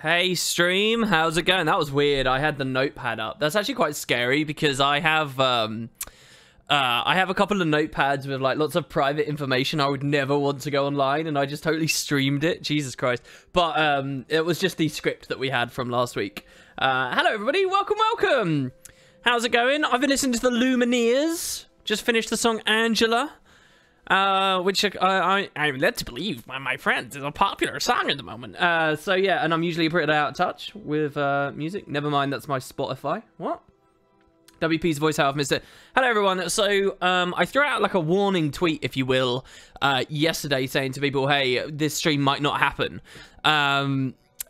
Hey stream, how's it going? That was weird. I had the notepad up. That's actually quite scary because I have a couple of notepads with like lots of private information I would never want to go online, and I just totally streamed it. Jesus Christ. But it was just the script that we had from last week. Hello everybody, welcome. How's it going? I've been listening to the Lumineers. Just finished the song Angela. Which I'm led to believe by my friends is a popular song at the moment. So yeah, and I'm usually pretty out of touch with music. Never mind, that's my Spotify. What? WP's voice, how I've missed it. Hello everyone. So I threw out like a warning tweet, if you will, yesterday saying to people, hey, this stream might not happen.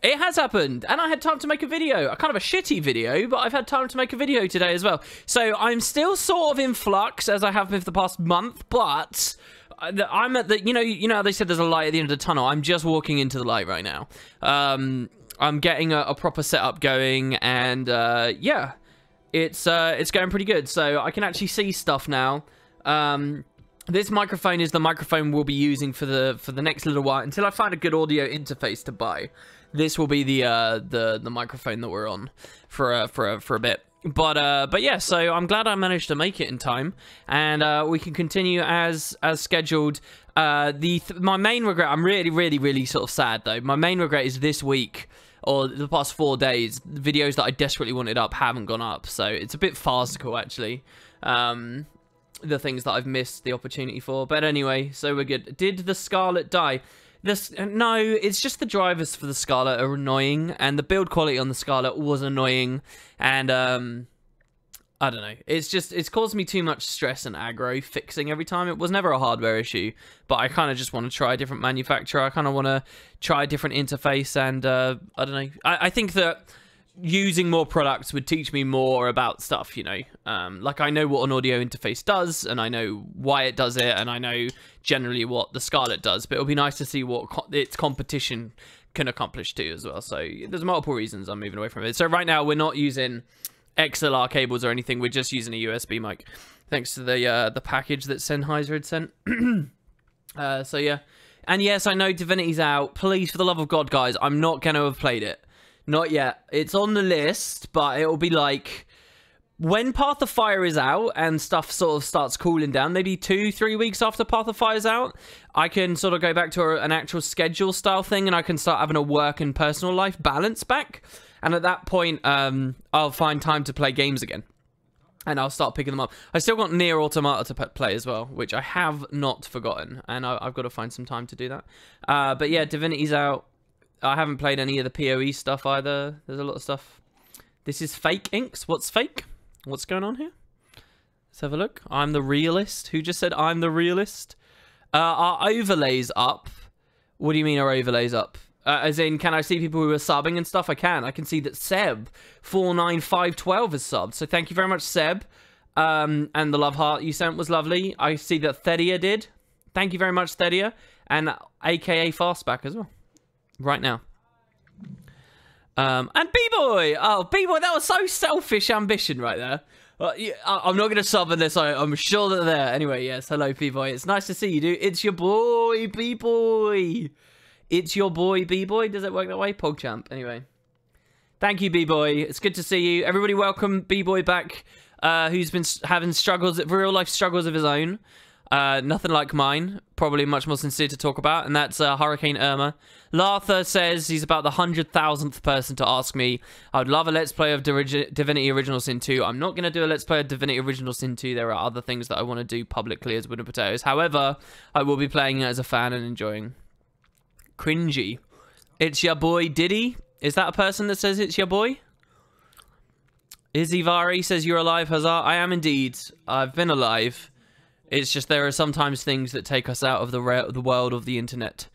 It has happened, and I had time to make a video, a kind of a shitty video, but I've had time to make a video today as well. So I'm still sort of in flux, as I have been for the past month, but I'm at the, you know how they said there's a light at the end of the tunnel? I'm just walking into the light right now. I'm getting a proper setup going, and yeah, it's going pretty good. So I can actually see stuff now. This microphone is the microphone we'll be using for the next little while until I find a good audio interface to buy. This will be the microphone that we're on for a bit. But yeah, so I'm glad I managed to make it in time, and we can continue as scheduled. My main regret, I'm really sort of sad though. My main regret is this week, or the past 4 days, the videos that I desperately wanted up haven't gone up. So it's a bit farcical actually. The things that I've missed the opportunity for. But anyway, so we're good. Did the Scarlet die? No, it's just the drivers for the Scarlet are annoying, and the build quality on the Scarlet was annoying, and I don't know. It's caused me too much stress and aggro fixing every time. It was never a hardware issue, but I kind of just want to try a different manufacturer. I kind of want to try a different interface, and I don't know. I think that using more products would teach me more about stuff, you know. Like I know what an audio interface does, and I know why it does it, and I know generally what the Scarlet does, but it'll be nice to see what its competition can accomplish too as well. So there's multiple reasons I'm moving away from it. So right now we're not using XLR cables or anything, we're just using a USB mic, thanks to the package that Sennheiser had sent. So yeah, and yes, I know Divinity's out. Please, for the love of God, guys, I'm not going to have played it. Not yet. It's on the list, but it'll be like when Path of Fire is out and stuff sort of starts cooling down, maybe 2-3 weeks after Path of Fire is out, I can sort of go back to an actual schedule style thing, and I can start having a work and personal life balance back. And at that point, I'll find time to play games again, and I'll start picking them up. I still got Nier Automata to play as well, which I have not forgotten, and I've got to find some time to do that. But yeah, Divinity's out. I haven't played any of the PoE stuff either. There's a lot of stuff. This is Fake Inks. What's fake? What's going on here? Let's have a look. I'm the realist. Who just said I'm the realist? Are overlays up? What do you mean are overlays up? As in, can I see people who are subbing and stuff? I can. I can see that Seb 49512 has subbed. So thank you very much, Seb. And the love heart you sent was lovely. I see that Thedia did. Thank you very much, Thedia. And AKA Fastback as well. Right now. And B-Boy! Oh, B-Boy, that was so selfish ambition right there. Yeah, I'm not going to sub unless I'm sure that they're there. Anyway, yes, hello, B-Boy. It's nice to see you, dude. It's your boy, B-Boy. It's your boy, B-Boy. Does it work that way? PogChamp. Anyway. Thank you, B-Boy. It's good to see you. Everybody welcome B-Boy back, who's been having struggles, real-life struggles of his own. Nothing like mine. Probably much more sincere to talk about, and that's Hurricane Irma. Lartha says he's about the 100,000th person to ask me. I would love a Let's Play of Divinity Original Sin 2. I'm not going to do a Let's Play of Divinity Original Sin 2. There are other things that I want to do publicly as Wood and Potatoes. However, I will be playing it as a fan and enjoying. Cringy. It's your boy Diddy. Is that a person that says it's your boy? Izzy Vari says you're alive, Huzzah. I am indeed. I've been alive. It's just there are sometimes things that take us out of the world of the internet,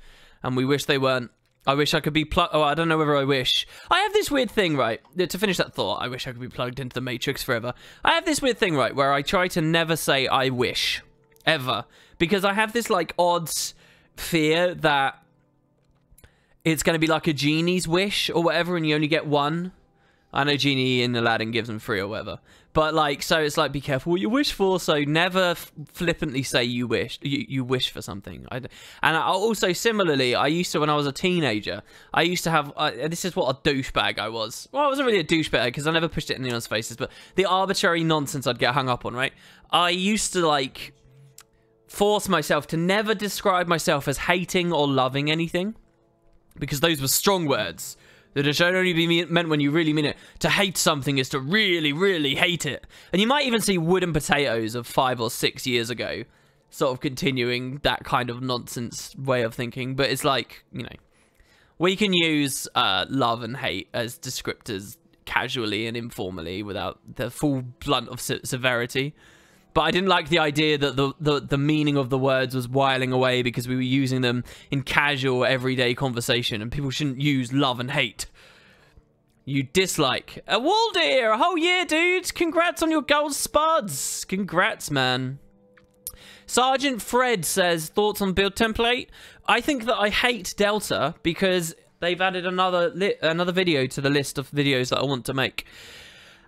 and we wish they weren't. I wish I could be plugged. Oh, I don't know whether I wish. I have this weird thing, right? To finish that thought, I wish I could be plugged into the Matrix forever. I have this weird thing, right, where I try to never say I wish, ever, because I have this like odd fear that it's going to be like a genie's wish or whatever, and you only get one. I know Genie in Aladdin gives them 3 or whatever. But, like, so it's like, be careful what you wish for. So never flippantly say you wish for something. And I also, similarly, I used to, when I was a teenager, I used to have, this is what a douchebag I was. Well, I wasn't really a douchebag because I never pushed it in anyone's faces, but the arbitrary nonsense I'd get hung up on, right? I used to, like, force myself to never describe myself as hating or loving anything, because those were strong words that should only be meant when you really mean it. To hate something is to really, really hate it. And you might even see Wooden Potatoes of 5 or 6 years ago sort of continuing that kind of nonsense way of thinking. But it's like, you know, we can use love and hate as descriptors casually and informally without the full blunt of severity. But I didn't like the idea that the meaning of the words was whiling away because we were using them in casual, everyday conversation, and people shouldn't use love and hate. You dislike. Waldir! Oh yeah, dude! Congrats on your gold spuds! Congrats, man. Sergeant Fred says, thoughts on build template? I think that I hate Delta because they've added another video to the list of videos that I want to make,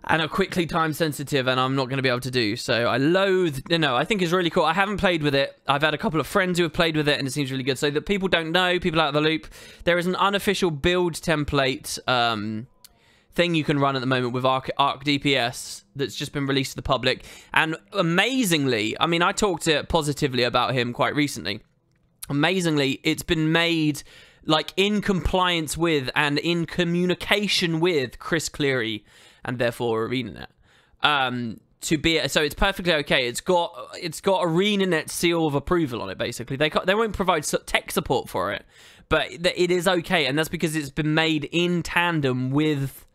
and are quickly time sensitive, and I'm not going to be able to do. So I loathe, I think it's really cool. I haven't played with it. I've had a couple of friends who have played with it, and it seems really good. So that people don't know, people out of the loop, there is an unofficial build template thing you can run at the moment with Arc DPS that's just been released to the public. And amazingly, I mean, I talked positively about him quite recently. Amazingly, it's been made like in compliance with and in communication with Chris Cleary, and therefore ArenaNet, to be, so it's perfectly okay. It's got ArenaNet seal of approval on it. Basically, they won't provide tech support for it, but it is okay, and that's because it's been made in tandem with,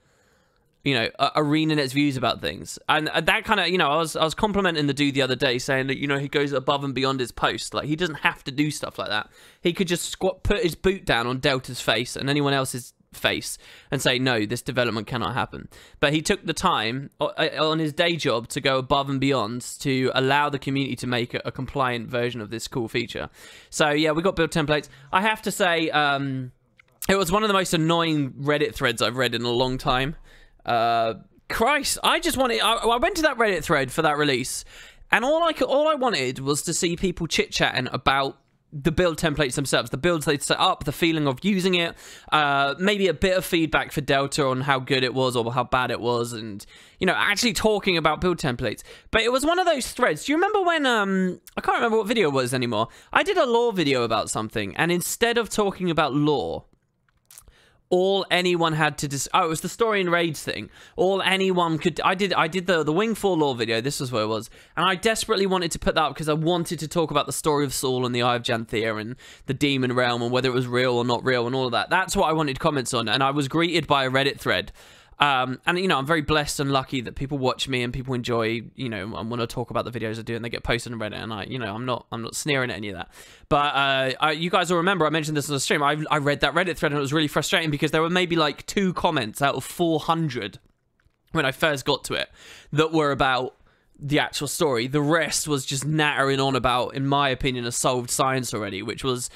ArenaNet's views about things. And that kind of, I was complimenting the dude the other day, saying that he goes above and beyond his post. Like, he doesn't have to do stuff like that. He could just put his boot down on Delta's face and anyone else's face and say, no, this development cannot happen. But he took the time on his day job to go above and beyond to allow the community to make a compliant version of this cool feature. So yeah, we got build templates. I have to say, it was one of the most annoying Reddit threads I've read in a long time. Christ, I went to that Reddit thread for that release, and all I wanted was to see people chit-chatting about the build templates themselves, the builds they'd set up, the feeling of using it, maybe a bit of feedback for Delta on how good it was or how bad it was, and, actually talking about build templates. But it was one of those threads. Do you remember when, I can't remember what video it was anymore. I did a lore video about something, and instead of talking about lore, all anyone had to it was the story and raids thing. All anyone could, I did the Wing 4 lore video. This was where it was, and I desperately wanted to put that up because I wanted to talk about the story of Saul and the Eye of Janthea and the Demon Realm and whether it was real or not real and all of that. That's what I wanted comments on, and I was greeted by a Reddit thread. And I'm very blessed and lucky that people watch me and people enjoy, and want to talk about the videos I do, and they get posted on Reddit, and I'm not sneering at any of that. But you guys will remember I mentioned this on the stream. I read that Reddit thread, and it was really frustrating because there were maybe like 2 comments out of 400 when I first got to it that were about the actual story. The rest was just nattering on about, in my opinion, a solved science already, which was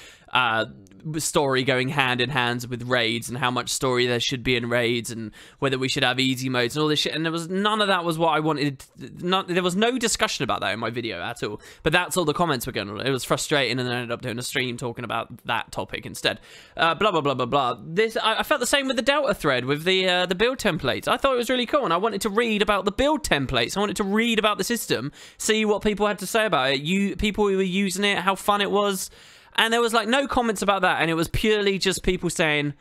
story going hand in hand with raids and how much story there should be in raids and whether we should have easy modes and all this shit. And there was none of that was what I wanted. There was no discussion about that in my video at all. But that's all the comments were going on. It was frustrating, and then I ended up doing a stream talking about that topic instead. Blah blah blah blah blah. I felt the same with the Delta thread with the build templates. I thought it was really cool, and I wanted to read about the build templates. I wanted to read about the system, see what people had to say about it. People who were using it, how fun it was. And there was like no comments about that, and it was purely just people saying,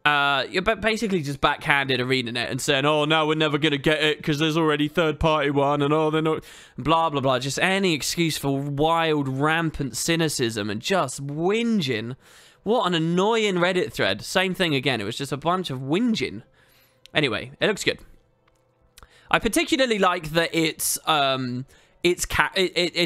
basically just backhanded ArenaNet and saying, oh, no, we're never going to get it because there's already third-party one, and oh, they're not, blah, blah, blah. Just any excuse for wild, rampant cynicism and just whinging. What an annoying Reddit thread. Same thing again. It was just a bunch of whinging. Anyway, it looks good. I particularly like that it's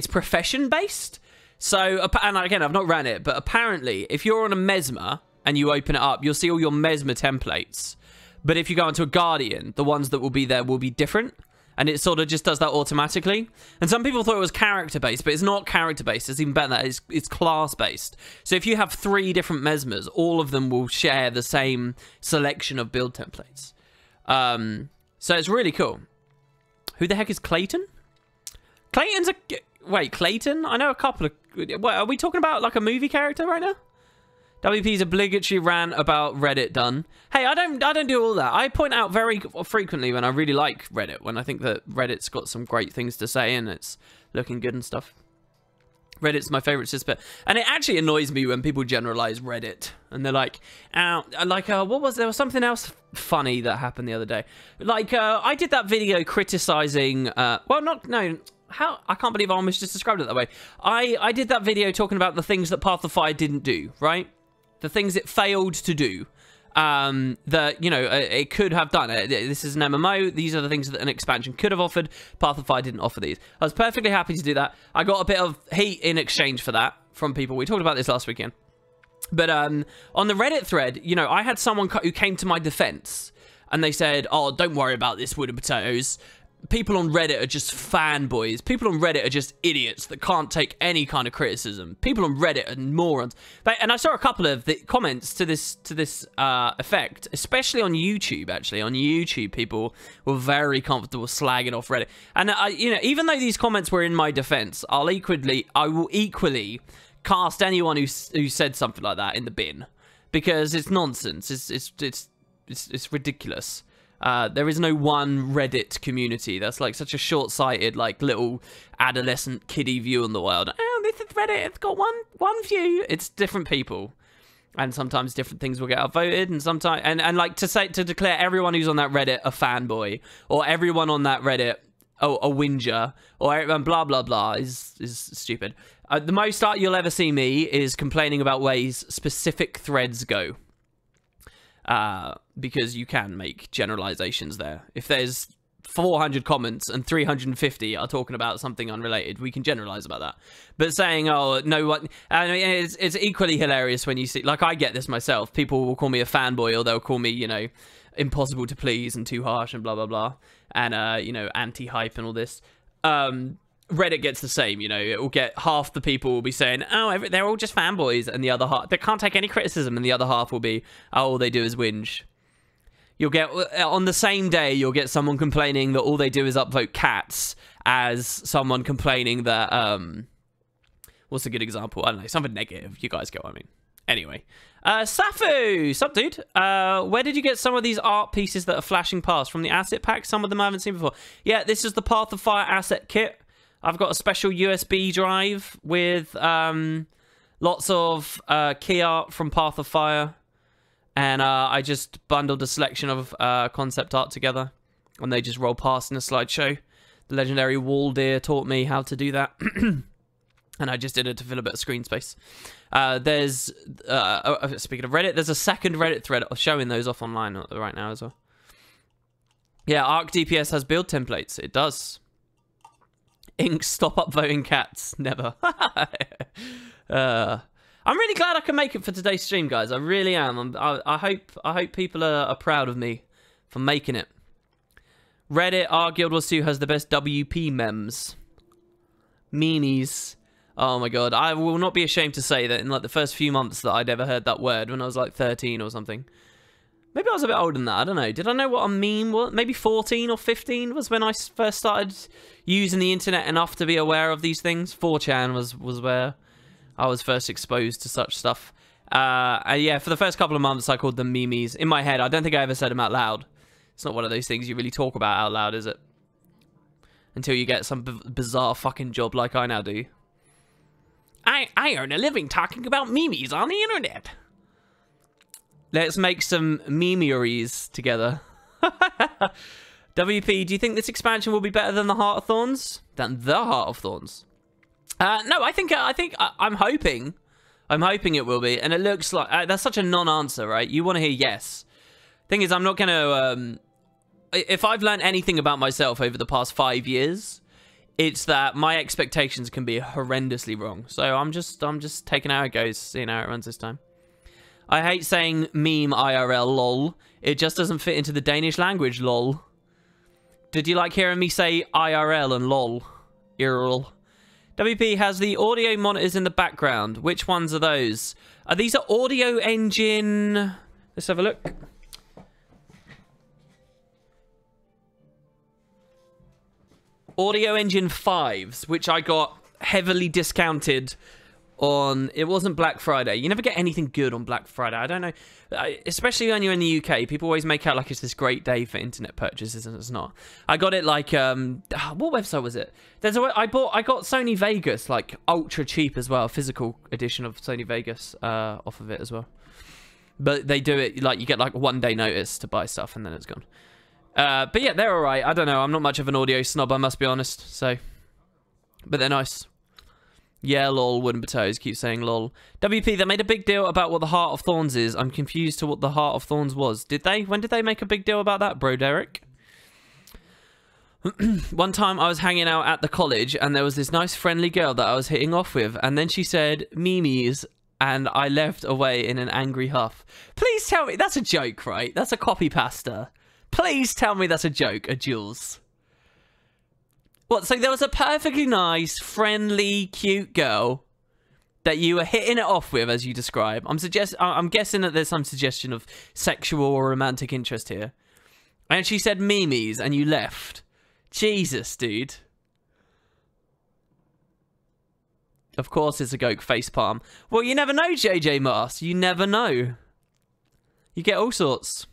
profession-based. So, and again, I've not ran it, but apparently, if you're on a Mesmer and you open it up, you'll see all your Mesmer templates. But if you go into a Guardian, the ones that will be there will be different. And it sort of just does that automatically. And some people thought it was character-based, but it's not character-based. It's even better than that. It's class-based. So if you have 3 different Mesmers, all of them will share the same selection of build templates. So it's really cool. Who the heck is Clayton? Clayton's a... Wait, Clayton? I know a couple of... What, are we talking about like a movie character right now? WP's obligatory rant about Reddit done. Hey, I don't do all that. I point out very frequently when I really like Reddit, when I think that Reddit's got some great things to say and it's looking good and stuff. Reddit's my favorite system, and it actually annoys me when people generalize Reddit and they're like, what was there was something else funny that happened the other day. Like, I did that video criticizing, I can't believe I almost just described it that way. I did that video talking about the things that Path of Fire didn't do, right? The things it failed to do. That, you know, it could have done. This is an MMO. These are the things that an expansion could have offered. Path of Fire didn't offer these. I was perfectly happy to do that. I got a bit of heat in exchange for that from people. We talked about this last weekend. But on the Reddit thread, you know, I had someone who came to my defense and they said, oh, don't worry about this, wood and potatoes. People on Reddit are just fanboys. People on Reddit are just idiots that can't take any kind of criticism. People on Reddit are morons. And I saw a couple of the comments to this effect, especially on YouTube. Actually, on YouTube, people were very comfortable slagging off Reddit. And you know, even though these comments were in my defense, I will equally cast anyone who said something like that in the bin, because it's nonsense. It's ridiculous. There is no one Reddit community. That's like such a short-sighted, like, little adolescent kiddie view on the world. Oh, this is Reddit. It's got one view. It's different people, and sometimes different things will get outvoted, and sometimes and like to declare everyone who's on that Reddit a fanboy, or everyone on that Reddit a whinger, or blah blah blah is stupid. The most art you'll ever see me is complaining about ways specific threads go. Because you can make generalizations there. If there's 400 comments and 350 are talking about something unrelated, we can generalize about that. But saying, oh, no one... I mean, it's equally hilarious when you see... Like, I get this myself. People will call me a fanboy, or they'll call me, you know, impossible to please and too harsh and blah, blah, blah. And, you know, anti-hype and all this. Reddit gets the same, you know. It will get half the people will be saying, oh, they're all just fanboys, and the other half, they can't take any criticism, and the other half will be, oh, all they do is whinge. You'll get, on the same day, you'll get someone complaining that all they do is upvote cats, as someone complaining that, what's a good example? I don't know, something negative. You guys get what I mean. Anyway. Safu! Sup, dude? Where did you get some of these art pieces that are flashing past? From the asset pack? Some of them I haven't seen before. Yeah, this is the Path of Fire asset kit. I've got a special USB drive with lots of key art from Path of Fire. And I just bundled a selection of concept art together. And they just roll past in a slideshow. The legendary Wall Deer taught me how to do that. And I just did it to fill a bit of screen space. There's, speaking of Reddit, there's a second Reddit thread showing those off online right now as well. Yeah, Arc DPS has build templates. It does. Ink, stop upvoting cats. Never. I'm really glad I can make it for today's stream, guys. I really am. I hope people are proud of me for making it. Reddit, our Guild Wars 2 has the best WP memes. Memes. Oh my god. I will not be ashamed to say that in like the first few months that I'd ever heard that word, when I was like 13 or something. Maybe I was a bit older than that. I don't know. Did I know what a meme was? Maybe 14 or 15 was when I first started using the internet enough to be aware of these things. 4chan was where I was first exposed to such stuff. Yeah, for the first couple of months, I called them memes. In my head, I don't think I ever said them out loud. It's not one of those things you really talk about out loud, is it? Until you get some bizarre fucking job like I now do. I earn a living talking about memes on the internet. Let's make some memeries together. WP, do you think this expansion will be better than the Heart of Thorns? Than the Heart of Thorns? No, I'm hoping. I'm hoping it will be, and it looks like that's such a non-answer, right? You want to hear yes. Thing is, I'm not gonna. If I've learned anything about myself over the past 5 years, it's that my expectations can be horrendously wrong. So I'm just taking how it goes, seeing how it runs this time. I hate saying meme IRL lol. It just doesn't fit into the Danish language lol. Did you like hearing me say IRL and lol? IRL. WP has the audio monitors in the background. Which ones are those? These are Audio Engine. Let's have a look. Audio Engine 5s, which I got heavily discounted on. It wasn't Black Friday. You never get anything good on Black Friday. I don't know, especially when you're in the UK. People always make out like it's this great day for internet purchases, and it's not. I got it like what website was it? I got Sony Vegas like ultra cheap as well, physical edition of Sony Vegas off of it as well. But they do it like you get like 1 day notice to buy stuff and then it's gone. But yeah, they're alright. I don't know. I'm not much of an audio snob, I must be honest. So, but they're nice. Yeah, lol, wooden potatoes, keep saying lol. WP, they made a big deal about what the Heart of Thorns is. I'm confused to what the Heart of Thorns was. Did they? When did they make a big deal about that, bro, Derek? One time I was hanging out at the college and there was this nice friendly girl that I was hitting off with, and then she said, Mimi's, and I left away in an angry huff. Please tell me, that's a joke, right? That's a copy pasta. Please tell me that's a joke, a Jules. What, so there was a perfectly nice, friendly, cute girl that you were hitting it off with, as you describe. I'm guessing that there's some suggestion of sexual or romantic interest here. And she said Mimi's, and you left. Jesus, dude. Of course it's a goat facepalm. Well, you never know, JJ Mars. You never know. You get all sorts.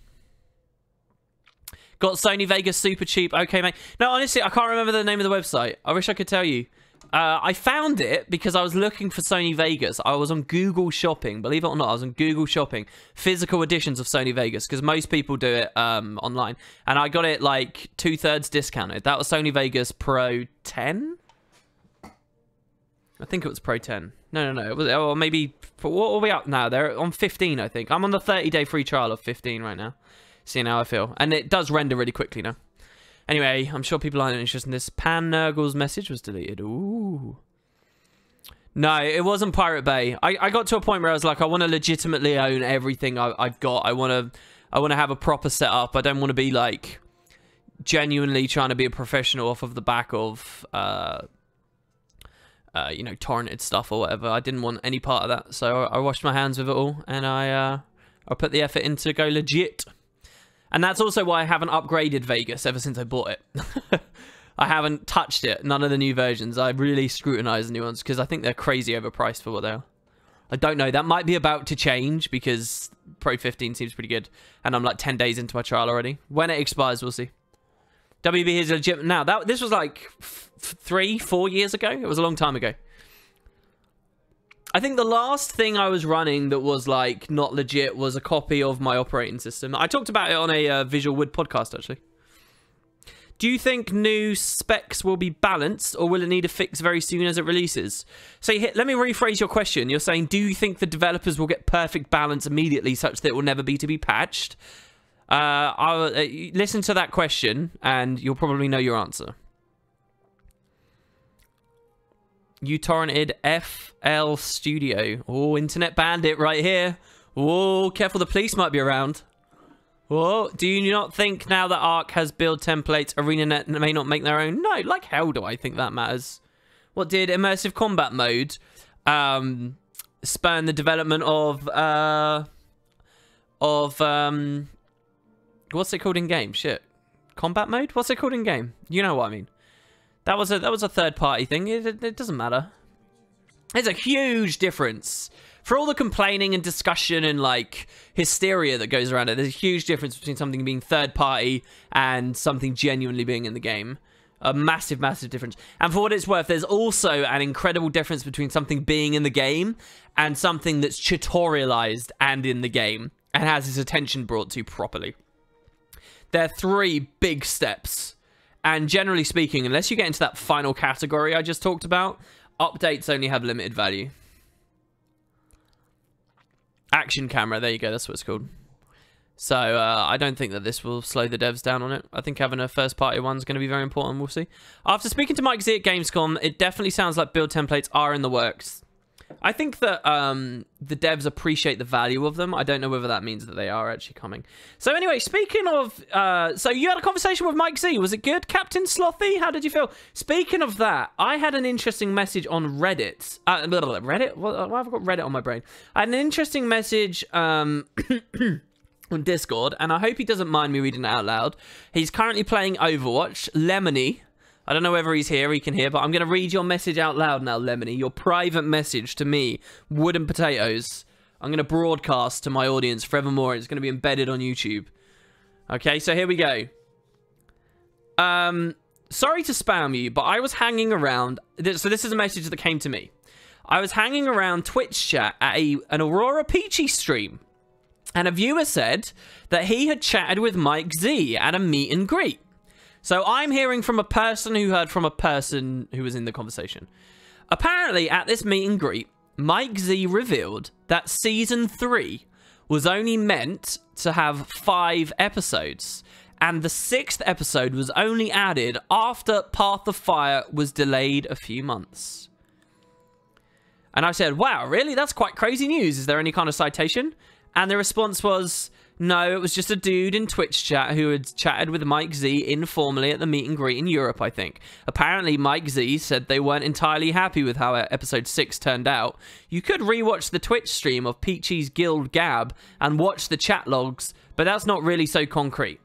Got Sony Vegas super cheap. Okay, mate. No, honestly, I can't remember the name of the website. I wish I could tell you. I found it because I was looking for Sony Vegas. I was on Google Shopping. Believe it or not, I was on Google Shopping. Physical editions of Sony Vegas, because most people do it online. And I got it like 2/3 discounted. That was Sony Vegas Pro 10? I think it was Pro 10. No. It was, or maybe... What are we up now? They're on 15, I think. I'm on the 30-day free trial of 15 right now. Seeing how I feel. And it does render really quickly now. Anyway, I'm sure people aren't interested in this. Pan Nurgle's message was deleted. Ooh. No, it wasn't Pirate Bay. I got to a point where I was like, I want to legitimately own everything I've got. I want to have a proper setup. I don't want to be like genuinely trying to be a professional off of the back of you know, torrented stuff or whatever. I didn't want any part of that. So I washed my hands with it all, and I put the effort in to go legit. And that's also why I haven't upgraded Vegas ever since I bought it. I haven't touched it. None of the new versions. I really scrutinize the new ones because I think they're crazy overpriced for what they are. I don't know. That might be about to change because Pro 15 seems pretty good. And I'm like 10 days into my trial already. When it expires, we'll see. WB is legit. Now, this was like 3-4 years ago. It was a long time ago. I think the last thing I was running that was like not legit was a copy of my operating system. I talked about it on a Visual Wood podcast, actually. Do you think new specs will be balanced, or will it need a fix very soon as it releases? So let me rephrase your question. You're saying, do you think the developers will get perfect balance immediately such that it will never be to be patched? I'll listen to that question and you'll probably know your answer. You torrented FL Studio. Oh, Internet Bandit right here. Whoa, careful, the police might be around. Whoa, do you not think now that Ark has build templates, ArenaNet may not make their own? No, like hell do I think that matters. What did immersive combat mode spurn the development of what's it called in game? Shit. Combat mode? What's it called in game? You know what I mean. That was a third-party thing. It doesn't matter. There's a huge difference. For all the complaining and discussion and, like, hysteria that goes around it, there's a huge difference between something being third-party and something genuinely being in the game. A massive, massive difference. And for what it's worth, there's also an incredible difference between something being in the game and something that's tutorialized and in the game and has its attention brought to properly. There are 3 big steps. And generally speaking, unless you get into that final category I just talked about, updates only have limited value. Action camera, there you go, that's what it's called. So, I don't think that this will slow the devs down on it. I think having a first-party one is going to be very important, we'll see. After speaking to Mike Z at Gamescom, it definitely sounds like build templates are in the works. I think that the devs appreciate the value of them. I don't know whether that means that they are actually coming. So anyway, speaking of... so you had a conversation with Mike Z. Was it good, Captain Slothy? How did you feel? Speaking of that, I had an interesting message on Reddit. Reddit? Why have I got Reddit on my brain? I had an interesting message on Discord, and I hope he doesn't mind me reading it out loud. He's currently playing Overwatch. Lemony. I don't know whether he's here, he can hear, but I'm going to read your message out loud now, Lemony. Your private message to me, Wooden Potatoes. I'm going to broadcast to my audience forevermore. It's going to be embedded on YouTube. Okay, so here we go. Sorry to spam you, but I was hanging around. So this is a message that came to me. I was hanging around Twitch chat at an Aurora Peachy stream. And a viewer said that he had chatted with Mike Z at a meet and greet. So I'm hearing from a person who heard from a person who was in the conversation. Apparently, at this meet and greet, Mike Z revealed that Season 3 was only meant to have 5 episodes. And the 6th episode was only added after Path of Fire was delayed a few months. And I said, wow, really? That's quite crazy news. Is there any kind of citation? And the response was, no, it was just a dude in Twitch chat who had chatted with Mike Z informally at the meet and greet in Europe, I think. Apparently, Mike Z said they weren't entirely happy with how episode 6 turned out. You could rewatch the Twitch stream of Peachy's Guild Gab and watch the chat logs, but that's not really so concrete.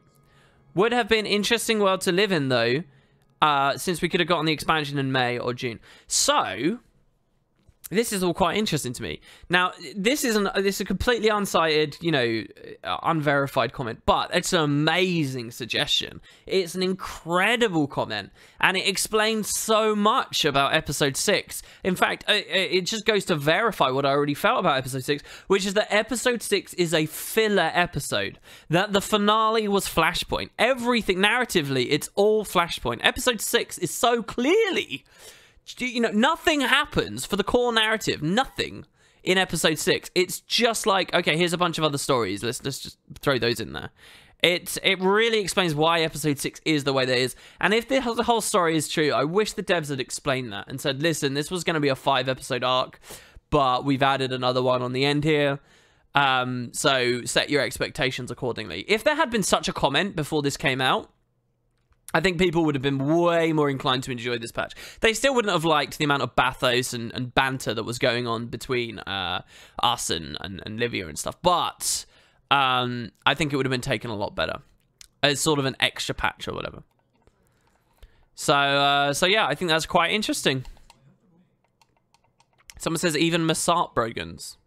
Would have been interesting world to live in, though, since we could have gotten the expansion in May or June. So this is all quite interesting to me. Now, this is a completely uncited, you know, unverified comment, but it's an amazing suggestion. It's an incredible comment, and it explains so much about episode 6. In fact, it just goes to verify what I already felt about episode 6, which is that episode 6 is a filler episode. That the finale was Flashpoint. Everything, narratively, it's all Flashpoint. Episode 6 is so clearly... You know, nothing happens for the core narrative. Nothing in episode 6. It's just like, okay, here's a bunch of other stories. Let's just throw those in there. It really explains why episode 6 is the way that it is. And if the whole story is true, I wish the devs had explained that and said, listen, this was going to be a 5-episode arc, but we've added another one on the end here. So set your expectations accordingly. If there had been such a comment before this came out, I think people would have been way more inclined to enjoy this patch. They still wouldn't have liked the amount of bathos and banter that was going on between us and Livia and stuff. But I think it would have been taken a lot better as sort of an extra patch or whatever. So yeah, I think that's quite interesting. Someone says even Massart Brogans.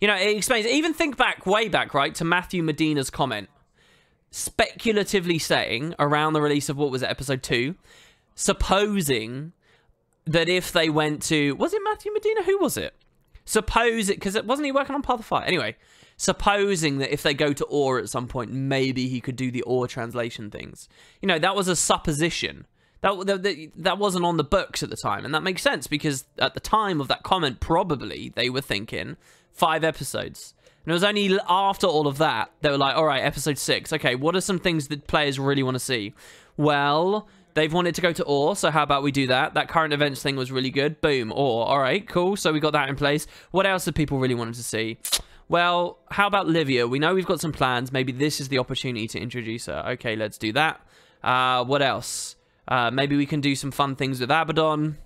You know, it explains, even think back, way back, right, to Matthew Medina's comment. Speculatively saying around the release of, what was it, episode 2, supposing that if they went to, was it Matthew Medina? Who was it? Suppose it, because wasn't he working on Path of Fire? Anyway, supposing that if they go to Or at some point, maybe he could do the Or translation things. You know, that was a supposition. That wasn't on the books at the time, and that makes sense because at the time of that comment, probably they were thinking 5 episodes. And it was only after all of that, they were like, all right, episode 6. Okay, what are some things that players really want to see? Well, they've wanted to go to Or, so how about we do that? That current events thing was really good. Boom, Or. All right, cool. So we got that in place. What else did people really want to see? Well, how about Livia? We know we've got some plans. Maybe this is the opportunity to introduce her. Okay, let's do that. What else? Maybe we can do some fun things with Abaddon.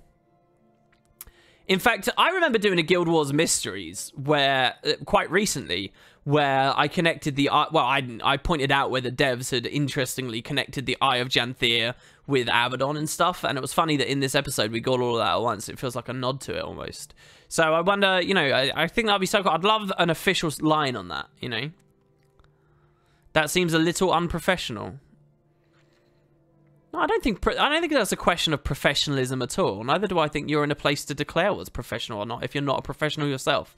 In fact, I remember doing a Guild Wars Mysteries where, quite recently, where I connected the... Well, I pointed out where the devs had interestingly connected the Eye of Janthir with Abaddon and stuff, and it was funny that in this episode we got all of that at once. It feels like a nod to it, almost. So I wonder, you know, I think that'd be so cool. I'd love an official line on that, you know? That seems a little unprofessional. No, I don't think that's a question of professionalism at all. Neither do I think you're in a place to declare what's professional or not if you're not a professional yourself.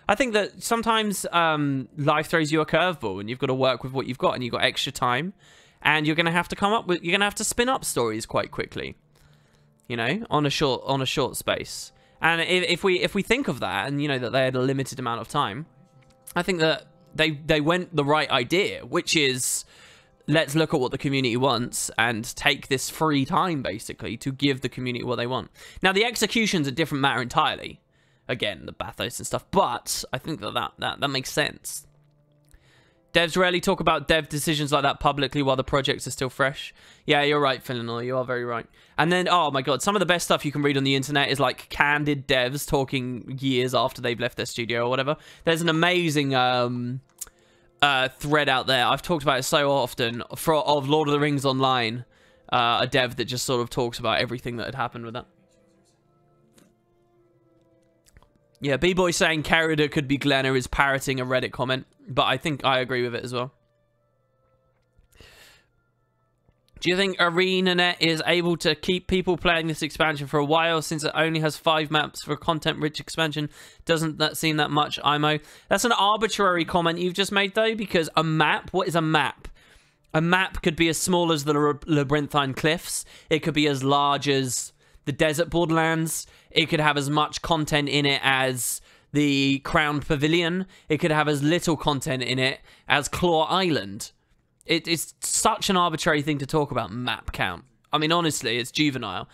I think that sometimes life throws you a curveball and you've got to work with what you've got and you've got extra time and you're going to have to you're going to have to spin up stories quite quickly, you know, on a short space. And if we think of that and, you know, that they had a limited amount of time, I think that they went the right idea, which is... Let's look at what the community wants and take this free time, basically, to give the community what they want. Now, the execution's a different matter entirely. Again, the bathos and stuff. But I think that makes sense. Devs rarely talk about dev decisions like that publicly while the projects are still fresh. Yeah, you're right, Philinor. You are very right. And then, oh my god, some of the best stuff you can read on the internet is like candid devs talking years after they've left their studio or whatever. There's an amazing... thread out there. I've talked about it so often of Lord of the Rings Online, a dev that just sort of talks about everything that had happened with that. Yeah, B-Boy saying Carida could be Glenna is parroting a Reddit comment, but I think I agree with it as well. Do you think ArenaNet is able to keep people playing this expansion for a while, since it only has 5 maps for a content-rich expansion? Doesn't that seem that much, IMO? That's an arbitrary comment you've just made, though, because a map... What is a map? A map could be as small as the Labyrinthine Cliffs. It could be as large as the Desert Borderlands. It could have as much content in it as the Crown Pavilion. It could have as little content in it as Claw Island. It's such an arbitrary thing to talk about, map count. I mean, honestly, it's juvenile.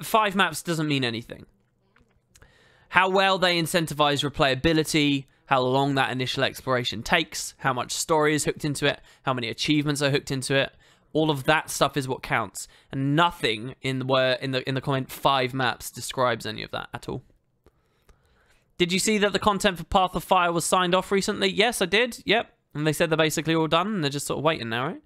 5 maps doesn't mean anything. How well they incentivize replayability, how long that initial exploration takes, how much story is hooked into it, how many achievements are hooked into it. All of that stuff is what counts. And nothing in the comment 5 maps describes any of that at all. Did you see that the content for Path of Fire was signed off recently? Yes, I did. Yep. And they said they're basically all done, and they're just sort of waiting now, right?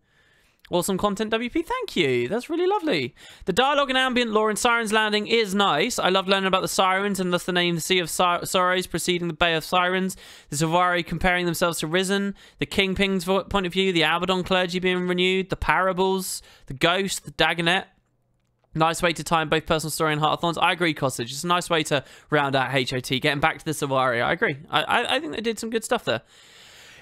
Awesome content, WP. Thank you. That's really lovely. The dialogue and ambient lore in Sirens Landing is nice. I love learning about the Sirens, and thus the name the Sea of Sorrows preceding the Bay of Sirens. The Sylvari comparing themselves to Risen. The Kingpin's point of view. The Abaddon clergy being renewed. The Parables. The Ghost. The Dagonet. Nice way to tie in both personal story and Heart of Thorns. I agree, Costage. It's a nice way to round out HOT. Getting back to the Sylvari. I agree. I think they did some good stuff there.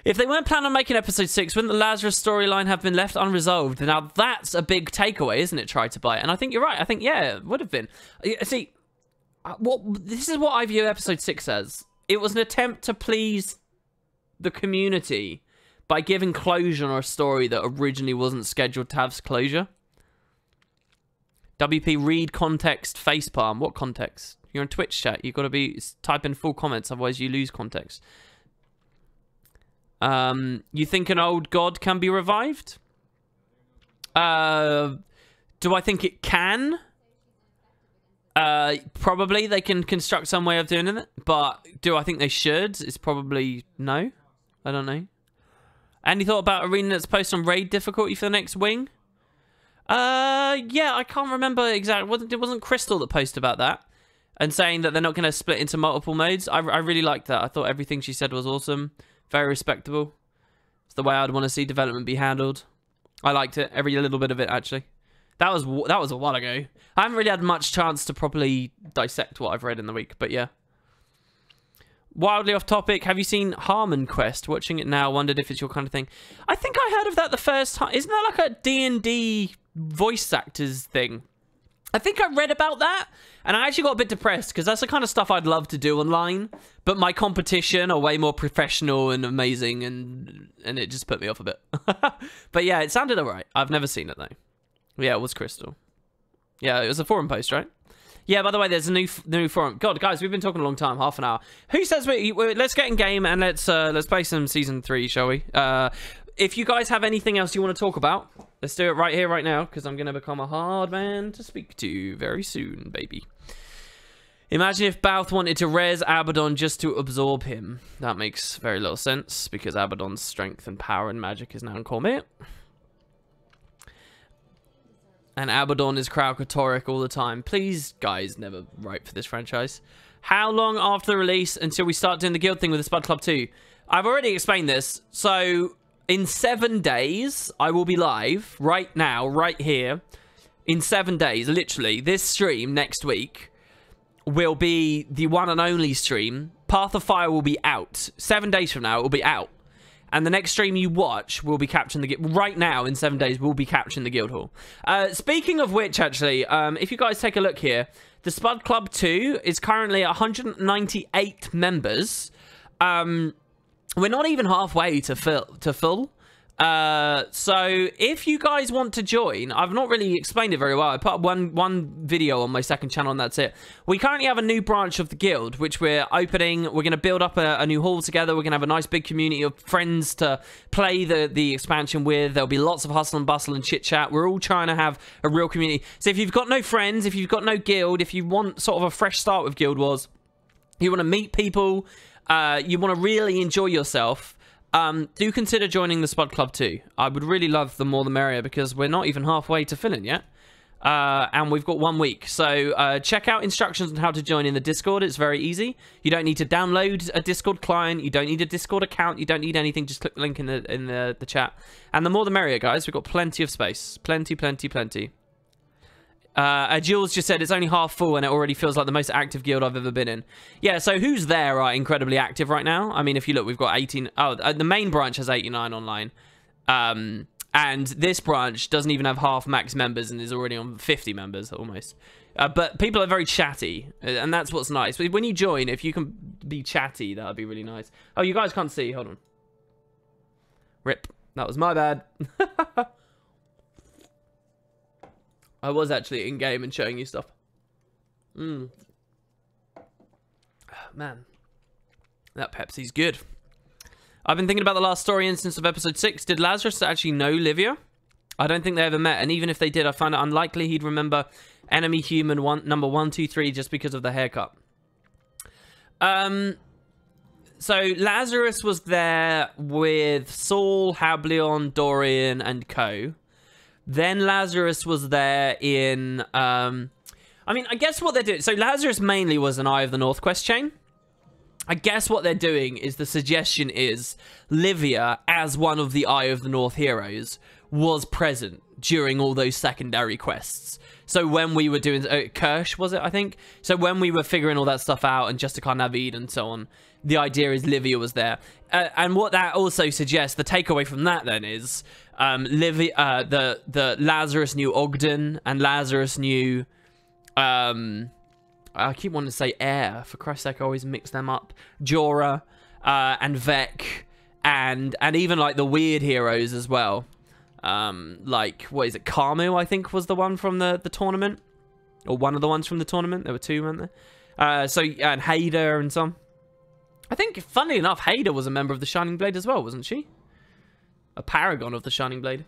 If they weren't planning on making episode 6, wouldn't the Lazarus storyline have been left unresolved? Now, that's a big takeaway, isn't it, Try to Buy? And I think you're right. I think, yeah, it would have been. See, this is what I view episode 6 as. It was an attempt to please the community by giving closure on a story that originally wasn't scheduled to have closure. WP, read context, facepalm. What context? You're in Twitch chat. You've got to be type in full comments, otherwise you lose context. You think an old god can be revived? Do I think it can? Probably they can construct some way of doing it, but do I think they should? It's probably no. I don't know. Any thought about ArenaNet's post on raid difficulty for the next wing? Yeah, I can't remember exactly. It wasn't Crystal that posted about that and saying that they're not going to split into multiple modes. I really liked that. I thought everything she said was awesome. Very respectable. It's the way I'd want to see development be handled. I liked it. Every little bit of it, actually. That was a while ago. I haven't really had much chance to properly dissect what I've read in the week, but yeah. Wildly off topic, have you seen Harmon Quest? Watching it now, wondered if it's your kind of thing. I think I heard of that the first time. Isn't that like a D&D voice actors thing? I think I read about that, and I actually got a bit depressed, because that's the kind of stuff I'd love to do online, but my competition are way more professional and amazing, and it just put me off a bit. But yeah, it sounded alright. I've never seen it, though. Yeah, it was Crystal. Yeah, it was a forum post, right? Yeah, by the way, there's a new forum. God, guys, we've been talking a long time, half an hour. Who says let's get in game, and let's play some Season 3, shall we? If you guys have anything else you want to talk about, let's do it right here, right now, because I'm going to become a hard man to speak to very soon, baby. Imagine if Balth wanted to res Abaddon just to absorb him. That makes very little sense, because Abaddon's strength and power and magic is now in Cormyr. And Abaddon is Kralkatoric all the time. Please, guys, never write for this franchise. How long after the release until we start doing the guild thing with the Spud Club 2? I've already explained this, so... in 7 days, I will be live right now, right here. In 7 days, literally, this stream next week will be the one and only stream. Path of Fire will be out. 7 days from now, it will be out. And the next stream you watch will be capturing the guild. Right now, in 7 days, we'll be capturing the guild hall. Speaking of which, actually, if you guys take a look here, the Spud Club 2 is currently 198 members. We're not even halfway to full. So if you guys want to join, I've not really explained it very well. I put up one video on my second channel and that's it. We currently have a new branch of the guild, which we're opening. We're going to build up a new hall together. We're going to have a nice big community of friends to play the expansion with. There'll be lots of hustle and bustle and chit chat. We're all trying to have a real community. So if you've got no friends, if you've got no guild, if you want sort of a fresh start with Guild Wars, you want to meet people, you want to really enjoy yourself, do consider joining the Spud Club too. I would really love the more the merrier, because we're not even halfway to filling yet. And we've got 1 week. So check out instructions on how to join in the Discord. It's very easy. You don't need to download a Discord client. You don't need a Discord account. You don't need anything. Just click the link in the chat. And the more the merrier, guys. We've got plenty of space. Plenty. Jules just said it's only half full and it already feels like the most active guild I've ever been in. Yeah, so who's there are incredibly active right now. I mean, if you look, we've got 18. Oh, the main branch has 89 online. And this branch doesn't even have half max members and is already on 50 members almost. But people are very chatty, and that's what's nice. But when you join, if you can be chatty, that would be really nice. Oh, you guys can't see. Hold on. Rip. That was my bad. I was actually in-game and showing you stuff. Man. That Pepsi's good. I've been thinking about the last story instance of episode 6. Did Lazarus actually know Livia? I don't think they ever met, and even if they did, I find it unlikely he'd remember enemy human number 123 just because of the haircut. So Lazarus was there with Saul, Hablion, Dorian, and co. Then Lazarus was there in... I mean, I guess what they're doing... So Lazarus mainly was an Eye of the North quest chain. I guess what they're doing is the suggestion is Livia, as one of the Eye of the North heroes, was present during all those secondary quests. So when we were doing... Kirsch, was it, I think? So when we were figuring all that stuff out, and Justicar Navid and so on, the idea is Livia was there. And what that also suggests, the takeaway from that then is... Livia, the Lazarus knew Ogden, and Lazarus knew... I keep wanting to say Air. For Christ's sake, I always mix them up. Jorah, and Vec, and even like the weird heroes as well. Like, what is it? Karmu, I think, was the one from the tournament. Or one of the ones from the tournament. There were two, weren't there? And Hader and some. I think, funnily enough, Hader was a member of the Shining Blade as well, wasn't she? A paragon of the Shining Blade.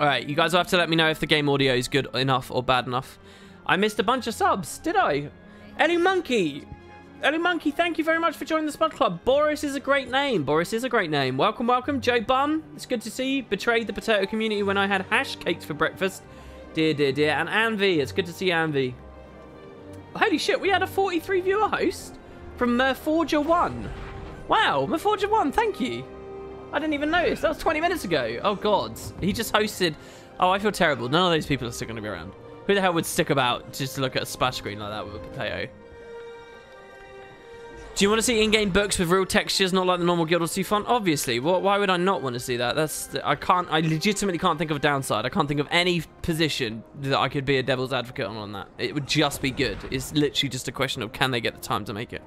Alright, you guys will have to let me know if the game audio is good enough or bad enough. I missed a bunch of subs, did I? Ellie Monkey, thank you very much for joining the Spud Club. Boris is a great name. Welcome, welcome. Joe Bum, it's good to see you. Betrayed the potato community when I had hash cakes for breakfast. Dear. And Anvi, it's good to see Anvi. Holy shit, we had a 43 viewer host from Merforger1. Wow, Merforger1, thank you. I didn't even notice. That was 20 minutes ago. Oh, God. He just hosted... Oh, I feel terrible. None of those people are still going to be around. Who the hell would stick about just to look at a splash screen like that with a potato? Do you want to see in-game books with real textures, not like the normal Guild Wars 2 font? Obviously. Why would I not want to see that? I legitimately can't think of a downside. I can't think of any position that I could be a devil's advocate on that. It would just be good. It's literally just a question of can they get the time to make it.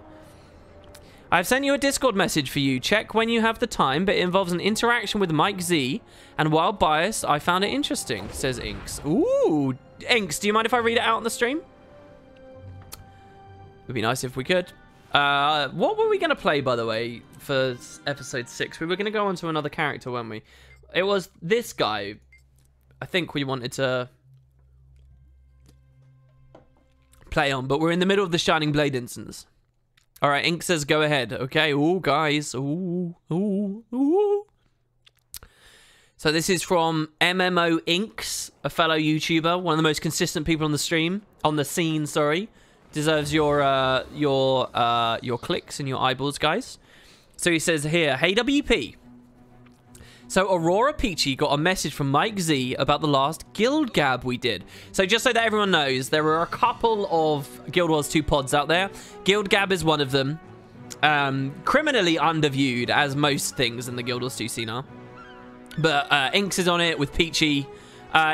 I've sent you a Discord message for you. Check when you have the time, but it involves an interaction with Mike Z. And while biased, I found it interesting, says Inks. Ooh, Inks, do you mind if I read it out on the stream? It would be nice if we could. What were we going to play, by the way, for episode 6? We were going to go on to another character, weren't we? It was this guy. I think we wanted to play on, but we're in the middle of the Shining Blade instance. All right, Ink says go ahead. Okay, ooh, guys. Ooh. So this is from MMO Inks, a fellow YouTuber, one of the most consistent people on the stream, on the scene, sorry. Deserves your clicks and your eyeballs, guys. So he says here, hey WP. So Aurora Peachy got a message from Mike Z about the last Guild Gab we did. So just so that everyone knows, there are a couple of Guild Wars 2 pods out there. Guild Gab is one of them. Criminally underviewed, as most things in the Guild Wars 2 scene are. But Inks is on it with Peachy.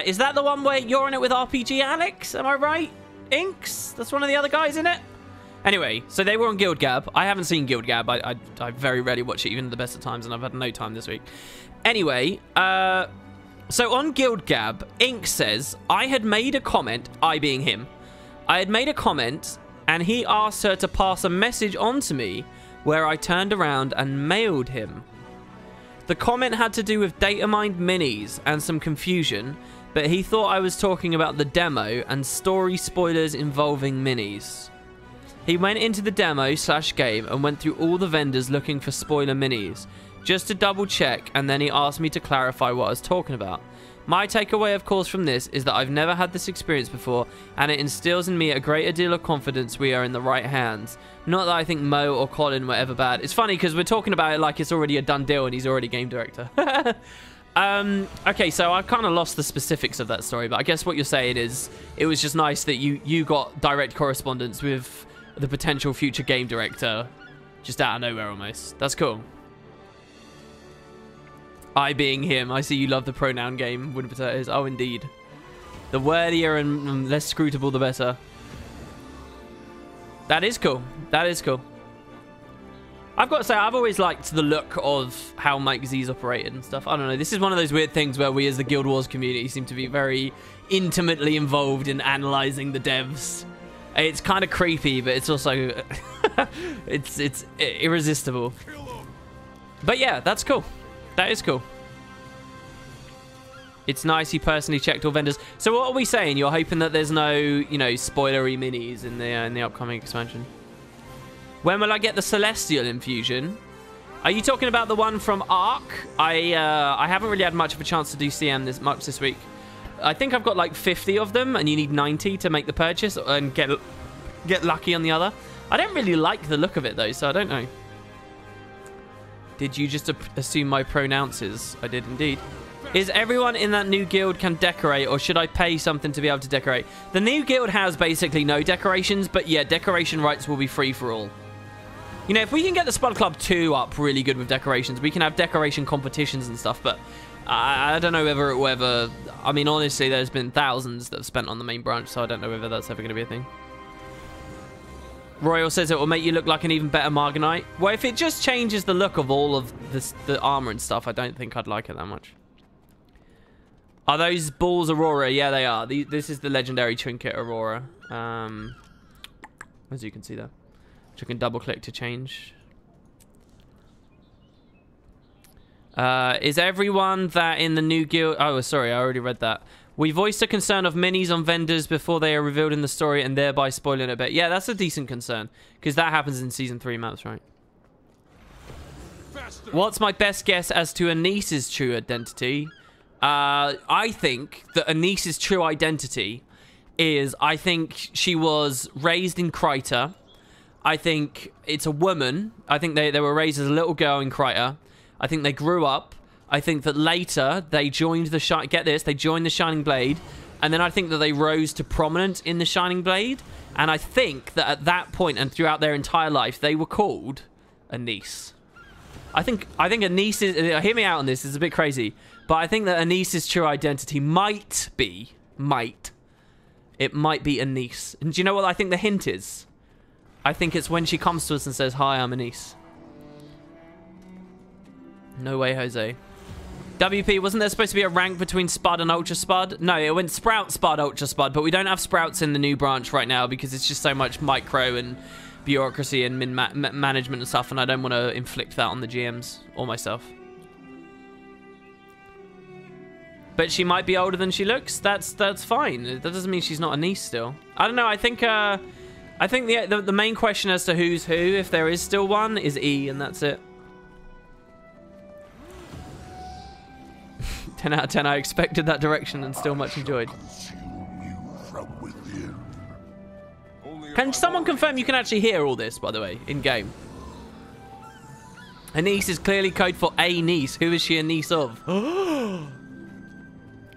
Is that the one where you're on it with RPG Alex? Am I right? Inks? That's one of the other guys in it? Anyway, so they were on Guild Gab. I haven't seen Guild Gab. I very rarely watch it, even at the best of times, and I've had no time this week. Anyway, so on Guild Gab, Ink says, I had made a comment, I being him, I had made a comment, and he asked her to pass a message on to me, where I turned around and mailed him. The comment had to do with Datamined minis and some confusion, but he thought I was talking about the demo and story spoilers involving minis. He went into the demo/game and went through all the vendors looking for spoiler minis, just to double check, and then he asked me to clarify what I was talking about. My takeaway, of course, from this is that I've never had this experience before, and it instills in me a greater deal of confidence we are in the right hands. Not that I think Mo or Colin were ever bad. It's funny because we're talking about it like it's already a done deal and he's already game director. Okay, so I kind of lost the specifics of that story, but I guess what you're saying is it was just nice that you got direct correspondence with the potential future game director just out of nowhere almost. That's cool. I being him. I see you love the pronoun game, Wooden Potatoes. Oh, indeed. The wordier and less scrutable, the better. That is cool. That is cool. I've got to say, I've always liked the look of how Mike Z's operated and stuff. I don't know. This is one of those weird things where we as the Guild Wars community seem to be very intimately involved in analyzing the devs. It's kind of creepy, but it's also... it's irresistible. But yeah, that's cool. That is cool. It's nice he personally checked all vendors. So what are we saying? You're hoping that there's no, you know, spoilery minis in the upcoming expansion? When will I get the Celestial Infusion? Are you talking about the one from Ark? I haven't really had much of a chance to do CM this week. I think I've got like 50 of them, and you need 90 to make the purchase and get lucky on the other. I don't really like the look of it though, so I don't know. Did you just assume my pronounces? I did indeed. Is everyone in that new guild can decorate, or should I pay something to be able to decorate? The new guild has basically no decorations, but yeah, decoration rights will be free for all. You know, if we can get the Spud Club 2 up really good with decorations, we can have decoration competitions and stuff, but I don't know whether it will ever... I mean, honestly, there's been thousands that have spent on the main branch, so I don't know whether that's ever going to be a thing. Royal says it will make you look like an even better Marganite. Well, if it just changes the look of all of the armor and stuff, I don't think I'd like it that much. Are those balls Aurora? Yeah, they are. This is the legendary trinket Aurora. As you can see there. Which I can double click to change. Is everyone that in the new guild... Oh, sorry, I already read that. We voiced a concern of minis on vendors before they are revealed in the story and thereby spoiling a bit. Yeah, that's a decent concern. Because that happens in Season 3 maps, right? Faster. What's my best guess as to Anise's true identity? I think that Anise's true identity is... I think she was raised in Kryta. I think it's a woman. I think they were raised as a little girl in Kryta. I think they grew up. I think that later they joined the get this, they joined the Shining Blade, and then I think that they rose to prominence in the Shining Blade, and I think that at that point and throughout their entire life they were called Anise. I think Anise is, hear me out on this, it's a bit crazy, but I think that Anise's true identity might be Anise. And do you know what I think the hint is? I think it's when she comes to us and says, "Hi, I'm Anise." No way, Jose. WP, wasn't there supposed to be a rank between Spud and Ultra Spud? No, it went Sprout, Spud, Ultra Spud, but we don't have Sprouts in the new branch right now because it's just so much micro and bureaucracy and management and stuff, and I don't want to inflict that on the GMs or myself. But she might be older than she looks. That's fine. That doesn't mean she's not a niece still. I don't know. I think the main question as to who's who, if there is still one, is E, and that's it. 10 out of 10, I expected that direction and still much enjoyed. Can someone confirm you can actually hear all this, by the way, in-game? Anise is clearly code for a niece. Who is she a niece of?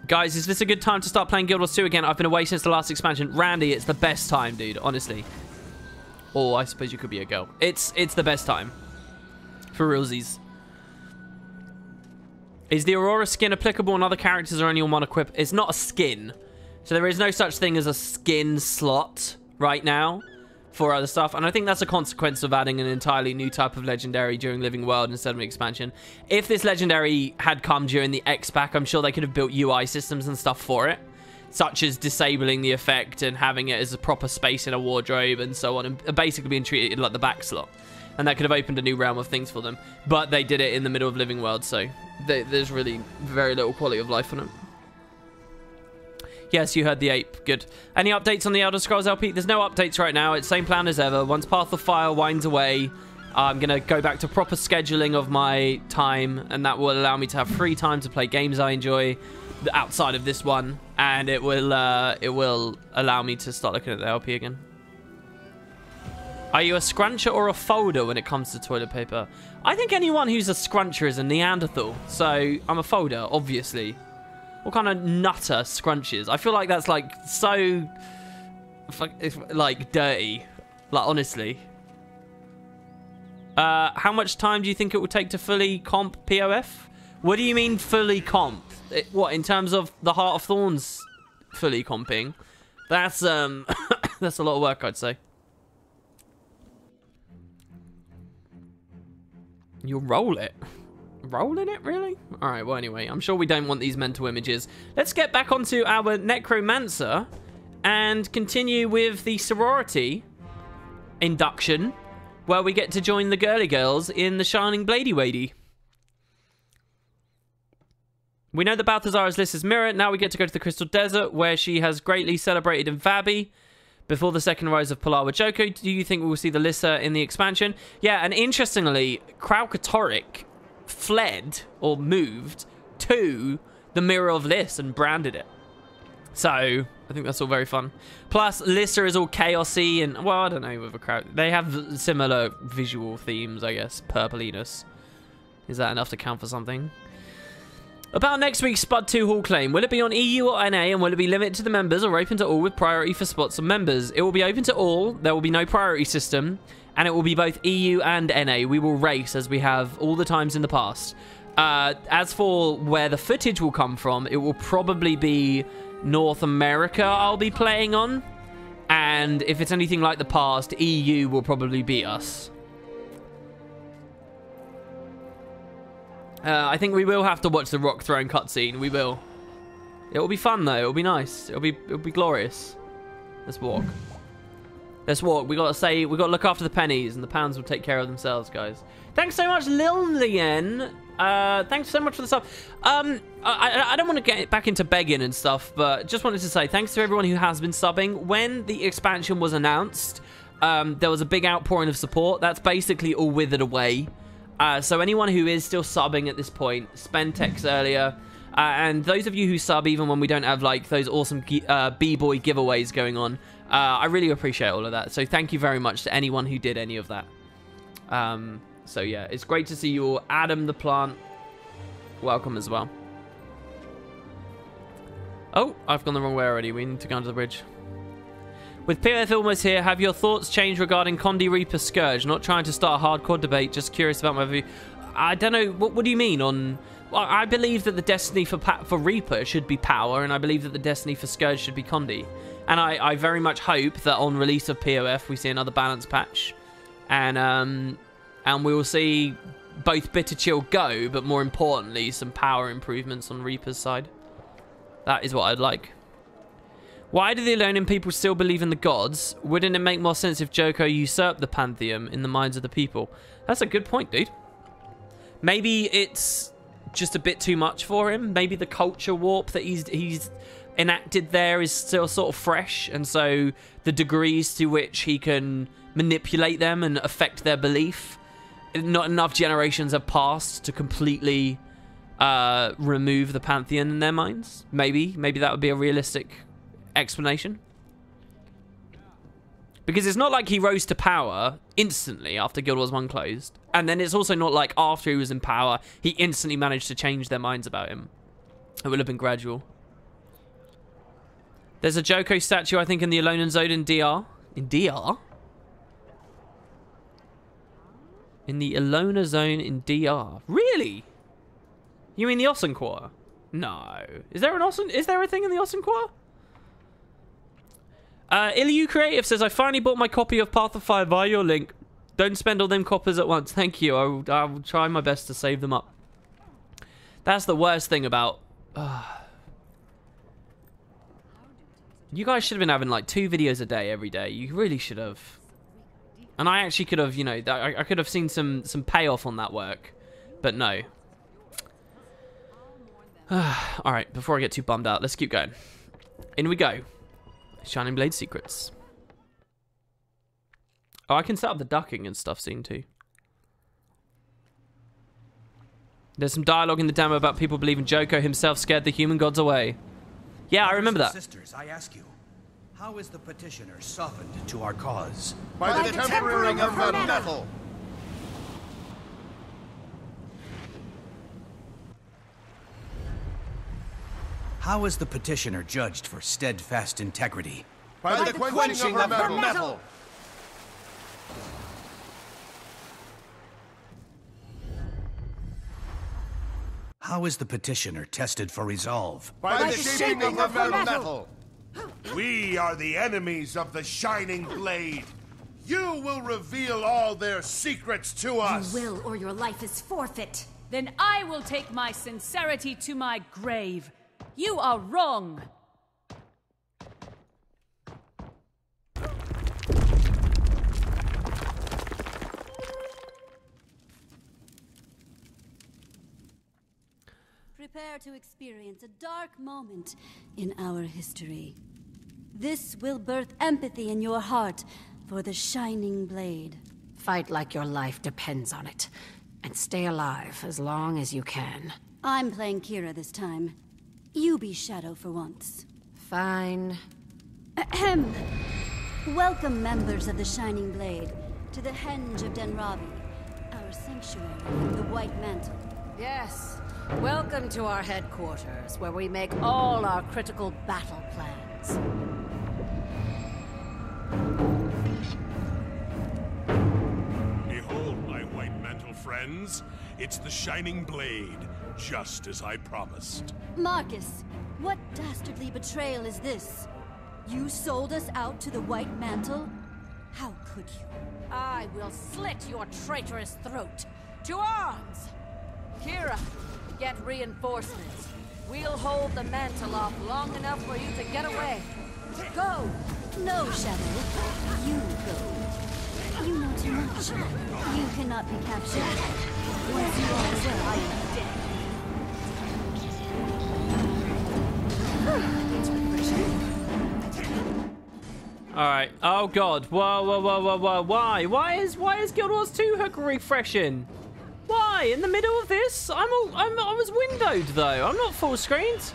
Guys, is this a good time to start playing Guild Wars 2 again? I've been away since the last expansion. Randy, it's the best time, dude, honestly. Or I suppose you could be a girl. It's the best time. For realsies. Is the Aurora skin applicable on other characters or only on one equip? It's not a skin. So there is no such thing as a skin slot right now for other stuff. And I think that's a consequence of adding an entirely new type of legendary during Living World instead of an expansion. If this legendary had come during the X-Pack, I'm sure they could have built UI systems and stuff for it. Such as disabling the effect and having it as a proper space in a wardrobe and so on. And basically being treated like the back slot. And that could have opened a new realm of things for them. But they did it in the middle of Living World, so there's really very little quality of life on it. Yes, you heard the ape. Good. Any updates on the Elder Scrolls LP? There's no updates right now. It's same plan as ever. Once Path of Fire winds away, I'm going to go back to proper scheduling of my time, and that will allow me to have free time to play games I enjoy outside of this one, and it will allow me to start looking at the LP again. Are you a scruncher or a folder when it comes to toilet paper? I think anyone who's a scruncher is a Neanderthal, so I'm a folder, obviously. What kind of nutter scrunches? I feel like that's like so like dirty. Like honestly. How much time do you think it will take to fully comp POF? What do you mean fully comp? What, in terms of the Heart of Thorns fully comping? That's that's a lot of work, I'd say. You'll roll it. Rolling it, really? Alright, well, anyway, I'm sure we don't want these mental images. Let's get back onto our Necromancer and continue with the sorority induction, where we get to join the girly girls in the Shining Bladey Wadey. We know that Balthazar is Lyssa's mirror. Now we get to go to the Crystal Desert, where she has greatly celebrated in Vabi before the second rise of Palawa Joko. Do you think we will see the Lyssa in the expansion? Yeah, and interestingly, Kralkatorrik fled or moved to the Mirror of Lys and branded it. So I think that's all very fun. Plus, Lyssa is all chaosy and, well, I don't know, with a crowd. They have similar visual themes, I guess. Purpliness. Is that enough to count for something? About next week's Spud 2 Hall claim. Will it be on EU or NA, and will it be limited to the members or open to all with priority for spots and members? It will be open to all. There will be no priority system. And it will be both EU and NA. We will race as we have all the times in the past. As for where the footage will come from, it will probably be North America I'll be playing on. And if it's anything like the past, EU will probably beat us. I think we will have to watch the rock throwing cutscene. We will. It will be fun though. It will be nice. It'll be glorious. Let's walk. Let's walk. We gotta look after the pennies, and the pounds will take care of themselves, guys. Thanks so much, Lillian. Thanks so much for the stuff. I don't want to get back into begging and stuff, but just wanted to say thanks to everyone who has been subbing. When the expansion was announced, there was a big outpouring of support. That's basically all withered away. So anyone who is still subbing at this point, Spentex earlier, and those of you who sub even when we don't have like those awesome B-Boy giveaways going on, I really appreciate all of that. So thank you very much to anyone who did any of that. So yeah, it's great to see you all. Adam the Plant, welcome as well. Oh, I've gone the wrong way already. We need to go under the bridge. With PF almost here, have your thoughts changed regarding Condi Reaper Scourge? Not trying to start a hardcore debate, just curious about my view. I don't know, what do you mean on... Well, I believe that the destiny for Reaper should be power, and I believe that the destiny for Scourge should be Condi. And I very much hope that on release of POF, we see another balance patch. And we will see both Bitter Chill go, but more importantly, some power improvements on Reaper's side. That is what I'd like. Why do the Alolan people still believe in the gods? Wouldn't it make more sense if Joko usurped the pantheon in the minds of the people? That's a good point, dude. Maybe it's just a bit too much for him. Maybe the culture warp that he's enacted there is still sort of fresh, and so the degrees to which he can manipulate them and affect their belief, not enough generations have passed to completely remove the pantheon in their minds. Maybe that would be a realistic explanation, because it's not like he rose to power instantly after Guild Wars 1 closed, and then it's also not like after he was in power he instantly managed to change their minds about him. It would have been gradual. There's a Joko statue, I think, in the Alolan Zone in DR. In DR? In the Alola Zone in DR. Really? You mean the Osenquar? No. Is there a thing in the Osenquar? Ilyu Creative says, I finally bought my copy of Path of Fire via your link. Don't spend all them coppers at once. Thank you. I will try my best to save them up. That's the worst thing about... You guys should have been having like 2 videos a day every day. You really should have. And I actually could have, you know, I could have seen some payoff on that work. But no. Alright, before I get too bummed out, let's keep going. in we go. Shining Blade secrets. Oh, I can set up the ducking and stuff scene too. There's some dialogue in the demo about people believing Joko himself scared the human gods away. Yeah, I remember that. Sisters, I ask you, how is the petitioner softened to our cause? By the tempering of her metal. How is the petitioner judged for steadfast integrity? By the quenching of her metal. How is the petitioner tested for resolve? By the shaping of her metal. We are the enemies of the Shining Blade. You will reveal all their secrets to us. You will, or your life is forfeit. Then I will take my sincerity to my grave. You are wrong. Prepare to experience a dark moment in our history. This will birth empathy in your heart for the Shining Blade. Fight like your life depends on it. And stay alive as long as you can. I'm playing Kira this time. You be Shadow for once. Fine. Ahem. Welcome, members of the Shining Blade, to the Henge of Denravi, our sanctuary in the White Mantle. Yes. Welcome to our headquarters, where we make all our critical battle plans. Behold, my White Mantle friends. It's the Shining Blade, just as I promised. Marcus, what dastardly betrayal is this? You sold us out to the White Mantle? How could you? I will slit your traitorous throat. To arms! Kira, get reinforcements. We'll hold the mantle off long enough for you to get away. Go! No, Shadow. You go. You know too much. You cannot be captured. Once you are well, I am dead. Alright. Oh god. Whoa, whoa, whoa, whoa, whoa. Why? Why is Guild Wars 2 Hook refreshing? Why? In the middle of this? I was windowed though. I'm not full screened.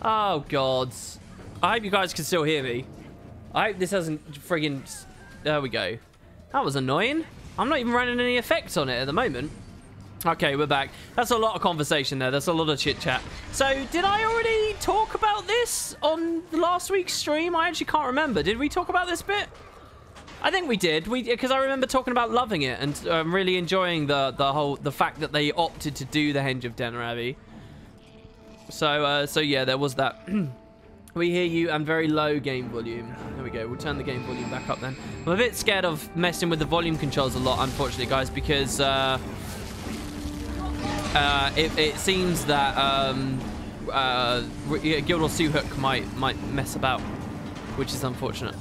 Oh god. I hope you guys can still hear me. I hope this hasn't friggin... There we go. That was annoying. I'm not even running any effects on it at the moment. Okay, we're back. That's a lot of conversation there. That's a lot of chit-chat. So, did I already talk about this on last week's stream? I actually can't remember. Did we talk about this bit? I think we did. Because I remember talking about loving it and really enjoying the fact that they opted to do the Henge of Denravi. So yeah, there was that. We hear you and very low game volume. There we go. We'll turn the game volume back up then. I'm a bit scared of messing with the volume controls a lot, unfortunately, guys, because it seems that Guild Wars 2 Hook might mess about, which is unfortunate.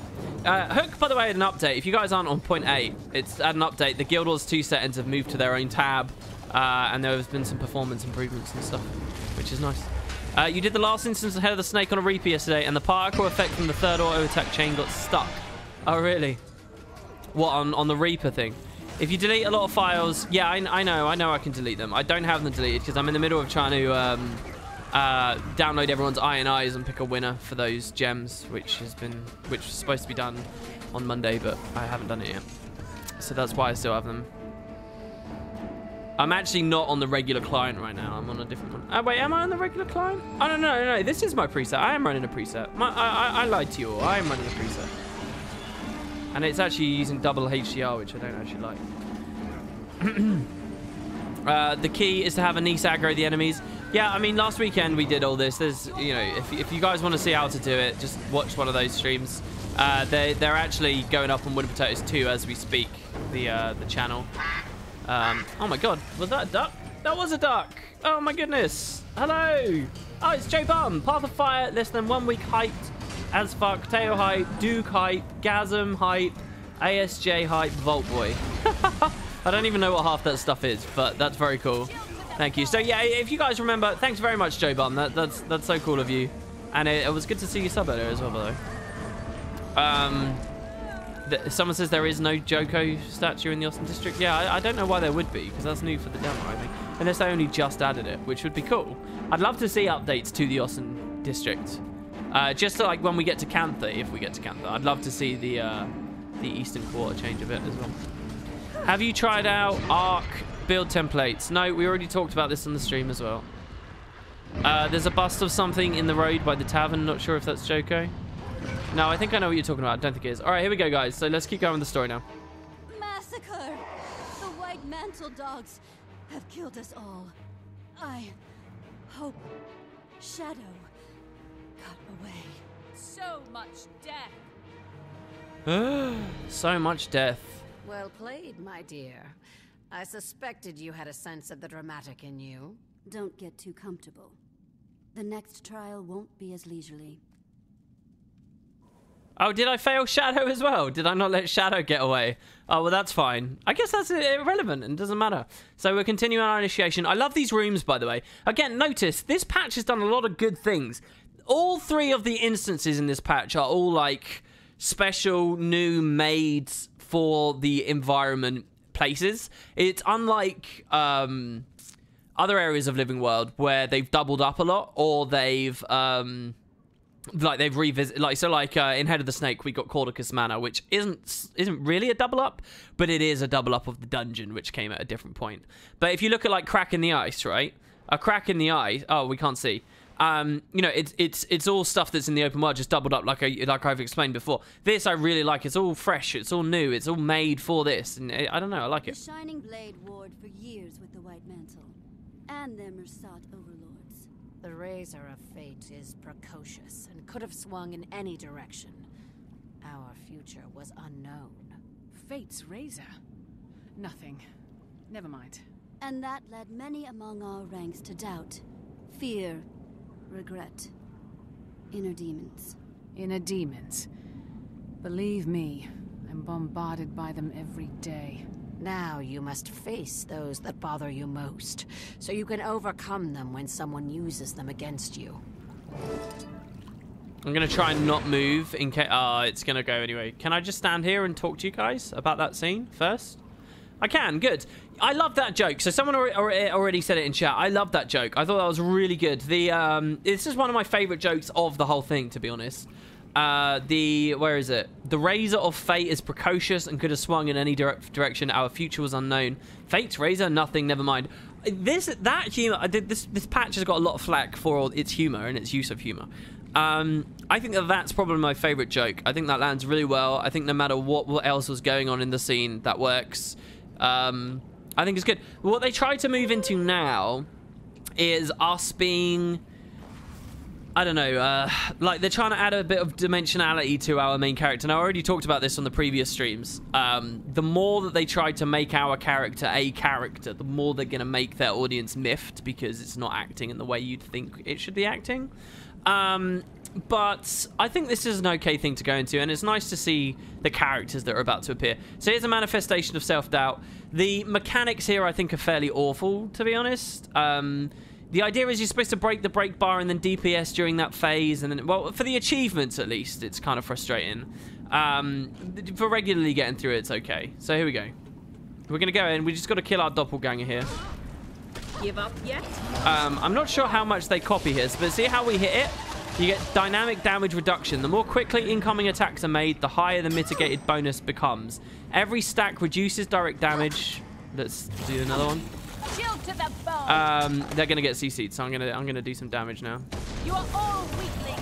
Hook, by the way, had an update. If you guys aren't on 0.8, it's had an update. The Guild Wars 2 settings have moved to their own tab, and there has been some performance improvements and stuff, which is nice. You did the last instance ahead of the snake on a Reaper yesterday, and the particle effect from the third auto attack chain got stuck. Oh, really? What, on the Reaper thing? If you delete a lot of files, yeah, I know I can delete them. I don't have them deleted because I'm in the middle of trying to download everyone's INIs and pick a winner for those gems, which was supposed to be done on Monday, but I haven't done it yet. So that's why I still have them. I'm actually not on the regular client right now. I'm on a different one. Oh, wait, am I on the regular client? Oh, no. This is my preset. I am running a preset. I lied to you all. I am running a preset. And it's actually using double HDR, which I don't actually like. The key is to have a nice aggro the enemies. Yeah, I mean, last weekend we did all this. There's, you know, if you guys want to see how to do it, just watch one of those streams. They're actually going up on Wood Potatoes 2 as we speak, the channel. Oh my god, was that a duck? That was a duck! Oh my goodness! Hello! Oh, it's Joe Bum! Path of Fire, less than 1 week hyped as fuck, Teo hype, Duke hype, Gasm hype, ASJ hype, Vault Boy. I don't even know what half that stuff is, but that's very cool. Thank you. So yeah, if you guys remember, thanks very much, Joe Bum. That's so cool of you. And it was good to see you sub earlier as well, by the way. Someone says there is no Joko statue in the Austin district. Yeah, I don't know why there would be, because that's new for the demo, I think. Unless they only just added it, which would be cool. I'd love to see updates to the Austin district. Just so, like when we get to Cantha, if we get to Cantha, I'd love to see the Eastern Quarter change a bit as well. Have you tried out Ark build templates? No, we already talked about this on the stream as well. There's a bust of something in the road by the tavern. Not sure if that's Joko. No, I think I know what you're talking about. I don't think it is. All right, here we go, guys. So let's keep going with the story now. Massacre! The White Mantle dogs have killed us all. I hope Shadow got away. So much death. So much death. Well played, my dear. I suspected you had a sense of the dramatic in you. Don't get too comfortable. The next trial won't be as leisurely. Oh, did I fail Shadow as well? Did I not let Shadow get away? Oh, well, that's fine. I guess that's irrelevant and doesn't matter. So we're continuing our initiation. I love these rooms, by the way. Again, notice, this patch has done a lot of good things. All 3 of the instances in this patch are all, like, special, new, made for the environment places. It's unlike other areas of Living World where they've doubled up a lot, or they've they've revisited, in Head of the Snake we got Cordicus Manor, which isn't really a double up, but it is a double up of the dungeon, which came at a different point. But if you look at like Crack in the Ice, right? A Crack in the Ice, oh, we can't see. You know, it's all stuff that's in the open world, just doubled up, like I've explained before. This I really like. It's all fresh. It's all new. It's all made for this, and I don't know. I like it. The Shining Blade warred for years with the White Mantle, and their Mersat overlords. The razor of fate is precocious and could have swung in any direction. Our future was unknown. Fate's razor? Nothing. Never mind. And that led many among our ranks to doubt, fear, regret, inner demons. Inner demons. Believe me, I'm bombarded by them every day. Now you must face those that bother you most, so you can overcome them when someone uses them against you. I'm going to try and not move in case... it's going to go anyway. Can I just stand here and talk to you guys about that scene first? I can, good. I love that joke. So someone already said it in chat. I love that joke. I thought that was really good. This is one of my favorite jokes of the whole thing, to be honest. Where is it? The razor of fate is precocious and could have swung in any direction. Our future was unknown. Fate's razor, nothing, never mind. This patch has got a lot of flack for its humor and its use of humor. I think that's probably my favorite joke. I think that lands really well. I think no matter what else was going on in the scene, that works. I think it's good. What they try to move into now is us being... I don't know, like they're trying to add a bit of dimensionality to our main character. And I already talked about this on the previous streams. The more that they try to make our character a character, the more they're going to make their audience miffed because it's not acting in the way you'd think it should be acting. But I think this is an okay thing to go into, and it's nice to see the characters that are about to appear. So here's a manifestation of self-doubt. The mechanics here, I think, are fairly awful, to be honest. The idea is you're supposed to break the break bar and then DPS during that phase, and then, well, for the achievements at least, it's kind of frustrating. For regularly getting through it, it's okay. So here we go. We're gonna go in. We just got to kill our doppelganger here. Give up yet? I'm not sure how much they copy here, but see how we hit it? You get dynamic damage reduction. The more quickly incoming attacks are made, the higher the mitigated bonus becomes. Every stack reduces direct damage. Let's do another one. Chilled to the bone. They're gonna get CC'd, so I'm gonna do some damage now. You are all weaklings.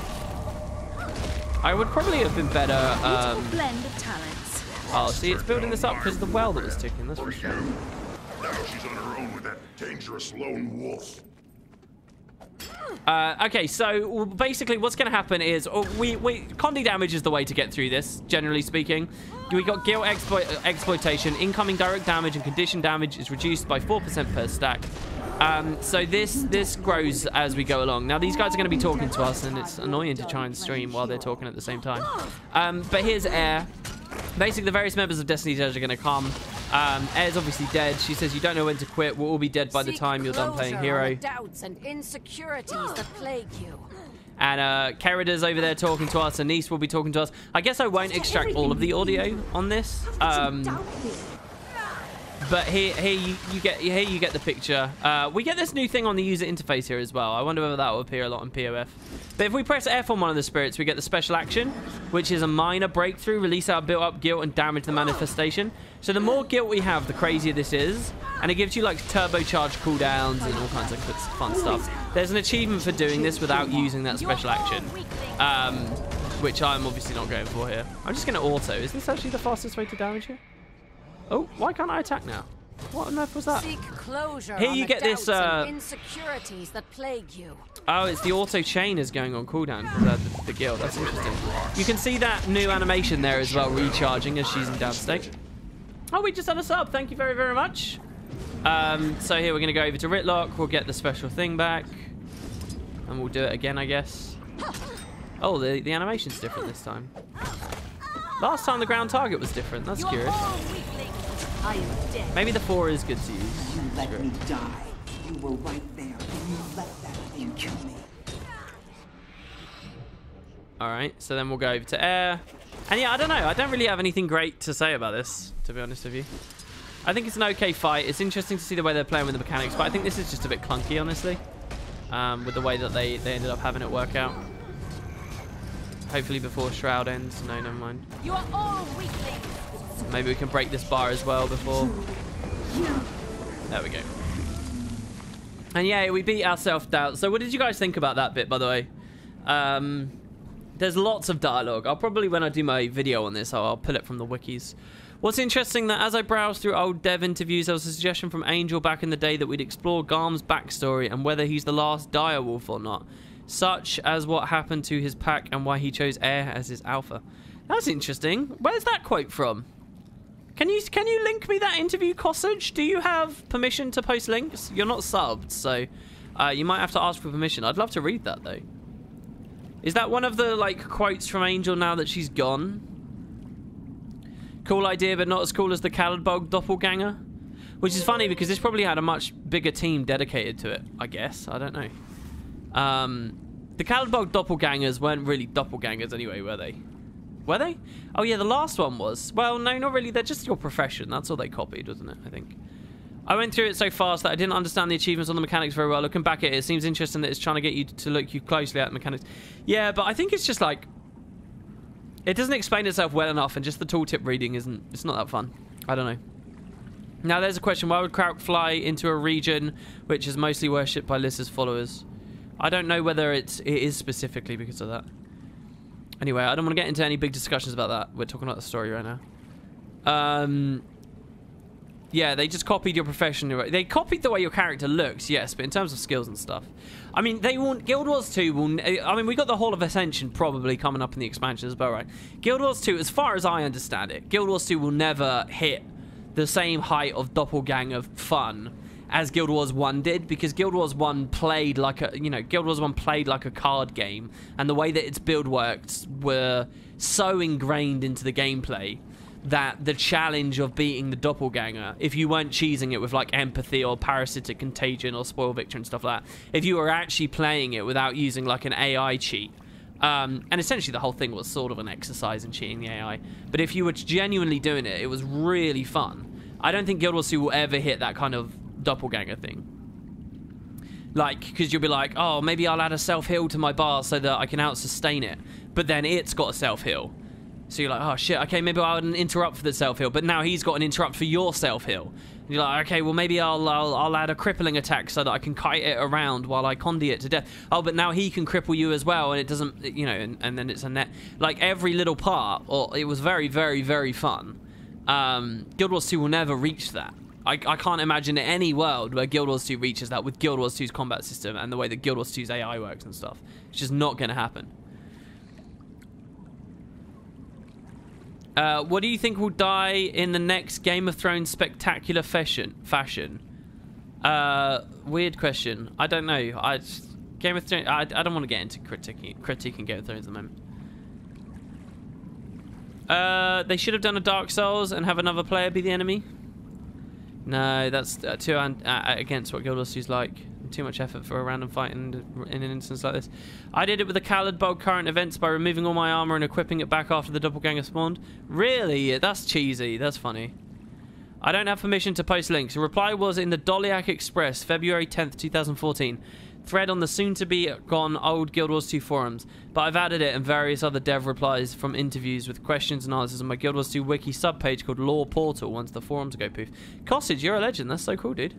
I would probably have been better. Beautiful blend of talents. Oh, see, it's building this up because of the well that was ticking. That's for sure. Now she's on her own with that dangerous lone wolf. Okay, so basically what's going to happen is Condi damage is the way to get through this, generally speaking. We got guilt exploitation, incoming direct damage and condition damage is reduced by 4% per stack. So this grows as we go along. Now these guys are going to be talking to us, and it's annoying to try and stream while they're talking at the same time. But here's Air. Basically, the various members of Destiny's Edge are going to come. Air's obviously dead. She says, you don't know when to quit. We'll all be dead by the time you're done playing Hero. Doubts and insecurities that plague you. And Kerida's over there talking to us. Anise will be talking to us. I guess I won't extract all of the audio on this. But here you get the picture. We get this new thing on the user interface here as well. I wonder whether that will appear a lot in POF. But if we press F on one of the spirits, we get the special action, which is a minor breakthrough. Release our built-up guilt and damage the manifestation. So the more guilt we have, the crazier this is. And it gives you like turbocharged cooldowns and all kinds of fun stuff. There's an achievement for doing this without using that special action. Which I'm obviously not going for here. I'm just going to auto. Is this actually the fastest way to damage here? Oh, why can't I attack now? What on earth was that? Seek closure here on you the get this insecurities that plague you. Oh, it's the auto chain is going on cooldown because the guild. That's interesting. You can see that new animation there as well, recharging as she's in downstate. Oh, we just had a sub. Thank you very, very much. So here we're going to go over to Ritlock. We'll get the special thing back. And we'll do it again, I guess. Oh, the animation's different this time. Last time the ground target was different. That's curious. I am dead. Maybe the 4 is good to use. You let me die. You were right there. You let that thing kill me. Alright, so then we'll go over to air. And yeah, I don't know. I don't really have anything great to say about this, to be honest with you. I think it's an okay fight. It's interesting to see the way they're playing with the mechanics, but I think this is just a bit clunky, honestly. With the way that they ended up having it work out. Hopefully before Shroud ends. No, never mind. You are all weaklings. Maybe we can break this bar as well before. There we go. And yeah, we beat our self-doubt. So what did you guys think about that bit, by the way? There's lots of dialogue. I'll probably, when I do my video on this, I'll pull it from the wikis. What's interesting that as I browsed through old dev interviews, there was a suggestion from Angel back in the day that we'd explore Garm's backstory and whether he's the last direwolf or not. Such as what happened to his pack and why he chose Air as his alpha. That's interesting. Where's that quote from? Can you link me that interview, Cossage? Do you have permission to post links? You're not subbed, so you might have to ask for permission. I'd love to read that, though. Is that one of the, like, quotes from Angel now that she's gone? Cool idea, but not as cool as the Caladbog doppelganger? Which is funny, because this probably had a much bigger team dedicated to it, I guess. I don't know. The Caladbog doppelgangers weren't really doppelgangers anyway, were they? Were they? Oh yeah, the last one was. Well, no, not really. They're just your profession. That's all they copied, wasn't it? I think. I went through it so fast that I didn't understand the achievements on the mechanics very well. Looking back at it, it seems interesting that it's trying to get you to look closely at the mechanics. Yeah, but I think it's just like... It doesn't explain itself well enough, and just the tooltip reading isn't... It's not that fun. I don't know. Now, there's a question. Why would Kraut fly into a region which is mostly worshipped by Lys's followers? I don't know whether it is specifically because of that. Anyway, I don't want to get into any big discussions about that. We're talking about the story right now. Yeah, they just copied your profession. They copied the way your character looks, yes, but in terms of skills and stuff. I mean, they won't... Guild Wars 2 will... I mean, we got the Hall of Ascension probably coming up in the expansion as well, right? Guild Wars 2, as far as I understand it, Guild Wars 2 will never hit the same height of doppelganger fun as Guild Wars 1 did, because Guild Wars 1 played like a... You know, Guild Wars 1 played like a card game, and the way that its build worked were so ingrained into the gameplay that the challenge of beating the doppelganger, if you weren't cheesing it with like empathy or parasitic contagion or spoil victor and stuff like that, if you were actually playing it without using like an AI cheat, and essentially the whole thing was sort of an exercise in cheating the AI, but if you were genuinely doing it, it was really fun. I don't think Guild Wars 2 will ever hit that kind of doppelganger thing. Like, because you'll be like, oh, maybe I'll add a self-heal to my bar so that I can out-sustain it, but then it's got a self-heal. So you're like, oh shit, okay, maybe I'll interrupt for the self-heal, but now he's got an interrupt for your self-heal. And you're like, okay, well maybe I'll add a crippling attack so that I can kite it around while I condi it to death. Oh, but now he can cripple you as well, and it doesn't, you know, and then it's a net. Like every little part, or it was very, very, very fun. Guild Wars 2 will never reach that. I can't imagine any world where Guild Wars 2 reaches that with Guild Wars 2's combat system and the way that Guild Wars 2's AI works and stuff. It's just not going to happen. What do you think will die in the next Game of Thrones spectacular fashion? Weird question. I don't know. Game of Thrones. I don't want to get into critiquing Game of Thrones at the moment. They should have done a Dark Souls and have another player be the enemy. No, that's too against what Guild Wars 2's like. Too much effort for a random fight in an instance like this. I did it with the Khaled Bog current events by removing all my armor and equipping it back after the doppelganger spawned. Really? That's cheesy. That's funny. I don't have permission to post links. The reply was in the Dolyak Express, February 10th, 2014. Thread on the soon-to-be-gone old Guild Wars 2 forums. But I've added it and various other dev replies from interviews with questions and answers on my Guild Wars 2 wiki subpage called Lore Portal once the forums go poof. Cossage, you're a legend. That's so cool, dude.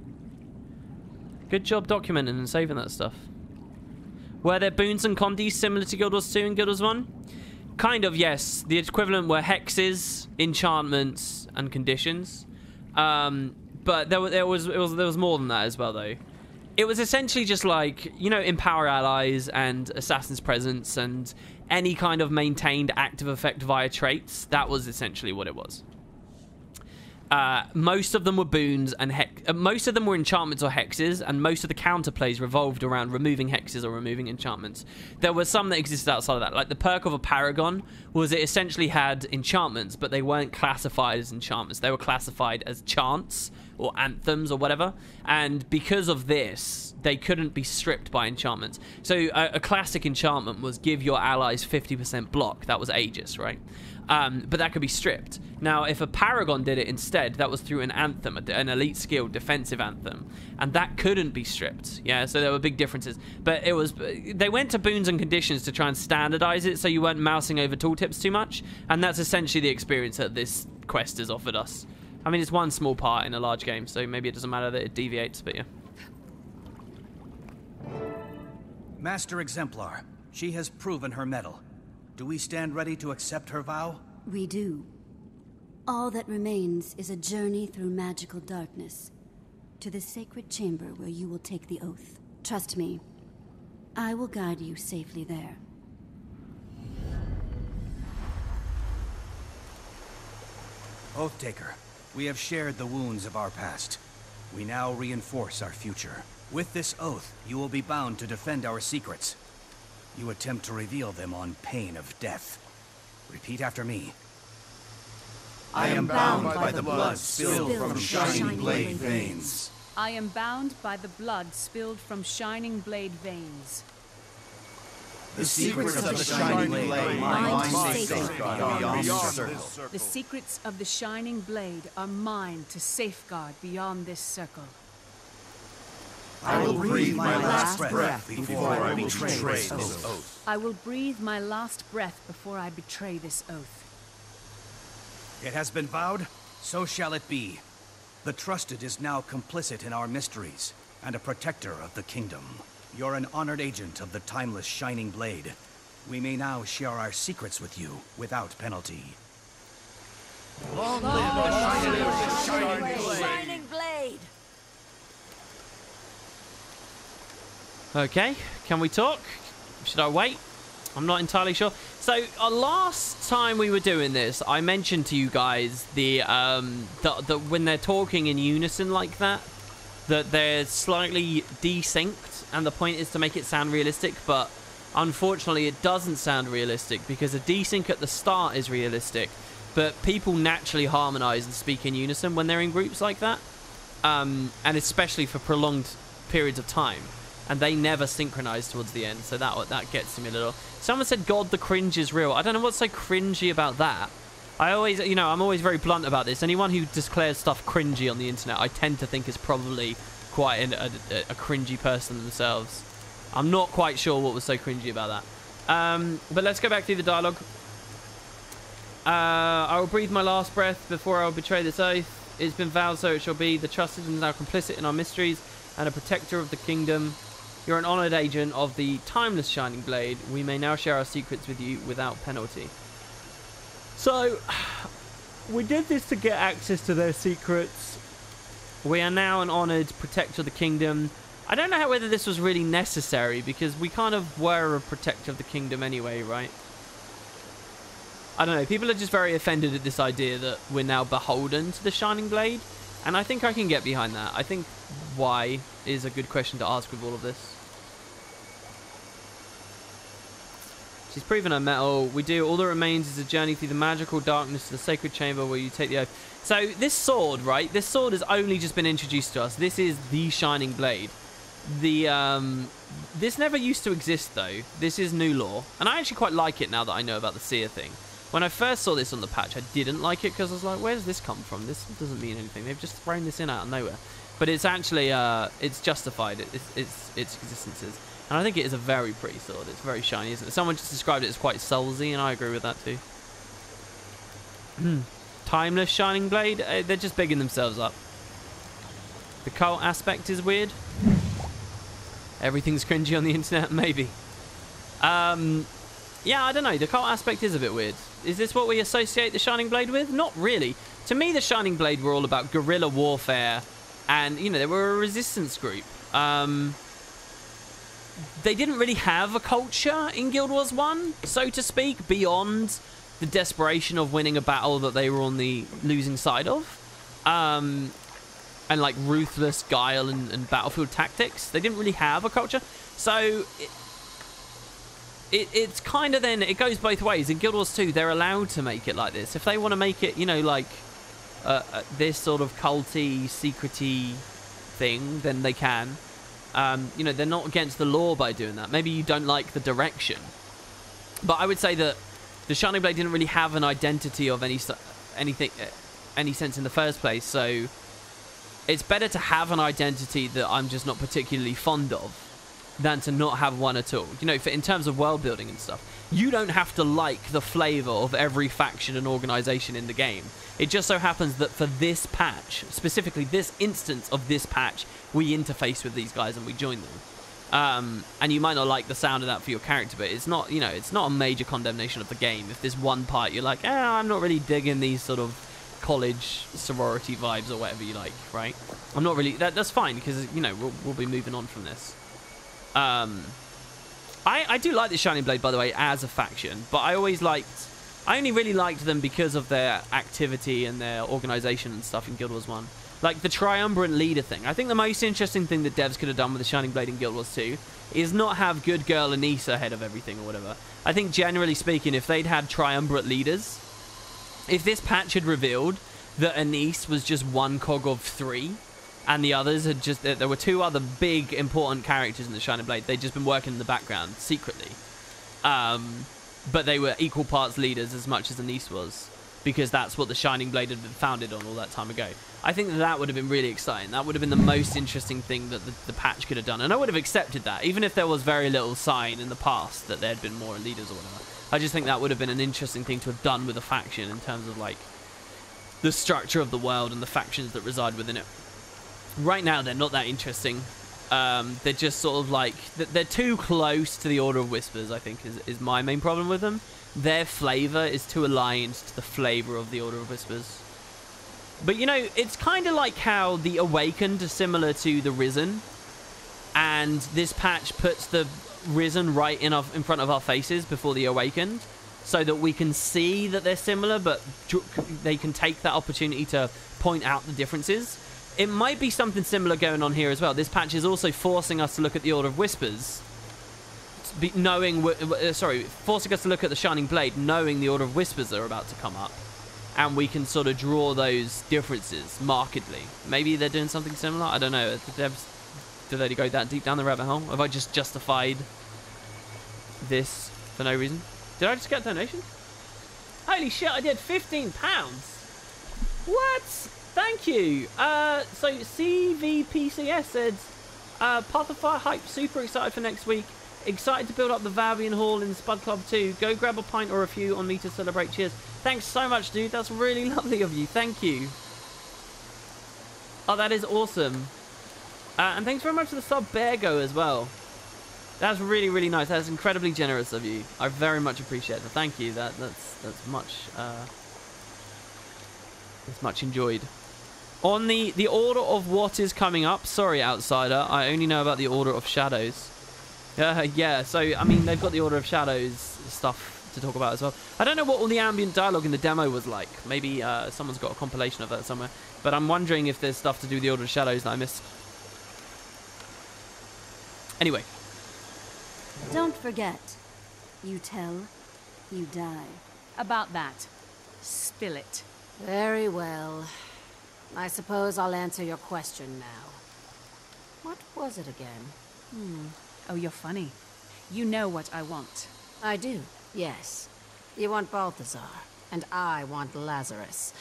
Good job documenting and saving that stuff. Were there boons and condis similar to Guild Wars 2 and Guild Wars 1? Kind of, yes. The equivalent were hexes, enchantments, and conditions. But there was more than that as well, though. It was essentially just like, you know, empower allies and assassin's presence and any kind of maintained active effect via traits. That was essentially what it was. Most of them were boons and most of them were enchantments or hexes, and most of the counterplays revolved around removing hexes or removing enchantments. There were some that existed outside of that, like the perk of a paragon was it essentially had enchantments, but they weren't classified as enchantments. They were classified as chants or anthems or whatever, and because of this, they couldn't be stripped by enchantments. So a classic enchantment was give your allies 50% block. That was Aegis, right? But that could be stripped. Now, if a Paragon did it instead, that was through an anthem, an elite skill defensive anthem, and that couldn't be stripped. Yeah, so there were big differences. But it was, they went to boons and conditions to try and standardize it so you weren't mousing over tooltips too much, and that's essentially the experience that this quest has offered us. I mean, it's one small part in a large game, so maybe it doesn't matter that it deviates, but yeah. Master Exemplar, she has proven her mettle. Do we stand ready to accept her vow? We do. All that remains is a journey through magical darkness to the sacred chamber where you will take the oath. Trust me, I will guide you safely there. Oath-taker, we have shared the wounds of our past. We now reinforce our future. With this oath, you will be bound to defend our secrets. You attempt to reveal them on pain of death. Repeat after me. I am bound by the blood spilled from Shining Blade veins. I am bound by the blood spilled from Shining Blade veins. The secrets of the Shining Blade are mine to safeguard beyond this circle. The secrets of the Shining Blade are mine to safeguard beyond this circle. I will breathe my last breath before I betray this oath. I will breathe my last breath before I betray this oath. It has been vowed, so shall it be. The Trusted is now complicit in our mysteries, and a protector of the kingdom. You're an honored agent of the timeless Shining Blade. We may now share our secrets with you without penalty. Long live the Shining Blade! Okay, can we talk? Should I wait? I'm not entirely sure. So, last time we were doing this, I mentioned to you guys the when they're talking in unison like that, that they're slightly desynced, and the point is to make it sound realistic, but unfortunately it doesn't sound realistic, because a desync at the start is realistic, but people naturally harmonize and speak in unison when they're in groups like that, and especially for prolonged periods of time. And they never synchronize towards the end, so that gets to me a little. Someone said, God, the cringe is real. I don't know what's so cringy about that. I always, you know, I'm always very blunt about this. Anyone who declares stuff cringy on the internet, I tend to think is probably quite a cringy person themselves. I'm not quite sure what was so cringy about that. But let's go back through the dialogue. I will breathe my last breath before I will betray this oath. It has been vowed, so it shall be. The Trusted is now complicit in our mysteries and a protector of the kingdom. You're an honored agent of the timeless Shining Blade. We may now share our secrets with you without penalty. So, we did this to get access to their secrets. We are now an honored protector of the kingdom. I don't know whether this was really necessary, because we kind of were a protector of the kingdom anyway, right? I don't know. People are just very offended at this idea that we're now beholden to the Shining Blade. And I think I can get behind that. I think why is a good question to ask with all of this. She's proven her mettle. We do. All that remains is a journey through the magical darkness to the sacred chamber where you take the oath. So this sword, right? This sword has only just been introduced to us. This is the Shining Blade. This never used to exist, though. This is new lore, and I actually quite like it now that I know about the seer thing. When I first saw this on the patch, I didn't like it because I was like, where does this come from? This doesn't mean anything. They've just thrown this in out of nowhere. But it's actually, it's justified its existences. And I think it is a very pretty sword. It's very shiny, isn't it? Someone just described it as quite soulsy, and I agree with that too. Timeless Shining Blade? They're just bigging themselves up. The cult aspect is weird. Everything's cringy on the internet, maybe. Yeah, I don't know. The cult aspect is a bit weird. Is this what we associate the Shining Blade with? Not really. To me, the Shining Blade were all about guerrilla warfare, and, you know, they were a resistance group. They didn't really have a culture in Guild Wars 1, so to speak, beyond the desperation of winning a battle that they were on the losing side of. And, like, ruthless guile and battlefield tactics. They didn't really have a culture. So it's kind of then, it goes both ways. In Guild Wars 2, they're allowed to make it like this. If they want to make it, you know, like this sort of culty, secrety thing, then they can. You know, they're not against the law by doing that. Maybe you don't like the direction. But I would say that the Shining Blade didn't really have an identity of any sense in the first place. So it's better to have an identity that I'm just not particularly fond of than to not have one at all. You know, in terms of world building and stuff, you don't have to like the flavor of every faction and organization in the game. It just so happens that for this patch, specifically this instance of this patch, we interface with these guys and we join them. And you might not like the sound of that for your character, but it's not, you know, it's not a major condemnation of the game. If there's one part you're like, I'm not really digging these sort of college sorority vibes or whatever you like, right? I'm not really, that's fine, because, you know, we'll be moving on from this. I do like the Shining Blade, by the way, as a faction, but I only really liked them because of their activity and their organization and stuff in Guild Wars 1. Like the Triumvirate leader thing. I think the most interesting thing that devs could have done with the Shining Blade in Guild Wars 2 is not have good girl Anissa ahead of everything or whatever. I think generally speaking, if they'd had Triumvirate leaders, if this patch had revealed that Anisse was just one cog of 3, and the others had just, there were 2 other big important characters in the Shining Blade, they'd just been working in the background secretly. But they were equal parts leaders as much as Anisse was, because that's what the Shining Blade had been founded on all that time ago. I think that would have been really exciting. That would have been the most interesting thing that the patch could have done. And I would have accepted that, even if there was very little sign in the past that there had been more leaders or whatever. I just think that would have been an interesting thing to have done with a faction in terms of, like, the structure of the world and the factions that reside within it. Right now, they're not that interesting. They're just sort of like, they're too close to the Order of Whispers, I think, is my main problem with them. Their flavor is too aligned to the flavor of the Order of Whispers. But, you know, it's kind of like how the Awakened are similar to the Risen, and this patch puts the Risen right in front of our faces before the Awakened, so that we can see that they're similar, but they can take that opportunity to point out the differences. It might be something similar going on here as well. This patch is also forcing us to look at the Order of Whispers, forcing us to look at the Shining Blade, knowing the Order of Whispers are about to come up, and we can sort of draw those differences markedly. Maybe they're doing something similar. I don't know. Do they go that deep down the rabbit hole? Have I just justified this for no reason? Did I just get a donation? Holy shit! I did £15. What? Thank you. So CVPCS said, Path of Fire hype, super excited for next week. Excited to build up the Vavian Hall in Spud Club 2. Go grab a pint or a few on me to celebrate. Cheers. Thanks so much, dude. That's really lovely of you. Thank you. Oh, that is awesome. And thanks very much for the sub Beargo as well. That's really, really nice. That's incredibly generous of you. I very much appreciate it. Thank you. That's much enjoyed. On the order of what is coming up, sorry, Outsider, I only know about the Order of Shadows. Yeah, so, I mean, they've got the Order of Shadows stuff to talk about as well. I don't know what all the ambient dialogue in the demo was like. Maybe someone's got a compilation of that somewhere. But I'm wondering if there's stuff to do with the Order of Shadows that I missed. Anyway. Don't forget, you tell, you die. About that, spill it. Very well. I suppose I'll answer your question now. What was it again? Oh, you're funny. You know what I want. I do, yes. You want Balthazar, and I want Lazarus.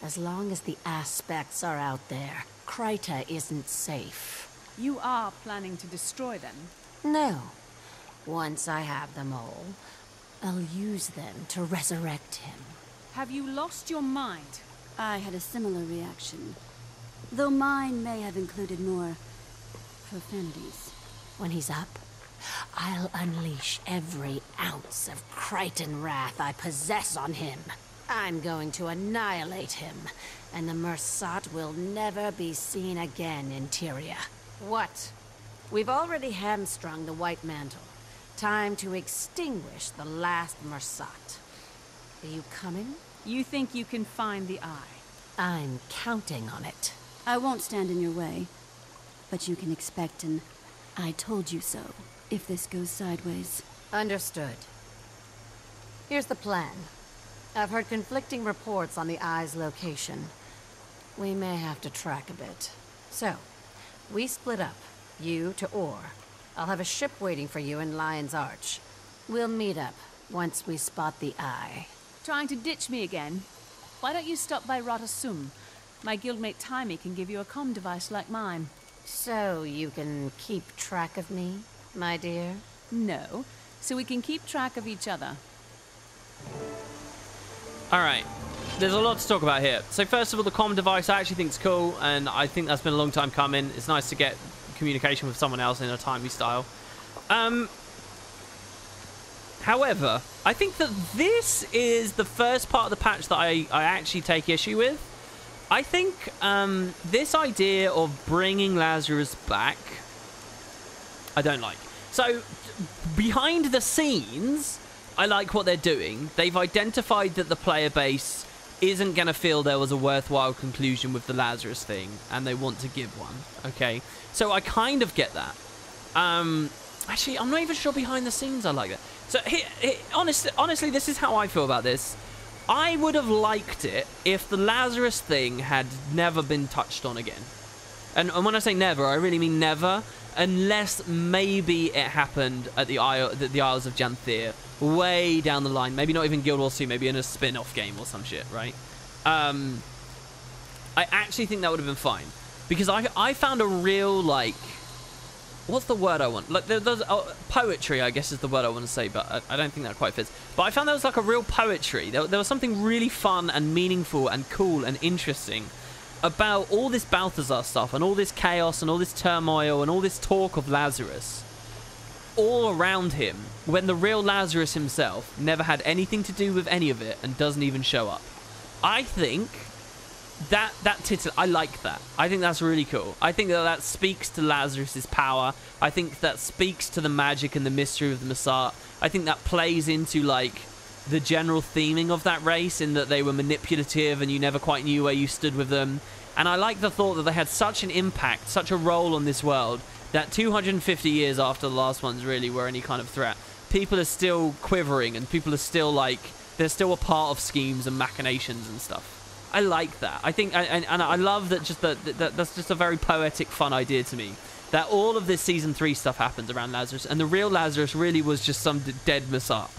As long as the aspects are out there, Kryta isn't safe. You are planning to destroy them? No. Once I have them all, I'll use them to resurrect him. Have you lost your mind? I had a similar reaction, though mine may have included more profanities. When he's up, I'll unleash every ounce of Krytan wrath I possess on him. I'm going to annihilate him, and the Mersat will never be seen again in Tyria. What? We've already hamstrung the White Mantle. Time to extinguish the last Mersat. Are you coming? You think you can find the eye? I'm counting on it. I won't stand in your way, but you can expect an "I told you so" if this goes sideways. Understood. Here's the plan. I've heard conflicting reports on the eye's location. We may have to track a bit. So, we split up. You to Or. I'll have a ship waiting for you in Lion's Arch. We'll meet up once we spot the eye. Trying to ditch me again? Why don't you stop by Ratasum? My guildmate Taimi can give you a comm device like mine. So you can keep track of me, my dear? No, so we can keep track of each other. Alright, there's a lot to talk about here. So first of all, the comm device I actually think is cool, and I think that's been a long time coming. It's nice to get communication with someone else in a timely style. However, I think that this is the first part of the patch that I actually take issue with. I think this idea of bringing Lazarus back, I don't like. So, behind the scenes, I like what they're doing. They've identified that the player base isn't going to feel there was a worthwhile conclusion with the Lazarus thing, and they want to give one, okay? So I kind of get that. Actually, I'm not even sure behind the scenes I like that. So, honestly, this is how I feel about this. I would have liked it if the Lazarus thing had never been touched on again. And when I say never, I really mean never, unless maybe it happened at the Isles of Janthir, way down the line. Maybe not even Guild Wars 2, maybe in a spin-off game or some shit, right? I actually think that would have been fine. Because I found a real, like... What's the word I want? Like, there's poetry, I guess, is the word I want to say, but I don't think that quite fits. But I found there was like a real poetry. There was something really fun and meaningful and cool and interesting about all this Balthazar stuff and all this chaos and all this turmoil and all this talk of Lazarus all around him when the real Lazarus himself never had anything to do with any of it and doesn't even show up. I think that I like that. I think that's really cool. I think that speaks to Lazarus's power. I think that speaks to the magic and the mystery of the Mersat. I think that plays into, like, the general theming of that race in that they were manipulative and you never quite knew where you stood with them. And I like the thought that they had such an impact, such a role on this world, that 250 years after the last ones really were any kind of threat, people are still quivering and people are still, like, they're still a part of schemes and machinations and stuff. I like that. I think, and I love that. That's just a very poetic, fun idea to me. That all of this season 3 stuff happens around Lazarus, and the real Lazarus really was just some dead Mersat,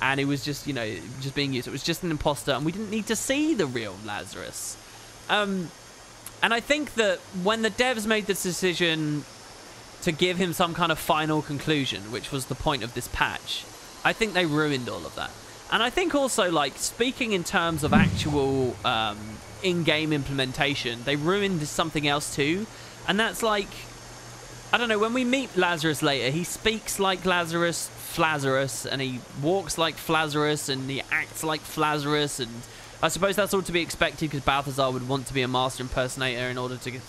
and it was just, you know, just being used. It was just an imposter, and we didn't need to see the real Lazarus. And I think that when the devs made this decision to give him some kind of final conclusion, which was the point of this patch, I think they ruined all of that. And I think also, like, speaking in terms of actual in-game implementation, they ruined something else too. And that's, like, I don't know, when we meet Lazarus later, he speaks like Flazarus, and he walks like Flazarus, and he acts like Flazarus, and I suppose that's all to be expected because Balthazar would want to be a master impersonator in order to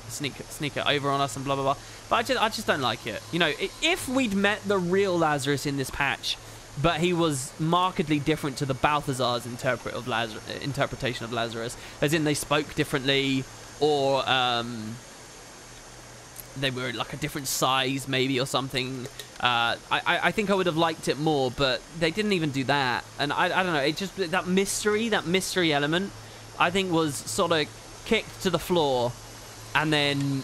sneak it over on us and blah, blah, blah. But I just don't like it. You know, if we'd met the real Lazarus in this patch, but he was markedly different to the Balthazar's interpretation of Lazarus, as in they spoke differently, or they were like a different size maybe or something. I think I would have liked it more, but they didn't even do that. And I don't know, it just, that mystery element, I think was sort of kicked to the floor and then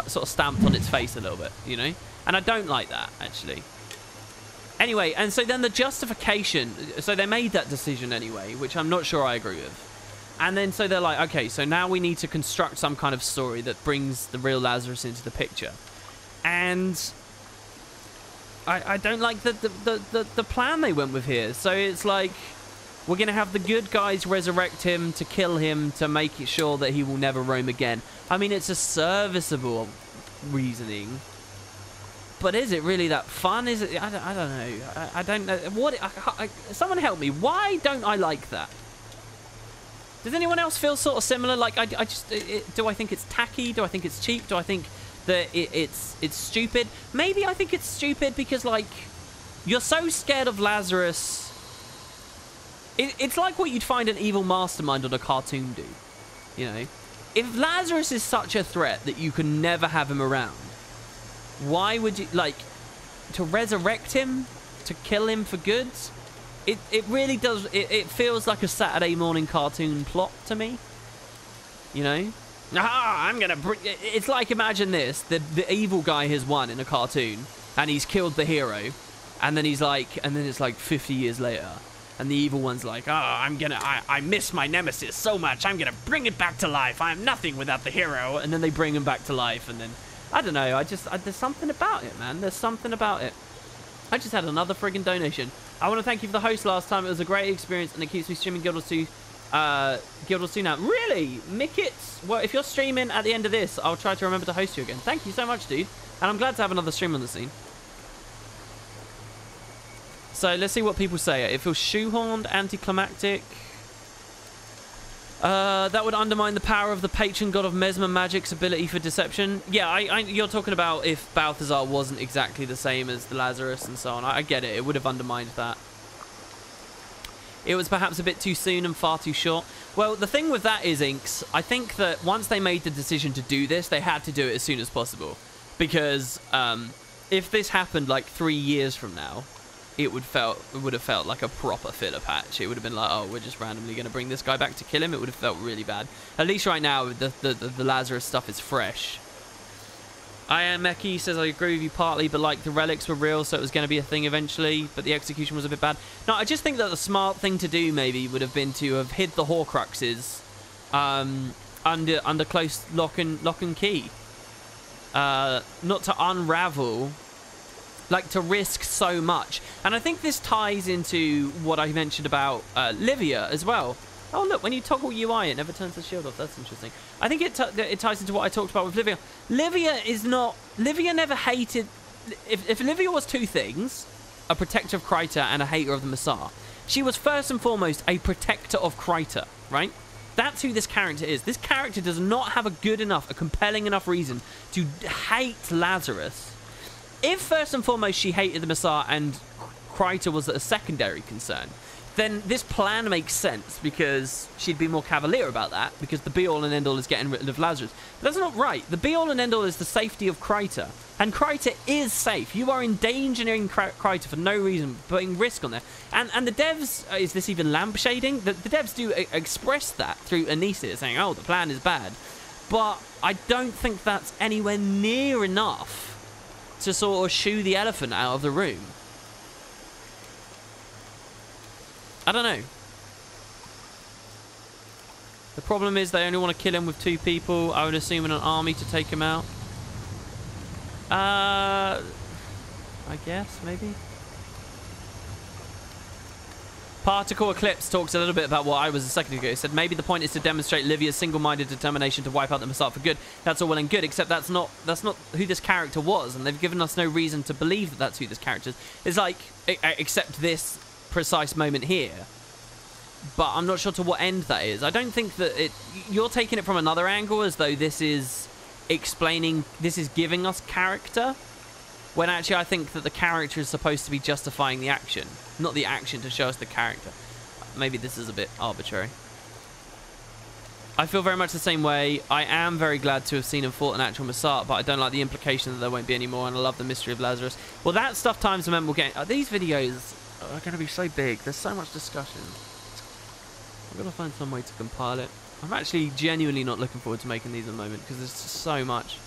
sort of stamped on its face a little bit, you know? And I don't like that, actually. Anyway, and so then the justification, so they made that decision anyway, which I'm not sure I agree with. And then so they're like, okay, so now we need to construct some kind of story that brings the real Lazarus into the picture. And I don't like the plan they went with here. So it's like, we're going to have the good guys resurrect him to kill him to make sure that he will never roam again. I mean, it's a serviceable reasoning. But is it really that fun? Is it? I don't know. I don't know. Someone help me. Why don't I like that? Does anyone else feel sort of similar? Like, do I think it's tacky? Do I think it's cheap? Do I think that it's stupid? Maybe I think it's stupid because, like, you're so scared of Lazarus. It's like what you'd find an evil mastermind on a cartoon do. You know? If Lazarus is such a threat that you can never have him around, why would you, like, to resurrect him? To kill him for good? It really does, it feels like a Saturday morning cartoon plot to me. You know? I'm gonna it's like, imagine this, the evil guy has won in a cartoon, and he's killed the hero, and then he's like, and then it's like 50 years later, and the evil one's like, I miss my nemesis so much, I'm gonna bring it back to life, I'm nothing without the hero, and then they bring him back to life, and then, I don't know, there's something about it, man, there's something about it. I just had another friggin' donation. I want to thank you for the host last time. It was a great experience, and it keeps me streaming Guild Wars 2 now. Really? Mickets? Well, if you're streaming at the end of this, I'll try to remember to host you again. Thank you so much, dude. And I'm glad to have another stream on the scene. So, let's see what people say. It feels shoehorned, anticlimactic. That would undermine the power of the patron god of mesmer magic's ability for deception. Yeah, you're talking about if Balthazar wasn't exactly the same as the Lazarus and so on. I get it. It would have undermined that. It was perhaps a bit too soon and far too short. Well, the thing with that is, Inks, I think that once they made the decision to do this, they had to do it as soon as possible. Because if this happened like 3 years from now, it would have felt like a proper filler patch. It would have been like, oh, we're just randomly going to bring this guy back to kill him. It would have felt really bad. At least right now, the Lazarus stuff is fresh. I am Meki says, I agree with you partly, but like the relics were real, so it was going to be a thing eventually, but the execution was a bit bad. No, I just think that the smart thing to do maybe would have been to have hid the Horcruxes under close lock and key. Not to unravel, like to risk so much. And I think this ties into what I mentioned about Livia as well. Oh look, when you toggle UI, it never turns the shield off. That's interesting. I think it ties into what I talked about with Livia. Livia never hated... If Livia was two things, a protector of Kryta and a hater of the Messiah, she was first and foremost a protector of Kryta, right? That's who this character is. This character does not have a compelling enough reason to hate Lazarus. If first and foremost she hated the Messiah and Kryta was a secondary concern, then this plan makes sense because she'd be more cavalier about that because the be-all and end-all is getting rid of Lazarus. But that's not right. The be-all and end-all is the safety of Kryta. And Kryta is safe. You are endangering Kryta for no reason, putting risk on there. And the devs, is this even lampshading? The devs do express that through Anissa, saying, oh, the plan is bad. But I don't think that's anywhere near enough to sort of shoo the elephant out of the room. I don't know. The problem is they only want to kill him with 2 people. I would assume in an army to take him out. I guess, maybe. Particle Eclipse talks a little bit about what I was a second ago. He said maybe the point is to demonstrate Livia's single-minded determination to wipe out the Messiah for good. That's all well and good, except that's not who this character was, and they've given us no reason to believe that that's who this character is. It's like, except this precise moment here. But I'm not sure to what end that is. I don't think that you're taking it from another angle as though this is explaining, this is giving us character, when actually I think that the character is supposed to be justifying the action, not the action to show us the character. Maybe this is a bit arbitrary. I feel very much the same way. I am very glad to have seen and fought an actual Messiah, but I don't like the implication that there won't be any more, and I love the mystery of Lazarus. Well, that stuff times the we'll get. These videos are going to be so big. There's so much discussion. I've got to find some way to compile it. I'm actually genuinely not looking forward to making these at the moment because there's just so much.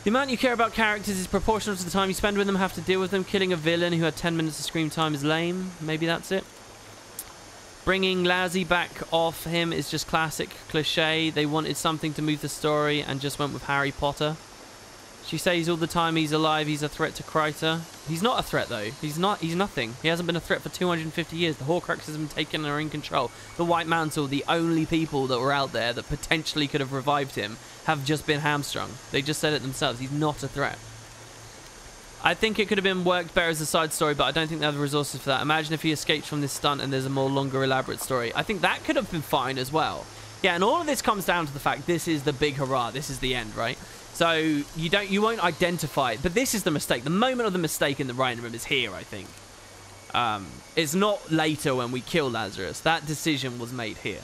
The amount you care about characters is proportional to the time you spend with them, have to deal with them. Killing a villain who had 10 minutes of screen time is lame. Maybe that's it. Bringing Lazzy back off him is just classic cliche. They wanted something to move the story and just went with Harry Potter. She says all the time he's alive, he's a threat to Kryta. He's not a threat though. He's nothing. He hasn't been a threat for 250 years. The Horcruxes have been taken and are in control. The White Mantle, the only people that were out there that potentially could have revived him, have just been hamstrung. They just said it themselves. He's not a threat. I think it could have been worked better as a side story, but I don't think they have the resources for that. Imagine if he escapes from this stunt and there's a more longer, elaborate story. I think that could have been fine as well. Yeah, and all of this comes down to the fact this is the big hurrah. This is the end, right? So you won't identify it, but this is the mistake. The moment of the mistake in the writing room is here, I think. It's not later when we kill Lazarus. That decision was made here.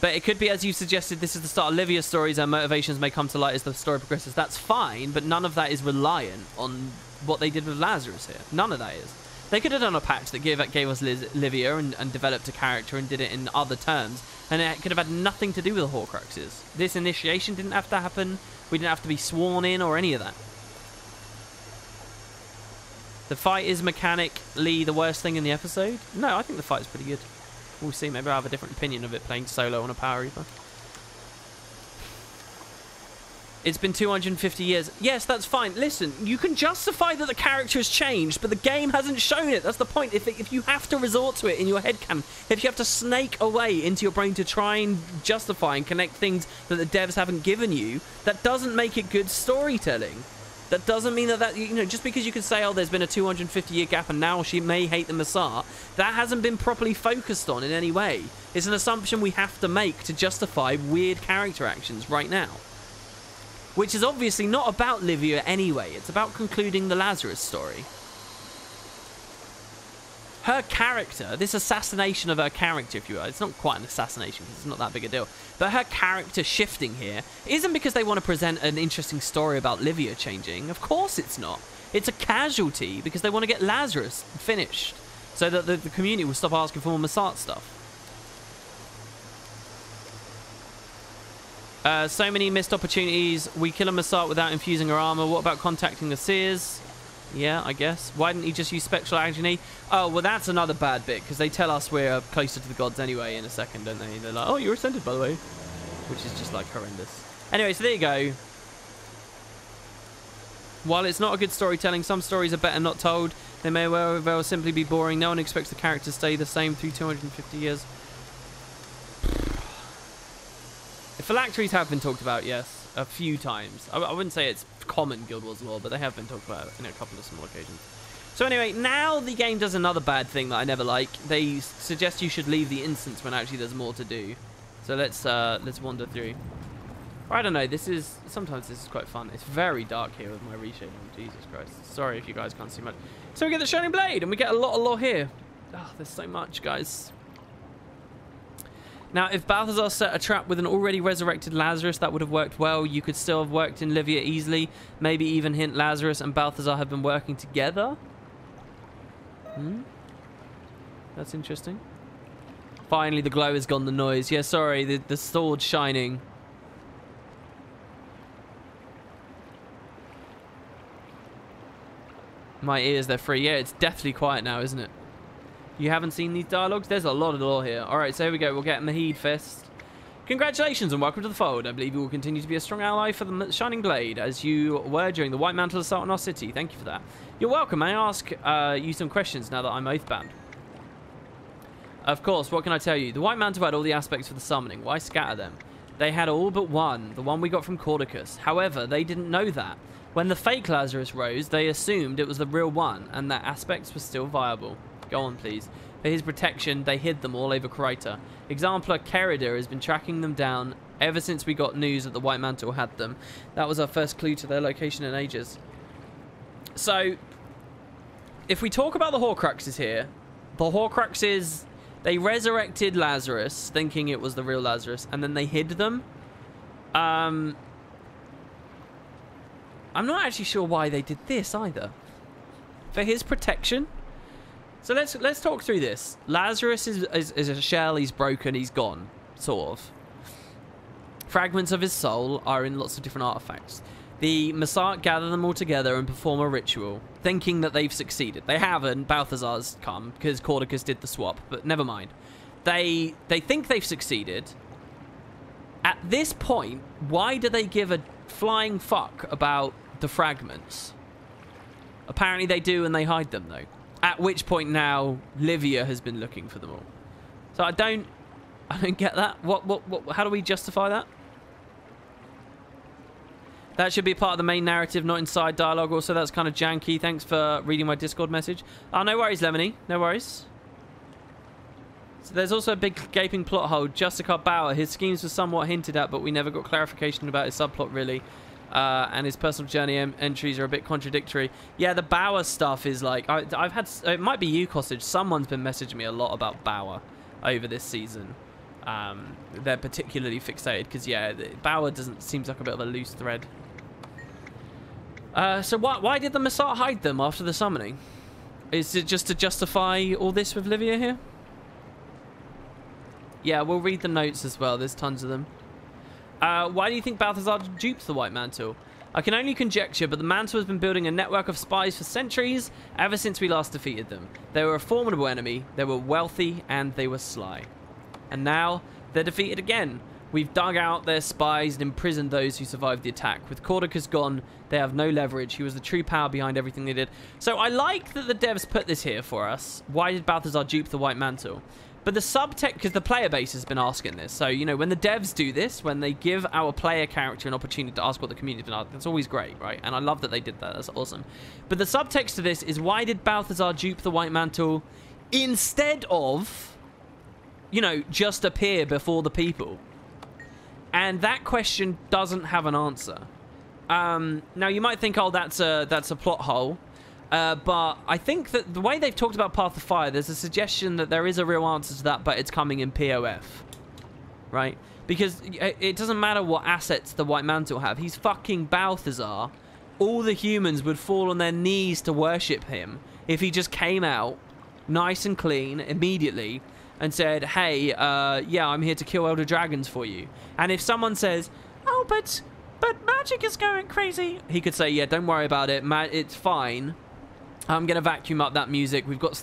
But it could be, as you suggested, this is the start of Livia's stories. Her motivations may come to light as the story progresses. That's fine, but none of that is reliant on what they did with Lazarus here. None of that is. They could have done a patch that gave us Livia and developed a character and did it in other terms, and it could have had nothing to do with the Horcruxes. This initiation didn't have to happen. We didn't have to be sworn in or any of that. The fight is mechanically the worst thing in the episode? No, I think the fight is pretty good. We'll see. Maybe I have a different opinion of it playing solo on a Power Reaper. It's been 250 years. Yes, that's fine. Listen, you can justify that the character has changed, but the game hasn't shown it. That's the point. If you have to resort to it in your headcanon, if you have to snake away into your brain to try and justify and connect things that the devs haven't given you, that doesn't make it good storytelling. That doesn't mean that, you know, just because you can say, oh, there's been a 250-year gap and now she may hate the Massart, that hasn't been properly focused on in any way. It's an assumption we have to make to justify weird character actions right now. Which is obviously not about Livia anyway. It's about concluding the Lazarus story. Her character, this assassination of her character, if you will, it's not quite an assassination because it's not that big a deal, but her character shifting here isn't because they want to present an interesting story about Livia changing. Of course it's not. It's a casualty because they want to get Lazarus finished so that the community will stop asking for more Massart stuff. So many missed opportunities. We kill a Massart without infusing her armor. What about contacting the Seers? Yeah, I guess. Why didn't he just use Spectral Agony? Oh, well, that's another bad bit, because they tell us we're closer to the gods anyway in a second, don't they? They're like, oh, you're ascended, by the way. Which is just, like, horrendous. Anyway, so there you go. While it's not a good storytelling, some stories are better not told. They may well simply be boring. No one expects the character to stay the same through 250 years. Phylacteries have been talked about, yes, a few times. I wouldn't say it's common Guild Wars lore, but they have been talked about in a couple of small occasions. So anyway, now the game does another bad thing that I never like. They suggest you should leave the instance when actually there's more to do. So let's wander through. Or I don't know, sometimes this is quite fun. It's very dark here with my reshading. Jesus Christ. Sorry if you guys can't see much. So we get the Shining Blade, and we get a lot of lore here. Oh, there's so much, guys. Now, if Balthazar set a trap with an already resurrected Lazarus, that would have worked well. You could still have worked in Livia easily. Maybe even hint Lazarus and Balthazar have been working together. That's interesting. Finally, the glow has gone, the noise. Yeah, sorry, the sword's shining. My ears, they're free. Yeah, it's deathly quiet now, isn't it? You haven't seen these dialogues? There's a lot of lore here. Alright, so here we go. We'll get Mahid Fest. Congratulations and welcome to the fold. I believe you will continue to be a strong ally for the Shining Blade, as you were during the White Mantle assault on our city. Thank you for that. You're welcome. May I ask you some questions now that I'm oathbound? Of course, what can I tell you? The White Mantle had all the aspects for the summoning. Why scatter them? They had all but one, the one we got from Cordicus. However, they didn't know that. When the fake Lazarus rose, they assumed it was the real one, and that aspects were still viable. Go on, please. For his protection, they hid them all over Kryta. Exemplar Kerida has been tracking them down ever since we got news that the White Mantle had them. That was our first clue to their location in ages. So, if we talk about the Horcruxes here, the Horcruxes, they resurrected Lazarus, thinking it was the real Lazarus, and then they hid them. I'm not actually sure why they did this either. For his protection? So let's talk through this. Lazarus is a shell. He's broken. He's gone, sort of. Fragments of his soul are in lots of different artifacts. The Messart gather them all together and perform a ritual, thinking that they've succeeded. They haven't. Balthazar's come, because Caudicus did the swap, but never mind. They think they've succeeded. At this point, why do they give a flying fuck about the fragments? Apparently they do, and they hide them, though. At which point now, Livia has been looking for them all. So I don't get that. How do we justify that? That should be part of the main narrative, not inside dialogue. Also, that's kind of janky. Thanks for reading my Discord message. Oh, no worries, Lemony. No worries. So there's also a big gaping plot hole. Justicar Bauer. His schemes were somewhat hinted at, but we never got clarification about his subplot, really. And his personal journey entries are a bit contradictory. Yeah, the Bauer stuff is like... I've had... It might be you, Costage. Someone's been messaging me a lot about Bauer over this season. They're particularly fixated because, yeah, Bauer seems like a bit of a loose thread. So why did the Messart hide them after the summoning? Is it just to justify all this with Livia here? Yeah, we'll read the notes as well. There's tons of them. Why do you think Balthazar duped the White Mantle? I can only conjecture, but the Mantle has been building a network of spies for centuries, ever since we last defeated them. They were a formidable enemy, they were wealthy, and they were sly. And now, they're defeated again. We've dug out their spies and imprisoned those who survived the attack. With Caudicus gone, they have no leverage. He was the true power behind everything they did. So I like that the devs put this here for us. Why did Balthazar dupe the White Mantle? But the subtext, because the player base has been asking this. So, you know, when the devs do this, when they give our player character an opportunity to ask what the community's been asking, that's always great, right? And I love that they did that. That's awesome. But the subtext to this is, why did Balthazar dupe the White Mantle instead of, you know, just appear before the people? And that question doesn't have an answer. Now, you might think, oh, that's a plot hole. But I think that the way they've talked about Path of Fire, there's a suggestion that there is a real answer to that, but it's coming in POF. Right? Because it doesn't matter what assets the White Mantle have. He's fucking Balthazar. All the humans would fall on their knees to worship him if he just came out nice and clean immediately and said, hey, yeah, I'm here to kill Elder Dragons for you. And if someone says, oh, but magic is going crazy, he could say, yeah, don't worry about it. It's fine. I'm going to vacuum up that music. We've got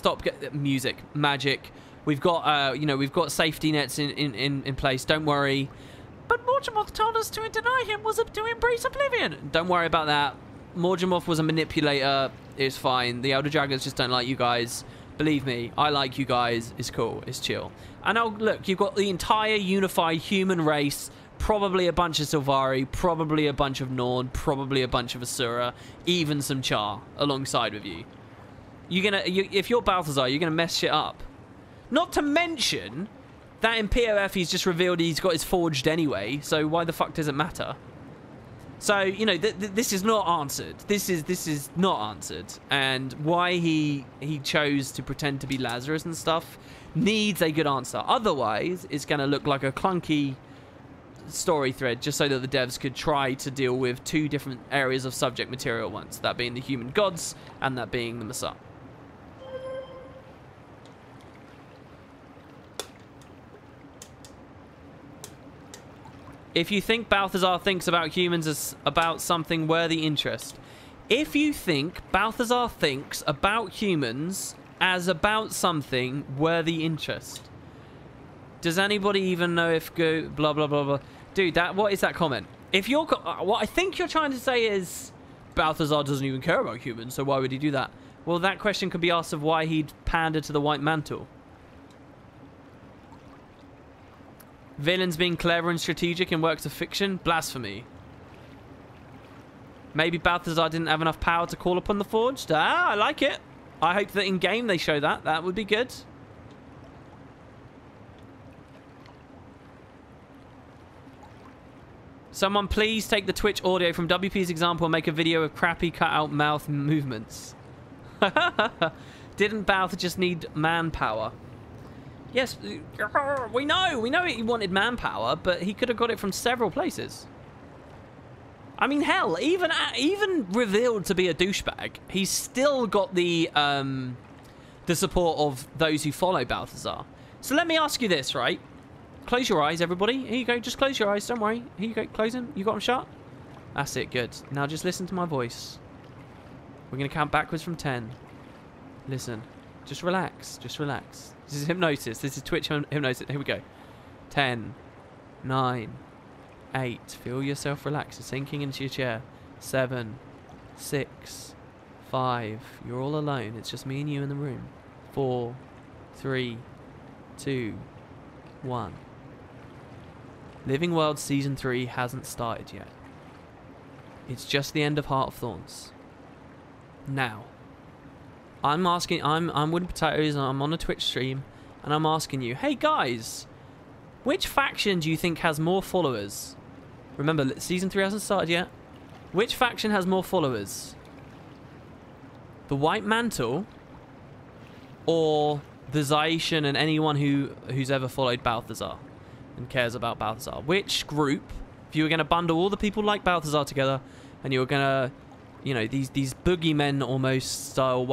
magic. We've got, you know, we've got safety nets in place. Don't worry. But Morgemoth told us to deny him was to embrace oblivion. Don't worry about that. Morgemoth was a manipulator. It's fine. The Elder Dragons just don't like you guys. Believe me, I like you guys. It's cool. It's chill. And now, look, you've got the entire unified human race, probably a bunch of Sylvari, probably a bunch of Norn, probably a bunch of Asura, even some Char alongside with you. If you're Balthazar, you're gonna mess shit up. Not to mention that in POF he's just revealed he's got his forged anyway, so why the fuck does it matter? So, you know, this is not answered. This is not answered. And why he chose to pretend to be Lazarus and stuff needs a good answer. Otherwise, it's going to look like a clunky story thread just so that the devs could try to deal with two different areas of subject material at once. That being the human gods and that being the Messart. If you think Balthazar thinks about humans as about something worthy interest. If you think Balthazar thinks about humans as about something worthy interest. Does anybody even know if go blah blah blah blah? Dude, what is that comment? If you're what I think you're trying to say is Balthazar doesn't even care about humans, so why would he do that? Well, that question could be asked of why he'd pander to the White Mantle. Villains being clever and strategic in works of fiction? Blasphemy. Maybe Balthazar didn't have enough power to call upon the Forged? Ah, I like it. I hope that in-game they show that. That would be good. Someone please take the Twitch audio from WP's example and make a video of crappy cut-out mouth movements. Didn't Balthazar just need manpower? Yes, we know he wanted manpower, but he could have got it from several places. I mean, hell, even revealed to be a douchebag, he's still got the support of those who follow Balthazar. So let me ask you this, right? close your eyes, everybody. Here you go. Just close your eyes. Don't worry. Here you go. Close them. You got them shut? That's it. Good. Now just listen to my voice. We're going to count backwards from 10. Listen. Just relax. Just relax. This is hypnosis. This is Twitch hypnosis. Here we go. 10, 9, 8. Feel yourself relax. You're sinking into your chair. 7, 6, 5. You're all alone. It's just me and you in the room. 4, 3, 2, 1. Living World Season 3 hasn't started yet. It's just the end of Heart of Thorns. Now, I'm asking, I'm Wooden Potatoes, and I'm on a Twitch stream, and I'm asking you, hey guys, which faction do you think has more followers? Remember, Season 3 hasn't started yet. Which faction has more followers? The White Mantle, or the Zaician and anyone who's ever followed Balthazar and cares about Balthazar? Which group, if you were going to bundle all the people like Balthazar together, and you were going to, you know, these boogeymen almost style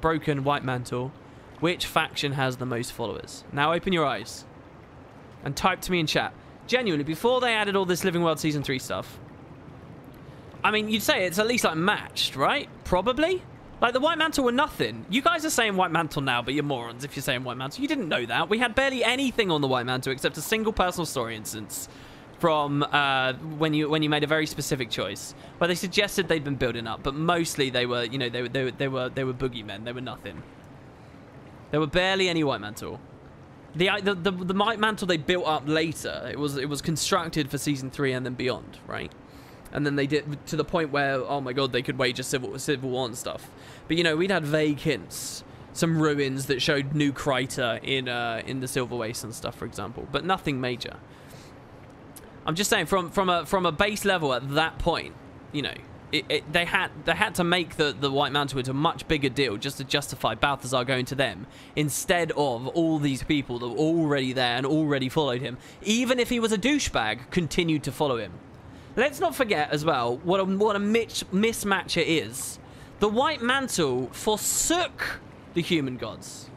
broken White Mantle, which faction has the most followers? Now open your eyes and type to me in chat. Genuinely, before they added all this Living World Season 3 stuff, I mean, you'd say it's at least like matched, right? Probably. Like, the White Mantle were nothing. You guys are saying White Mantle now, but you're morons if you're saying White Mantle. You didn't know that. We had barely anything on the White Mantle except a single personal story instance from when you made a very specific choice, where they suggested they'd been building up, but mostly they were, you know, they were boogeymen. They were nothing. There were barely any White Mantle. The White Mantle they built up later. It was constructed for Season 3 and then beyond, right? And then they did to the point where, oh my god, they could wage a civil war and stuff. But, you know, we'd had vague hints. Some ruins that showed New Kryta in the Silver Waste and stuff, for example. But nothing major. I'm just saying, from a base level at that point, you know, they had to make the White Mantle into a much bigger deal just to justify Balthazar going to them, instead of all these people that were already there and already followed him. Even if he was a douchebag, continued to follow him. Let's not forget as well what a mismatch it is. The White Mantle forsook the human gods.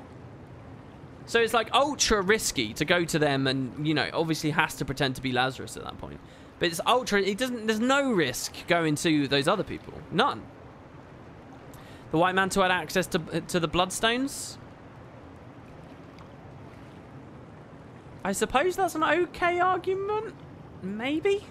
So it's like ultra risky to go to them, and, you know, obviously has to pretend to be Lazarus at that point. But it's ultra, there's no risk going to those other people. None. The White Mantle had access to the Bloodstones. I suppose that's an okay argument. Maybe.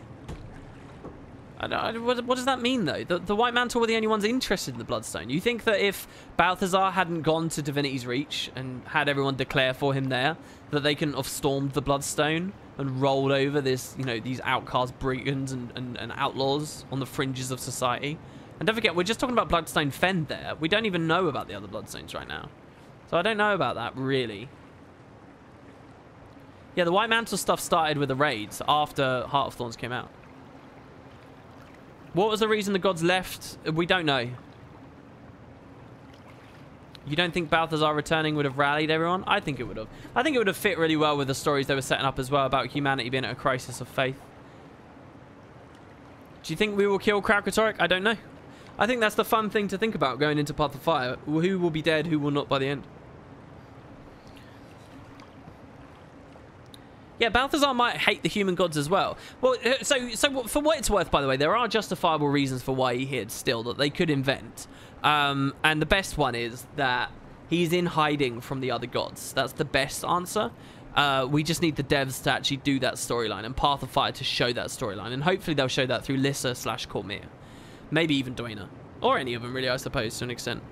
What does that mean, though? The White Mantle were the only ones interested in the Bloodstone. You think that if Balthazar hadn't gone to Divinity's Reach and had everyone declare for him there, that they couldn't have stormed the Bloodstone and rolled over this, you know, these outcast brigands and outlaws on the fringes of society? And don't forget, we're just talking about Bloodstone Fen there. We don't even know about the other Bloodstones right now. So I don't know about that, really. Yeah, the White Mantle stuff started with the raids after Heart of Thorns came out. What was the reason the gods left? We don't know. You don't think Balthazar returning would have rallied everyone? I think it would have. I think it would have fit really well with the stories they were setting up as well about humanity being at a crisis of faith. Do you think we will kill Kralkatorrik? I don't know. I think that's the fun thing to think about going into Path of Fire. Who will be dead, who will not by the end. Yeah, Balthazar might hate the human gods as well. Well, so for what it's worth, by the way, there are justifiable reasons for why he hid still that they could invent. And the best one is that he's in hiding from the other gods. That's the best answer. We just need the devs to actually do that storyline and Path of Fire to show that storyline. And hopefully they'll show that through Lyssa/Cormyr. Maybe even Dwayne. Or any of them, really, I suppose, to an extent.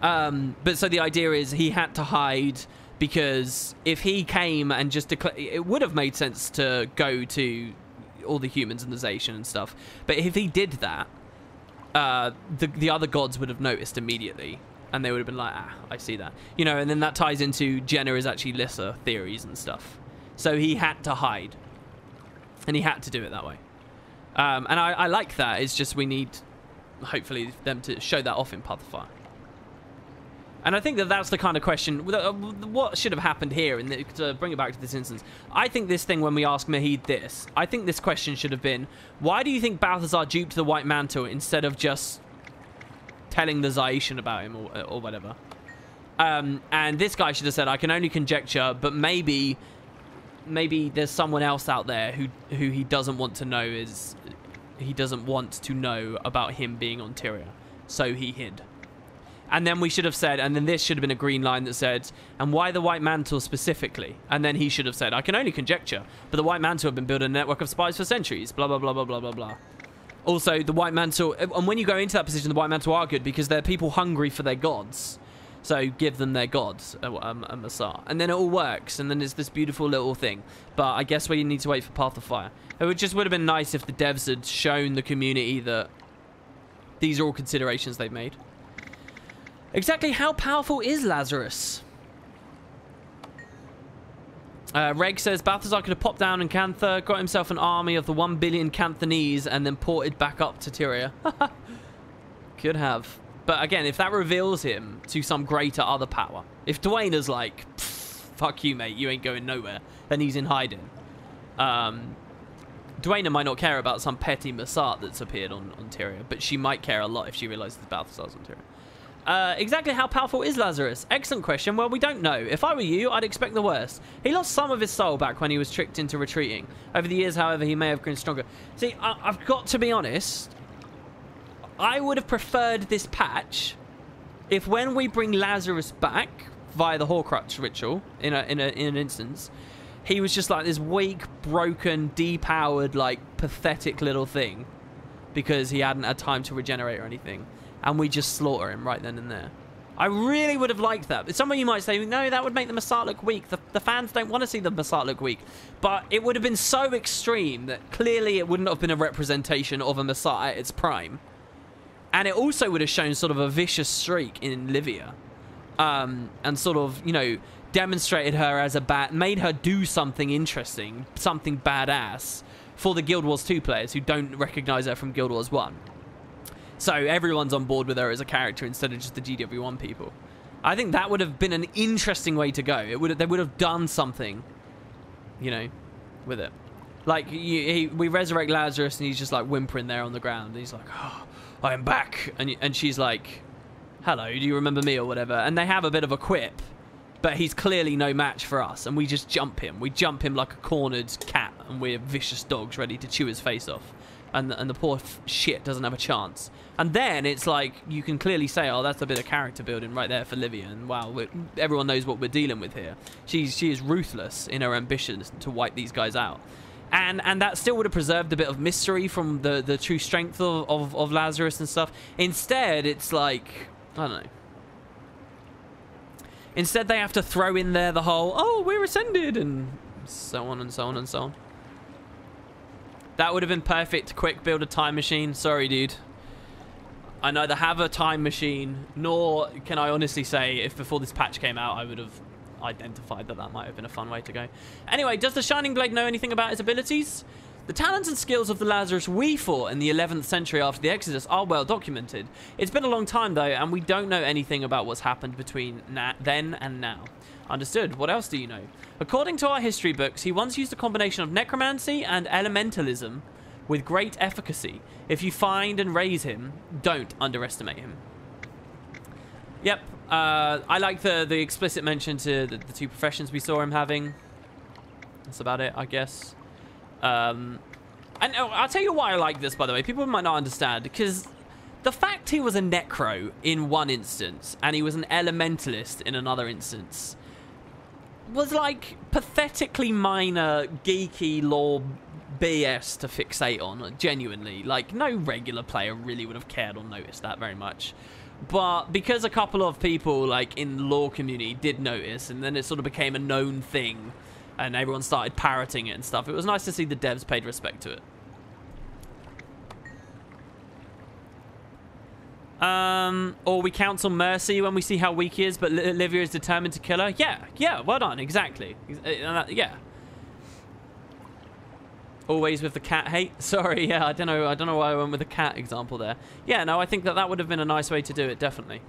But so the idea is he had to hide... Because if he came and just declared... It would have made sense to go to all the humans and the Zaician and stuff. But if he did that, the other gods would have noticed immediately. And they would have been like, ah, I see that. You know, and then that ties into Jenna is actually Lyssa theories and stuff. So he had to hide. And he had to do it that way. And I like that. It's just we need, hopefully, them to show that off in Path of Fire. And I think that that's the kind of question, what should have happened here, and to bring it back to this instance, I think this thing, when we ask Mahid this, I think this question should have been, why do you think Balthazar duped the White Mantle instead of just telling the Zaician about him or whatever? And this guy should have said, I can only conjecture, but maybe maybe there's someone else out there who he doesn't want to know about him being on Tyria, so he hid. And then we should have said, and then this should have been a green line that said, and why the White Mantle specifically? And then he should have said, I can only conjecture, but the White Mantle have been building a network of spies for centuries, blah, blah, blah, blah, blah, blah, blah. Also, the White Mantle, and when you go into that position, the White Mantle are good because they're people hungry for their gods. So give them their gods, a Massar. And then it all works, and then there's this beautiful little thing. But I guess we need to wait for Path of Fire. It just would have been nice if the devs had shown the community that these are all considerations they've made. Exactly how powerful is Lazarus? Reg says Balthazar could have popped down in Cantha, got himself an army of the 1 billion Canthanese, and then ported back up to Tyria. Could have. But again, if that reveals him to some greater other power, if Dwayna's like, fuck you, mate, you ain't going nowhere, then he's in hiding. Dwayna might not care about some petty Massart that's appeared on Tyria, but she might care a lot if she realizes Balthazar's on Tyria. Exactly how powerful is Lazarus? Excellent question. Well, we don't know. If I were you, I'd expect the worst. He lost some of his soul back when he was tricked into retreating. Over the years, however, he may have grown stronger. See, I've got to be honest. I would have preferred this patch if when we bring Lazarus back via the Horcrux ritual, in an instance, he was just like this weak, broken, depowered, like, pathetic little thing because he hadn't had time to regenerate or anything. And we just slaughter him right then and there. I really would have liked that. Some of you might say, no, that would make the Massart look weak. The fans don't want to see the Massart look weak. But it would have been so extreme that clearly it wouldn't have been a representation of a Massart at its prime. And it also would have shown sort of a vicious streak in Livia. And sort of, you know, demonstrated her as made her do something interesting, something badass for the Guild Wars 2 players who don't recognize her from Guild Wars 1. So everyone's on board with her as a character instead of just the GW1 people. I think that would have been an interesting way to go. They would have done something, you know, with it. Like, we resurrect Lazarus and he's just like whimpering there on the ground. And he's like, oh, I am back. And she's like, hello, do you remember me or whatever? And they have a bit of a quip. But he's clearly no match for us. And we just jump him. We jump him like a cornered cat. And we're vicious dogs ready to chew his face off. And the poor shit doesn't have a chance. And then it's like, you can clearly say, oh, that's a bit of character building right there for Livia. And wow, everyone knows what we're dealing with here. She is ruthless in her ambition to wipe these guys out. And that still would have preserved a bit of mystery from the true strength of Lazarus and stuff. Instead, it's like, I don't know. Instead, they have to throw in there the whole, oh, we're ascended, and so on and so on and so on. That would have been perfect to quick build a time machine. Sorry, dude. I neither have a time machine, nor can I honestly say if before this patch came out, I would have identified that might have been a fun way to go. Anyway, does the Shining Blade know anything about his abilities? The talents and skills of the Lazarus we fought in the 11th century after the Exodus are well documented. It's been a long time, though, and we don't know anything about what's happened between then and now. Understood. What else do you know? According to our history books, he once used a combination of necromancy and elementalism with great efficacy. If you find and raise him, don't underestimate him. Yep. I like the explicit mention to the two professions we saw him having. That's about it, I guess. And I'll tell you why I like this, by the way. People might not understand, because the fact he was a necro in one instance and he was an elementalist in another instance was like pathetically minor geeky lore BS to fixate on, genuinely. Like, no regular player really would have cared or noticed that very much. But because a couple of people, like, in the lore community did notice, and then it sort of became a known thing, and everyone started parroting it and stuff, it was nice to see the devs paid respect to it. Or we counsel Mercy when we see how weak he is, but Livia is determined to kill her. Yeah, well done, exactly. Yeah. Always with the cat hate. Sorry, yeah, I don't know why I went with the cat example there. Yeah, no, I think that would have been a nice way to do it, definitely.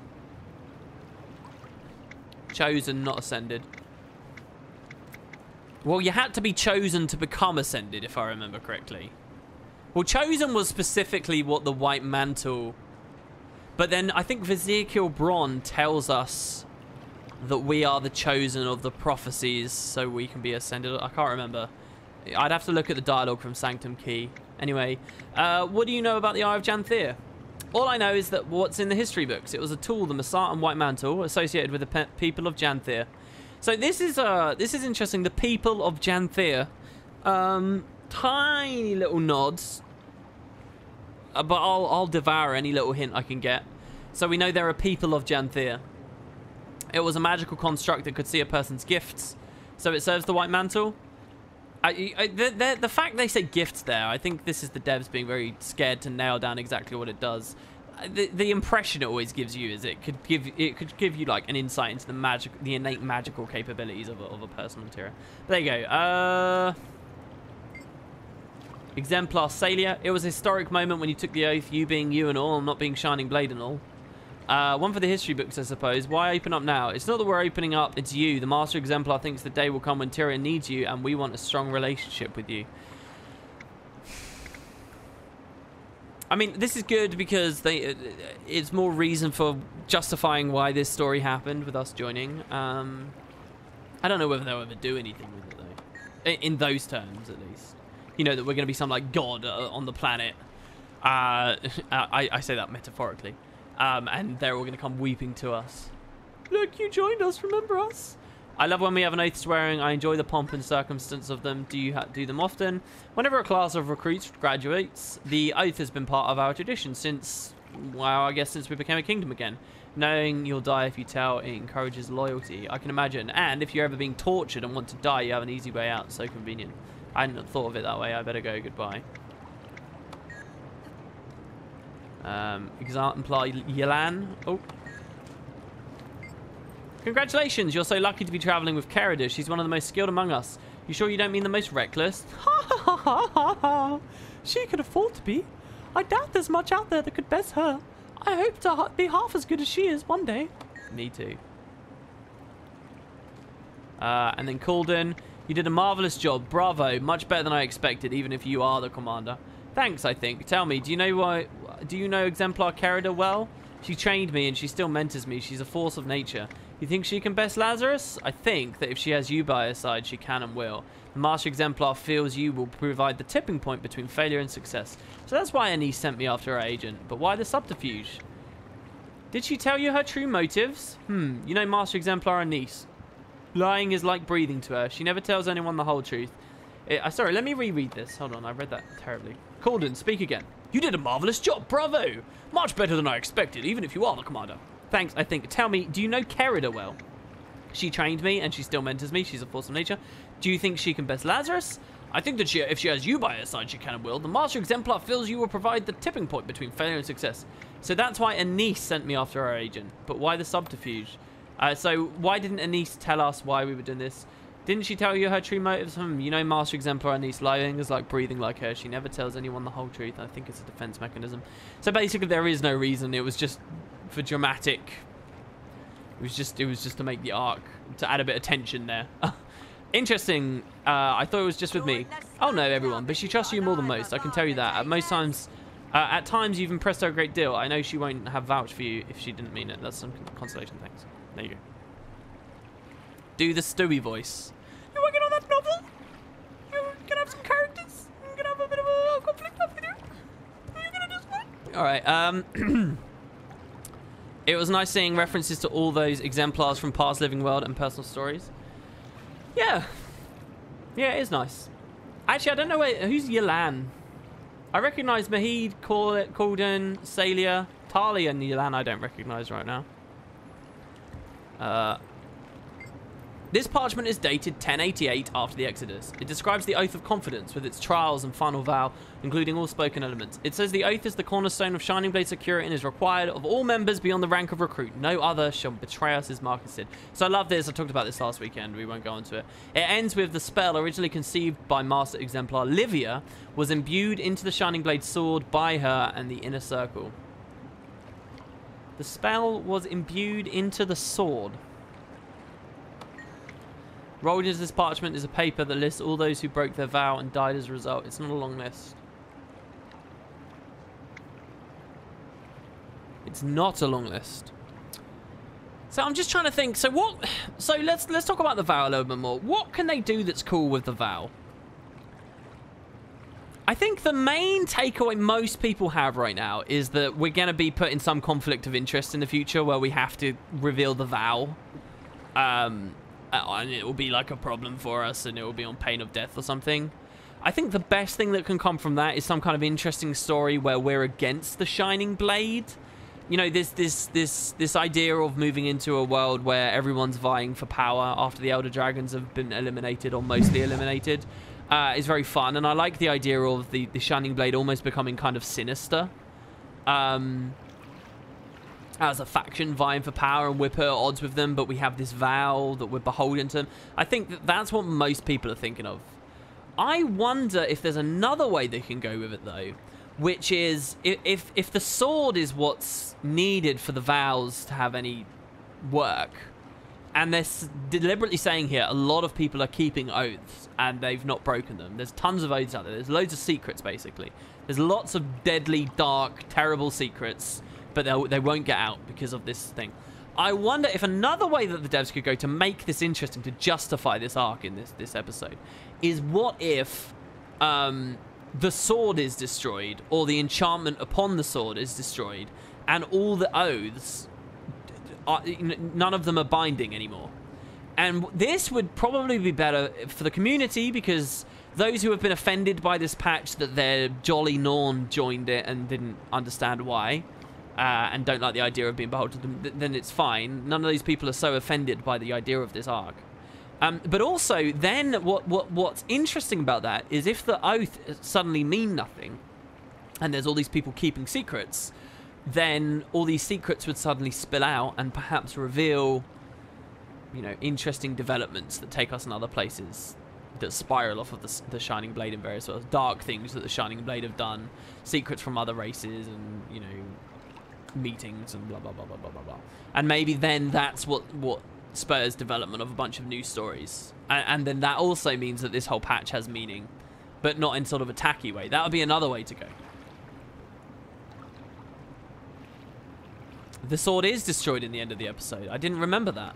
Chosen, not ascended. Well, you had to be chosen to become ascended, if I remember correctly. Well, chosen was specifically what the White Mantle... But then I think Vizier Kilbron tells us that we are the chosen of the prophecies, so we can be ascended. I can't remember. I'd have to look at the dialogue from Sanctum Key. Anyway, what do you know about the Eye of Janthir? All I know is that what's in the history books. It was a tool, the Masat White Mantle, associated with the people of Janthir. So this is interesting. The people of Janthir, tiny little nods, but I'll devour any little hint I can get. So we know there are people of Janthir. It was a magical construct that could see a person's gifts, so it serves the White Mantle. The fact they say gifts there, I think this is the devs being very scared to nail down exactly what it does. The impression it always gives you is it could give you like an insight into the innate magical capabilities of a personal material. But there you go. Exemplar Salia. It was a historic moment when you took the oath, you being you and all, not being Shining Blade and all. One for the history books, I suppose. Why open up now? It's not that we're opening up, it's you. The Master Exemplar thinks the day will come when Tyrion needs you, and we want a strong relationship with you. I mean, this is good because it's more reason for justifying why this story happened with us joining. I don't know whether they'll ever do anything with it, though. In those terms, at least. You know, that we're going to be some, like, god on the planet. I say that metaphorically. And they're all going to come weeping to us. Look, you joined us, remember us? I love when we have an oath swearing. I enjoy the pomp and circumstance of them. Do you do them often? Whenever a class of recruits graduates, the oath has been part of our tradition since, well, I guess since we became a kingdom again. Knowing you'll die if you tell, it encourages loyalty. I can imagine. And if you're ever being tortured and want to die, you have an easy way out. So convenient. I hadn't thought of it that way. I better go. Goodbye. Exemplar Yelan. Oh. Congratulations, you're so lucky to be traveling with Keridus. She's one of the most skilled among us. You sure you don't mean the most reckless? Ha ha ha ha ha. She could afford to be. I doubt there's much out there that could best her. I hope to be half as good as she is one day. Me too. And then Calden, you did a marvelous job. Bravo. Much better than I expected, even if you are the commander. Thanks, I think. Tell me, do you know Exemplar Keridus well? She trained me and she still mentors me. She's a force of nature. You think she can best Lazarus? I think that if she has you by her side, she can and will. The Master Exemplar feels you will provide the tipping point between failure and success. So that's why Anise sent me after her agent. But why the subterfuge? Did she tell you her true motives? You know Master Exemplar Anise. Lying is like breathing to her. She never tells anyone the whole truth. Sorry, let me reread this. Hold on, I read that terribly. Calden, speak again. You did a marvelous job. Bravo. Much better than I expected, even if you are the commander. Thanks, I think. Tell me, do you know Keridus well? She trained me, and she still mentors me. She's a force of nature. Do you think she can best Lazarus? I think that if she has you by her side, she can and will. The Master Exemplar feels you will provide the tipping point between failure and success. So that's why Anise sent me after her agent. But why the subterfuge? So why didn't Anise tell us why we were doing this? Didn't she tell you her true motives? You know Master Exemplar Anise, lying is like breathing like her. She never tells anyone the whole truth. I think it's a defense mechanism. So basically there is no reason. It was just for dramatic. It was just to make the arc, to add a bit of tension there. Interesting. I thought it was just with me. Oh no, everyone, but she trusts you more than most. I can tell you that. At times you've impressed her a great deal. I know she won't have vouched for you if she didn't mean it. That's some consolation. Thanks. There you go. Do the Stewie voice. You're working on that novel? You're gonna have some characters? You're gonna have a bit of a conflict up with you? Are you gonna do something? Alright, it was nice seeing references to all those exemplars from past Living World and personal stories. Yeah. Yeah, it is nice. Actually, I don't know who's Yelan. I recognise Mahid, Calden, Salia, Tali, and Yelan I don't recognise right now. This parchment is dated 1088 after the Exodus. It describes the Oath of Confidence with its trials and final vow, including all spoken elements. It says the oath is the cornerstone of Shining Blade security and is required of all members beyond the rank of recruit. No other shall betray us, as Marcus said. So I love this. I talked about this last weekend. We won't go into it. It ends with the spell, originally conceived by Master Exemplar Livia, was imbued into the Shining Blade sword by her and the inner circle. The spell was imbued into the sword. Rolled into this parchment is a paper that lists all those who broke their vow and died as a result. It's not a long list. It's not a long list. So I'm just trying to think. So what? So let's talk about the vow a little bit more. What can they do that's cool with the vow? I think the main takeaway most people have right now is that we're going to be put in some conflict of interest in the future where we have to reveal the vow. And it will be like a problem for us and it will be on pain of death or something. I think the best thing that can come from that is some kind of interesting story where we're against the Shining Blade. You know, this idea of moving into a world where everyone's vying for power after the Elder Dragons have been eliminated or mostly eliminated. Is very fun, and I like the idea of the Shining Blade almost becoming kind of sinister as a faction vying for power, and we're put at odds with them, but we have this vow that we're beholden to them. I think that's what most people are thinking of. I wonder if there's another way they can go with it, though, which is if the sword is what's needed for the vows to have any work. And they're deliberately saying here, a lot of people are keeping oaths, and they've not broken them. There's tons of oaths out there. There's loads of secrets, basically. There's lots of deadly, dark, terrible secrets, but they won't get out because of this thing. I wonder if another way that the devs could go to make this interesting, to justify this arc in this episode, is what if the sword is destroyed, or the enchantment upon the sword is destroyed, and all the oaths... none of them are binding anymore. And this would probably be better for the community, because those who have been offended by this patch that their jolly Norn joined it and didn't understand why, and don't like the idea of being beholden to them, then it's fine. None of these people are so offended by the idea of this arc. But also, then what's interesting about that is if the oath suddenly mean nothing, and there's all these people keeping secrets, then all these secrets would suddenly spill out and perhaps reveal, you know, interesting developments that take us in other places, that spiral off of the Shining Blade in various sort of dark things that the Shining Blade have done, secrets from other races, and, you know, meetings and blah blah blah blah blah blah blah. And maybe then that's what spurs development of a bunch of new stories, and then that also means that this whole patch has meaning, but not in sort of a tacky way. That would be another way to go. The sword is destroyed in the end of the episode. I didn't remember that.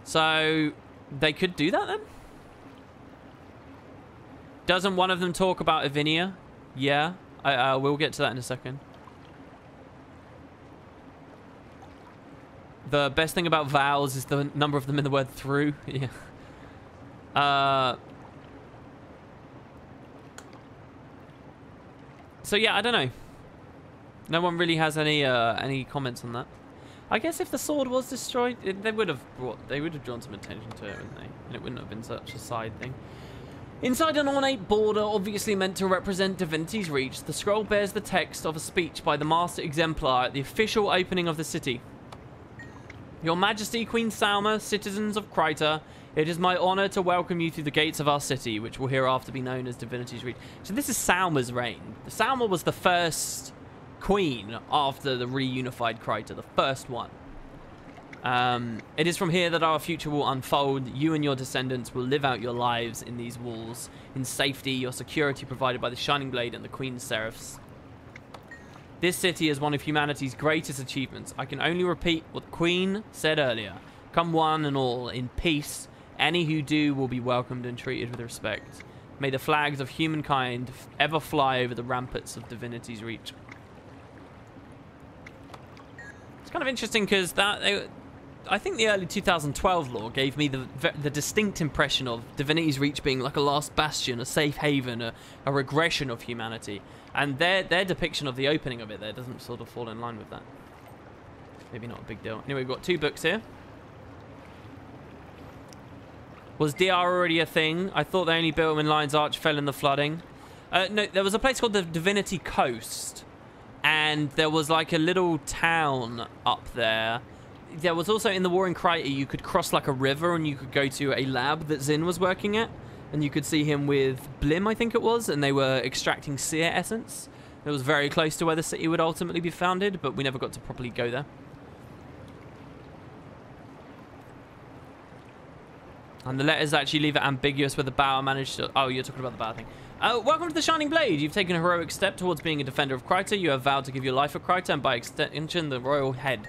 So, they could do that then? Doesn't one of them talk about Avinia? Yeah, we'll get to that in a second. The best thing about vows is the number of them in the word through. Yeah. So yeah, I don't know. No one really has any comments on that. I guess if the sword was destroyed, they would have drawn some attention to it, wouldn't they? And it wouldn't have been such a side thing. Inside an ornate border, obviously meant to represent Divinity's Reach, the scroll bears the text of a speech by the Master Exemplar at the official opening of the city. Your Majesty, Queen Salma, citizens of Kryta, it is my honor to welcome you to the gates of our city, which will hereafter be known as Divinity's Reach. So this is Salma's reign. Salma was the first queen after the reunified Kryta, the first one. It is from here that our future will unfold. You and your descendants will live out your lives in these walls, in safety, your security provided by the Shining Blade and the Queen's Seraphs. This city is one of humanity's greatest achievements. I can only repeat what the Queen said earlier. Come one and all, in peace. Any who do will be welcomed and treated with respect. May the flags of humankind ever fly over the ramparts of Divinity's Reach. It's kind of interesting because I think the early 2012 lore gave me the distinct impression of Divinity's Reach being like a last bastion, a safe haven, a regression of humanity. And their depiction of the opening of it there doesn't sort of fall in line with that. Maybe not a big deal. Anyway, we've got 2 books here. Was DR already a thing? I thought they only built them in Lion's Arch, fell in the flooding. No, there was a place called the Divinity Coast. And there was like a little town up there. There was also in the War in Kryta, you could cross like a river and you could go to a lab that Zin was working at. And you could see him with Blim, I think it was, and they were extracting seer essence. It was very close to where the city would ultimately be founded, but we never got to properly go there. And the letters actually leave it ambiguous whether Bauer managed to... Oh, you're talking about the Bauer thing. Welcome to the Shining Blade. You've taken a heroic step towards being a defender of Kryta. You have vowed to give your life for Kryta and by extension the royal head.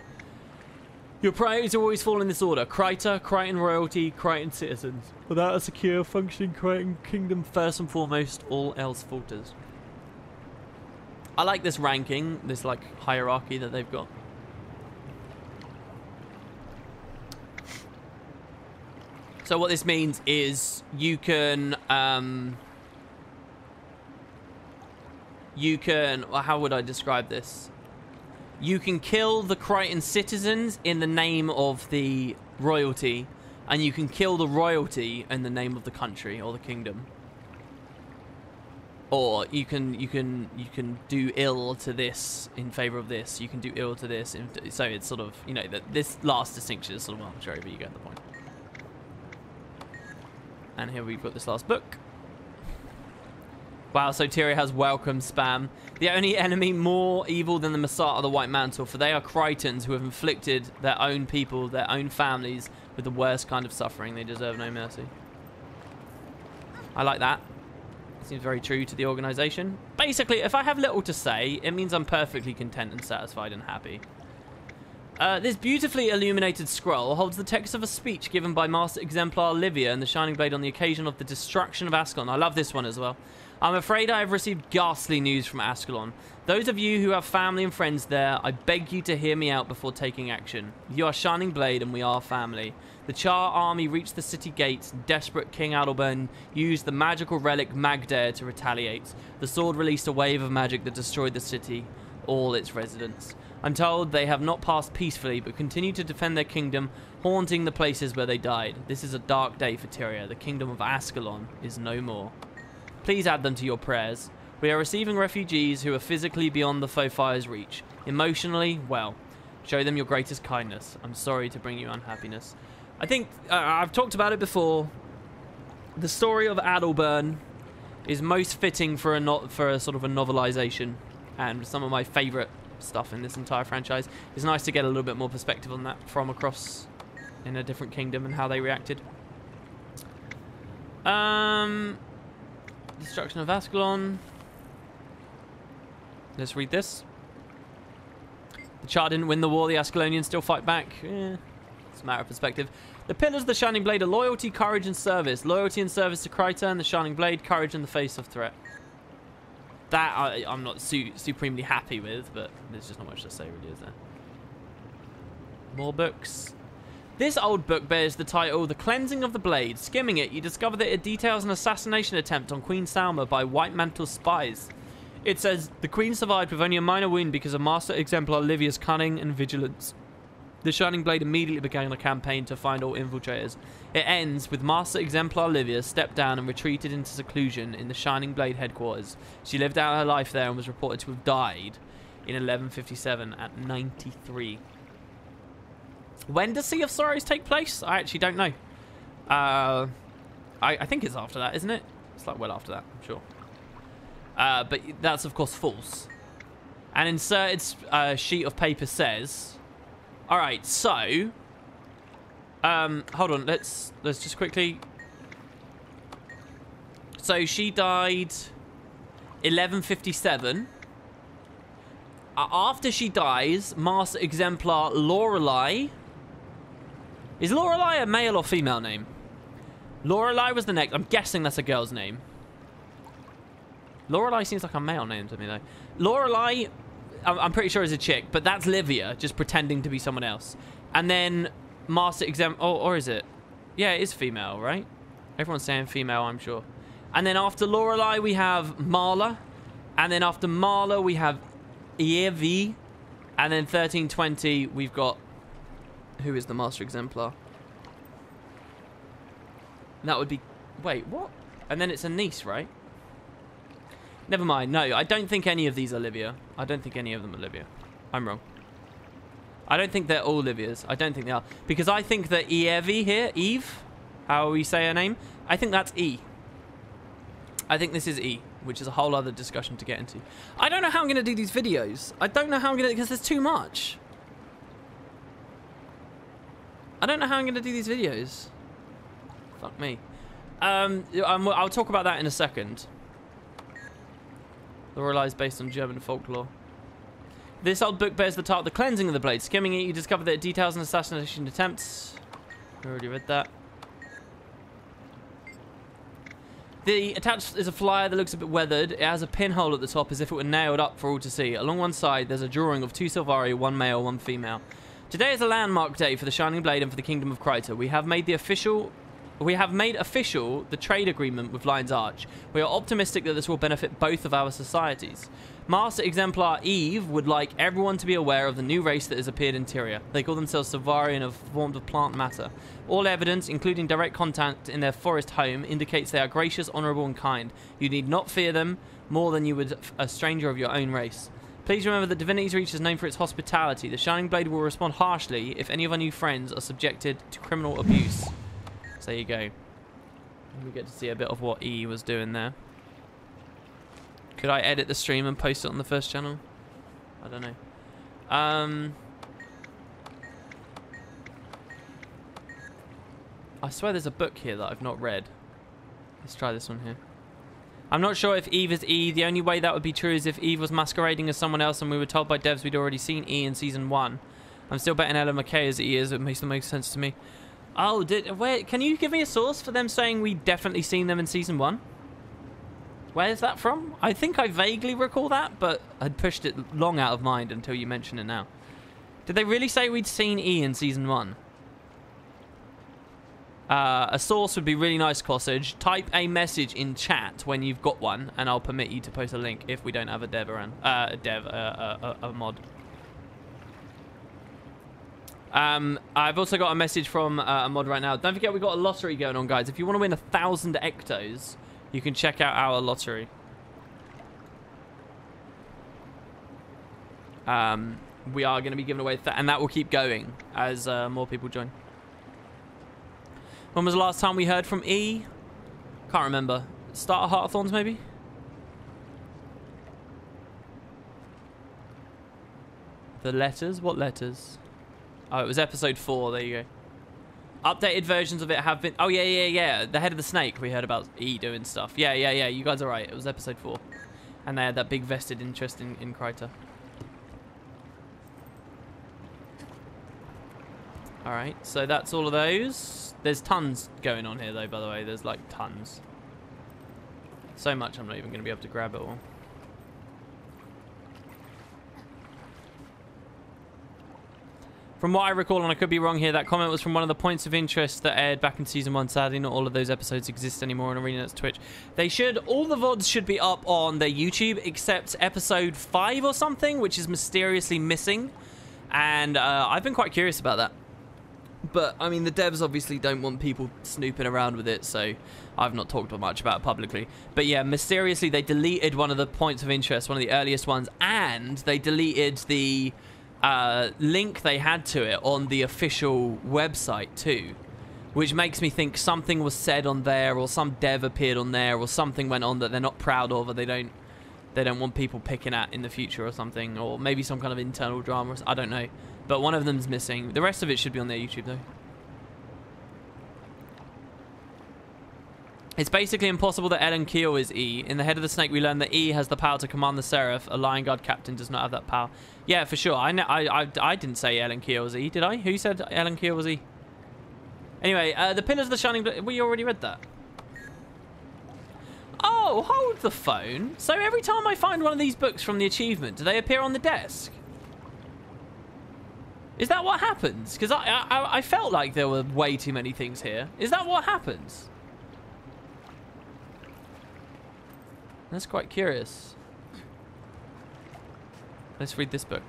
Your priorities always fall in this order. Kryta, Crichton royalty, Crichton citizens. Without a secure, functioning Crichton kingdom, first and foremost, all else falters. I like this ranking, this like hierarchy that they've got. So what this means is you can, well, how would I describe this? You can kill the Crichton citizens in the name of the royalty, and you can kill the royalty in the name of the country or the kingdom. Or you can do ill to this in favor of this. You can do ill to this. So it's sort of, you know, that this last distinction is sort of arbitrary, but you get the point. And here we've got this last book. Wow, so Tyria has welcome spam. The only enemy more evil than the Massat are the White Mantle, for they are Crichtons who have inflicted their own people, their own families, with the worst kind of suffering. They deserve no mercy. I like that. Seems very true to the organization. Basically, if I have little to say, it means I'm perfectly content and satisfied and happy. This beautifully illuminated scroll holds the text of a speech given by Master Exemplar Livia and the Shining Blade on the occasion of the destruction of Ascalon. I love this one as well. I'm afraid I have received ghastly news from Ascalon. Those of you who have family and friends there, I beg you to hear me out before taking action. You are Shining Blade and we are family. The Char army reached the city gates. Desperate King Adalbern used the magical relic Magdair to retaliate. The sword released a wave of magic that destroyed the city, all its residents. I'm told they have not passed peacefully, but continue to defend their kingdom, haunting the places where they died. This is a dark day for Tyria. The kingdom of Ascalon is no more. Please add them to your prayers. We are receiving refugees who are physically beyond the foe fire's reach. Emotionally, well, show them your greatest kindness. I'm sorry to bring you unhappiness. I think I've talked about it before. The story of Adalbern is most fitting for a sort of a novelization, and some of my favorite stuff in this entire franchise. It's nice to get a little bit more perspective on that from across in a different kingdom and how they reacted. Destruction of Ascalon. Let's read this. The Char didn't win the war. The Ascalonians still fight back. It's a matter of perspective. The pillars of the Shining Blade are loyalty, courage, and service. Loyalty and service to Kryta and the Shining Blade. Courage in the face of threat. That I'm not supremely happy with, but there's just not much to say really, is there? More books. This old book bears the title The Cleansing of the Blade. Skimming it, you discover that it details an assassination attempt on Queen Salma by White Mantle spies. It says, the Queen survived with only a minor wound because of Master Exemplar Livia's cunning and vigilance. The Shining Blade immediately began a campaign to find all infiltrators. It ends with Master Exemplar Livia stepped down and retreated into seclusion in the Shining Blade headquarters. She lived out her life there and was reported to have died in 1157 at 93. When does Sea of Sorrows take place? I actually don't know. I think it's after that, isn't it? It's like well after that, I'm sure. But that's of course false. An inserted sheet of paper says... Alright, so... hold on, let's just quickly... So she died 1157. After she dies, Master Exemplar Lorelei... Is Lorelei a male or female name? Lorelei was the next. I'm guessing that's a girl's name. Lorelei seems like a male name to me, though. Lorelei, I'm pretty sure is a chick, but that's Livia, just pretending to be someone else. And then Master or is it? Yeah, it is female, right? Everyone's saying female, I'm sure. And then after Lorelei, we have Marla. And then after Marla, we have Ievi. And then 1320, we've got... Who is the Master Exemplar? That would be... Wait, what? And then it's a niece, right? Never mind. No, I don't think any of these are Livia. I don't think any of them are Livia. I'm wrong. I don't think they're all Livias. I don't think they are. Because I think that Ievi here, Eve, how we say her name, I think that's E. I think this is E, which is a whole other discussion to get into. I don't know how I'm going to do these videos. I don't know how I'm going to... Because there's too much. I don't know how I'm going to do these videos. Fuck me. I'll talk about that in a second. Lorelei is based on German folklore. This old book bears the title The Cleansing of the Blade. Skimming it, you discover that it details an assassination attempt. I already read that. The attached is a flyer that looks a bit weathered. It has a pinhole at the top as if it were nailed up for all to see. Along one side, there's a drawing of 2 Sylvari, 1 male, 1 female. Today is a landmark day for the Shining Blade and for the Kingdom of Kryta. We have made official the trade agreement with Lion's Arch. We are optimistic that this will benefit both of our societies. Master Exemplar Eve would like everyone to be aware of the new race that has appeared in Tyria. They call themselves Sylvari and are formed of plant matter. All evidence, including direct contact in their forest home, indicates they are gracious, honourable and kind. You need not fear them more than you would a stranger of your own race. Please remember that Divinity's Reach is known for its hospitality. The Shining Blade will respond harshly if any of our new friends are subjected to criminal abuse. So there you go. We get to see a bit of what E was doing there. Could I edit the stream and post it on the first channel? I don't know. I swear there's a book here that I've not read. Let's try this one here. I'm not sure if Eve is E. The only way that would be true is if Eve was masquerading as someone else and we were told by devs we'd already seen E in Season 1. I'm still betting Ella McKay as E is. It makes the most sense to me. Oh, wait, can you give me a source for them saying we'd definitely seen them in Season 1? Where's that from? I think I vaguely recall that, but I'd pushed it long out of mind until you mention it now. Did they really say we'd seen E in Season 1? A source would be really nice, Cossage. Type a message in chat when you've got one, and I'll permit you to post a link if we don't have a dev around. A mod. I've also got a message from a mod right now. Don't forget we've got a lottery going on, guys. If you want to win 1,000 Ectos, you can check out our lottery. We are going to be giving away, and that will keep going as more people join. When was the last time we heard from E? Can't remember. Start of Heart of Thorns, maybe? The letters? What letters? Oh, it was episode 4. There you go. Updated versions of it have been... Oh, yeah. The Head of the Snake. We heard about E doing stuff. Yeah. You guys are right. It was episode 4. And they had that big vested interest in Kryta. Alright, so that's all of those. There's tons going on here, though, by the way. There's, like, tons. So much I'm not even going to be able to grab it all. From what I recall, and I could be wrong here, that comment was from one of the points of interest that aired back in Season 1. Sadly, not all of those episodes exist anymore on ArenaNet's Twitch. They should... All the VODs should be up on their YouTube, except Episode 5 or something, which is mysteriously missing. And I've been quite curious about that. But, I mean, the devs obviously don't want people snooping around with it, so I've not talked much about it publicly. But yeah, mysteriously, they deleted one of the points of interest, one of the earliest ones, and they deleted the link they had to it on the official website too. Which makes me think something was said on there, or some dev appeared on there, or something went on that they're not proud of, or they don't want people picking at in the future or something, or maybe some kind of internal drama, I don't know. But one of them's missing. The rest of it should be on their YouTube, though. It's basically impossible that Ellen Keel is E. In the Head of the Snake, we learn that E has the power to command the Seraph. A Lion Guard captain does not have that power. Yeah, for sure. I didn't say Ellen Keel was E, did I? Who said Ellen Keel was E? Anyway, the Pillars of the Shining Blade... We already read that. Oh, hold the phone. So every time I find one of these books from the achievement, do they appear on the desk? Is that what happens? Because I felt like there were way too many things here. Is that what happens? That's quite curious. Let's read this book.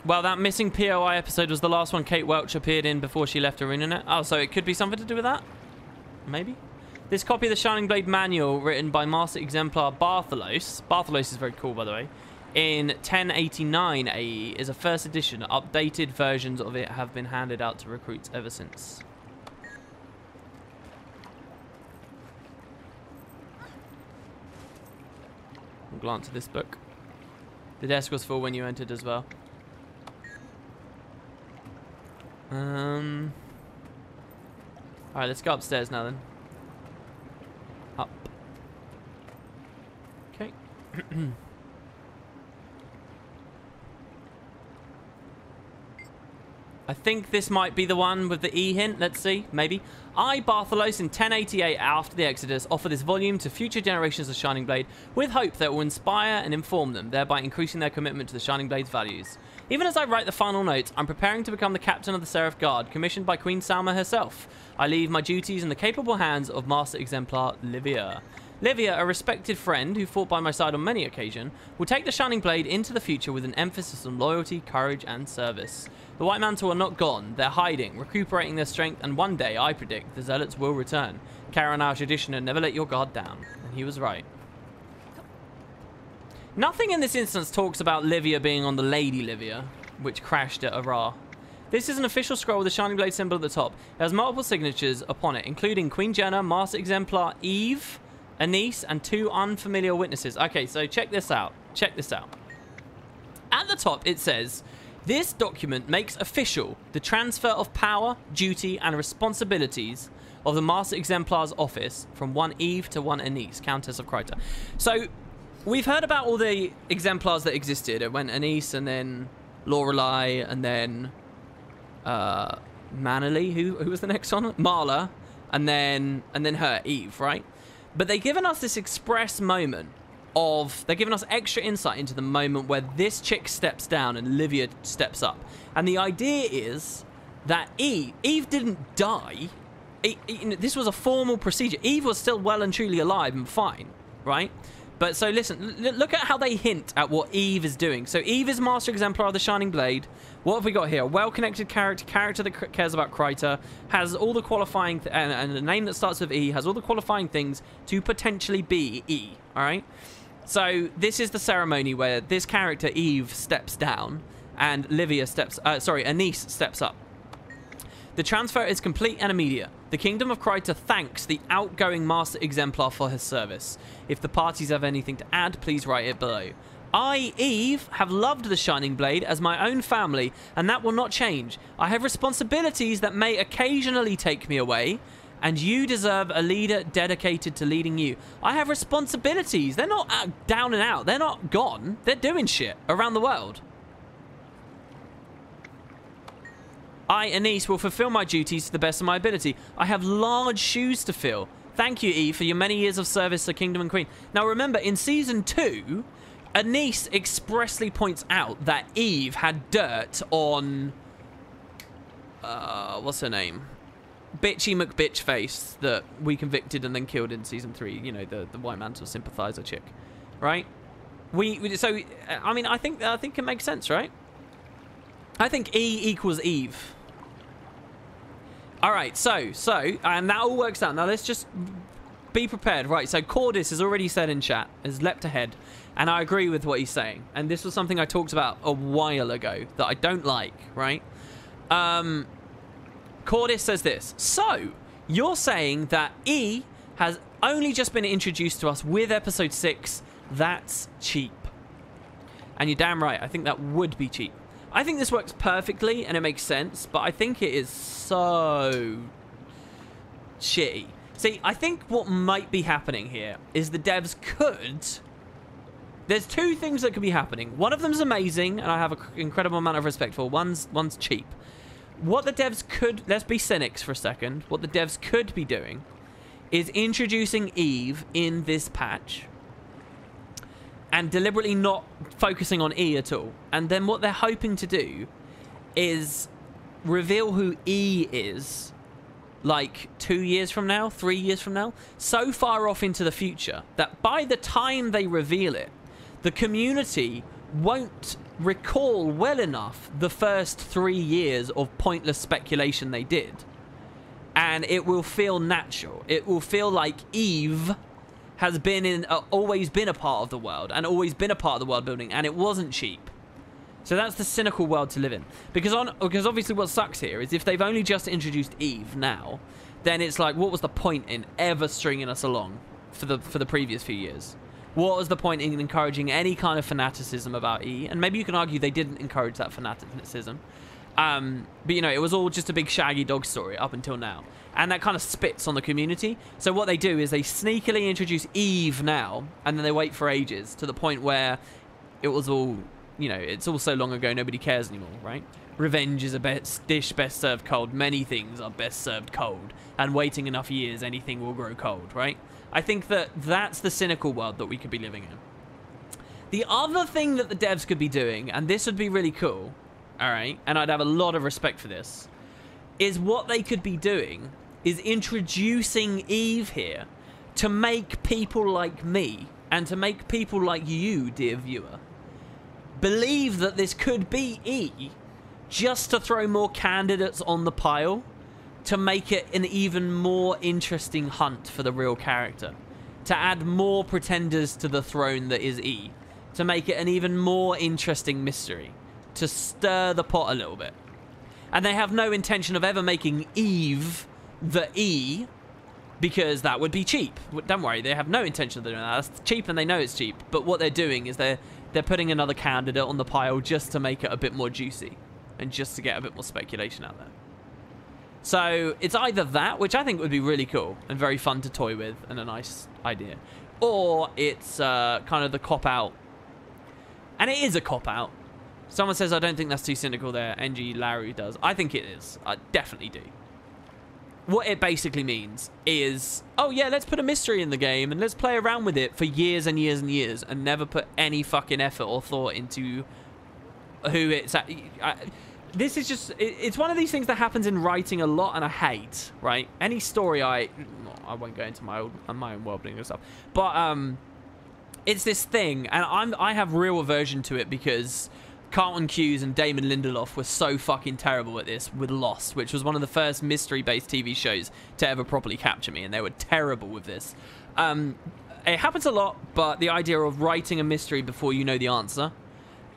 Well, that missing POI episode was the last one Kate Welch appeared in before she left ArenaNet. Oh, so it could be something to do with that? Maybe? This copy of the Shining Blade manual, written by Master Exemplar Bartholos. Bartholos is very cool, by the way. In 1089 AE, is a first edition. Updated versions of it have been handed out to recruits ever since. We'll glance at this book. The desk was full when you entered as well. Alright, let's go upstairs now then. Up. Okay. I think this might be the one with the E hint. Let's see. Maybe. I, Bartholos, in 1088 after the Exodus, offer this volume to future generations of Shining Blade with hope that it will inspire and inform them, thereby increasing their commitment to the Shining Blade's values. Even as I write the final notes, I'm preparing to become the captain of the Seraph Guard, commissioned by Queen Salma herself. I leave my duties in the capable hands of Master Exemplar Livia. Livia, a respected friend who fought by my side on many occasions, will take the Shining Blade into the future with an emphasis on loyalty, courage, and service. The White Mantle are not gone. They're hiding, recuperating their strength, and one day, I predict, the Zealots will return. Carry on our tradition and never let your guard down. And he was right. Nothing in this instance talks about Livia being on the Lady Livia, which crashed at Arra. This is an official scroll with the Shining Blade symbol at the top. It has multiple signatures upon it, including Queen Jenna, Master Exemplar Eve, Anise, and 2 unfamiliar witnesses. Okay, so check this out. Check this out. At the top, it says, this document makes official the transfer of power, duty, and responsibilities of the Master Exemplar's office from one Eve to one Anise, Countess of Kryta. So, we've heard about all the exemplars that existed. It went Anise, and then Lorelei, and then Mannerly. Who was the next one? Marla, and then her, Eve, right? But they've given us this express moment of... They're giving us extra insight into the moment where this chick steps down and Livia steps up. And the idea is that Eve didn't die. This was a formal procedure. Eve was still well and truly alive and fine, right? But so listen, look at how they hint at what Eve is doing. So Eve is Master Exemplar of the Shining Blade. What have we got here? A well-connected character that cares about Kryta, has all the qualifying, and a name that starts with E, has all the qualifying things to potentially be E, all right? So this is the ceremony where this character, Eve, steps down, and Anise steps up. The transfer is complete and immediate. The Kingdom of Kryta thanks the outgoing Master Exemplar for his service. If the parties have anything to add, please write it below. I, Eve, have loved the Shining Blade as my own family, and that will not change. I have responsibilities that may occasionally take me away, and you deserve a leader dedicated to leading you. I have responsibilities. They're not down and out. They're not gone. They're doing shit around the world. I, Anise, will fulfill my duties to the best of my ability. I have large shoes to fill. Thank you, Eve, for your many years of service to Kingdom and Queen. Now, remember, in Season 2, Anise expressly points out that Eve had dirt on... what's her name? Bitchy McBitchface that we convicted and then killed in Season 3. You know, the White Mantle sympathizer chick. Right? So, I mean, I think it makes sense, right? I think E equals Eve. Alright, so, and that all works out. Now, let's just be prepared. Right, so Cordis has already said in chat, has leapt ahead, and I agree with what he's saying. And this was something I talked about a while ago that I don't like, right? Cordis says this. So, you're saying that E has only just been introduced to us with Episode 6. That's cheap. And you're damn right. I think that would be cheap. I think this works perfectly and it makes sense, but I think it is so shitty. See, I think what might be happening here is the devs could... There's 2 things that could be happening. One of them's amazing, and I have an incredible amount of respect for. One's cheap. What the devs could... Let's be cynics for a second. What the devs could be doing is introducing Eve in this patch and deliberately not focusing on E at all. And then what they're hoping to do is reveal who E is like 2 years from now, 3 years from now, so far off into the future that by the time they reveal it, the community won't recall well enough the first 3 years of pointless speculation they did. And it will feel natural. It will feel like Eve has been always been a part of the world and always been a part of the world building, and it wasn't cheap. So that's the cynical world to live in. Because obviously what sucks here is if they've only just introduced Eve now, then it's like, what was the point in ever stringing us along for the previous few years? What was the point in encouraging any kind of fanaticism about E? And maybe you can argue they didn't encourage that fanaticism. But, you know, it was all just a big shaggy dog story up until now. And that kind of spits on the community. So what they do is they sneakily introduce Eve now, and then they wait for ages to the point where it was all, you know, it's all so long ago nobody cares anymore, right? Revenge is a dish best served cold. Many things are best served cold. And waiting enough years, anything will grow cold, right? I think that that's the cynical world that we could be living in. The other thing that the devs could be doing, and this would be really cool, all right, and I'd have a lot of respect for this, is what they could be doing is introducing Eve here to make people like me and to make people like you, dear viewer, believe that this could be E, just to throw more candidates on the pile, to make it an even more interesting hunt for the real character, to add more pretenders to the throne that is E, to make it an even more interesting mystery, to stir the pot a little bit. And they have no intention of ever making Eve the E, because that would be cheap. Don't worry, they have no intention of doing that. That's cheap and they know it's cheap. But what they're doing is they're putting another candidate on the pile just to make it a bit more juicy and just to get a bit more speculation out there. So it's either that, which I think would be really cool and very fun to toy with and a nice idea, or it's kind of the cop-out. And it is a cop-out. Someone says, I don't think that's too cynical there. NG Larry does. I think it is. I definitely do. What it basically means is, oh yeah, let's put a mystery in the game and let's play around with it for years and years and years and never put any fucking effort or thought into who it's at. This is just, it's one of these things that happens in writing a lot and I hate, right? Any story I won't go into my own world building and stuff, but it's this thing, and I have real aversion to it because Carlton Cuse and Damon Lindelof were so fucking terrible at this with Lost, which was one of the first mystery-based TV shows to ever properly capture me, and they were terrible with this. It happens a lot, but the idea of writing a mystery before you know the answer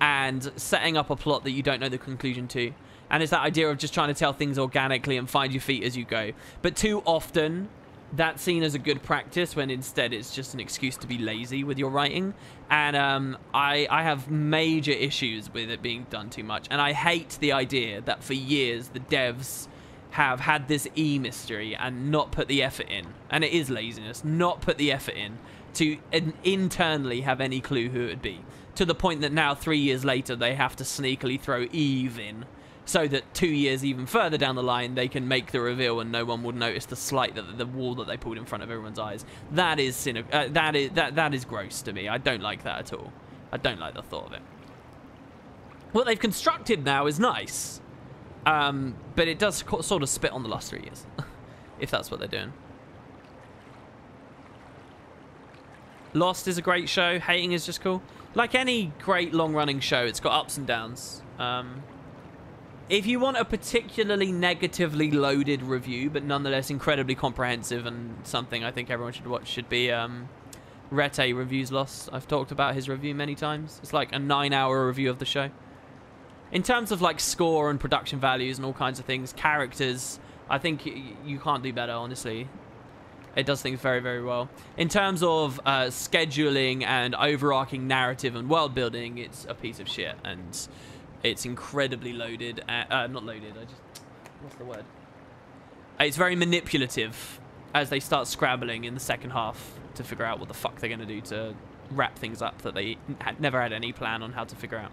and setting up a plot that you don't know the conclusion to, and it's that idea of just trying to tell things organically and find your feet as you go. But too often, that's seen as a good practice when instead it's just an excuse to be lazy with your writing. And I have major issues with it being done too much. And I hate the idea that for years the devs have had this E mystery and not put the effort in. And it is laziness, not put the effort in to internally have any clue who it would be. To the point that now 3 years later they have to sneakily throw Eve in, so that 2 years even further down the line, they can make the reveal and no one would notice the slight that the wall that they pulled in front of everyone's eyes. That is that is gross to me. I don't like that at all. I don't like the thought of it. What they've constructed now is nice, but it does sort of spit on the last 3 years, if that's what they're doing. Lost is a great show. Hating is just cool. Like any great long-running show, it's got ups and downs. If you want a particularly negatively loaded review, but nonetheless incredibly comprehensive and something I think everyone should watch, should be Rete Reviews Lost. I've talked about his review many times. It's like a 9-hour review of the show. In terms of like score and production values and all kinds of things, characters, I think you can't do better, honestly. It does things very, very well. In terms of scheduling and overarching narrative and world building, it's a piece of shit, and it's incredibly loaded. Not loaded, what's the word? It's very manipulative as they start scrabbling in the second half to figure out what the fuck they're going to do to wrap things up that they never had any plan on how to figure out.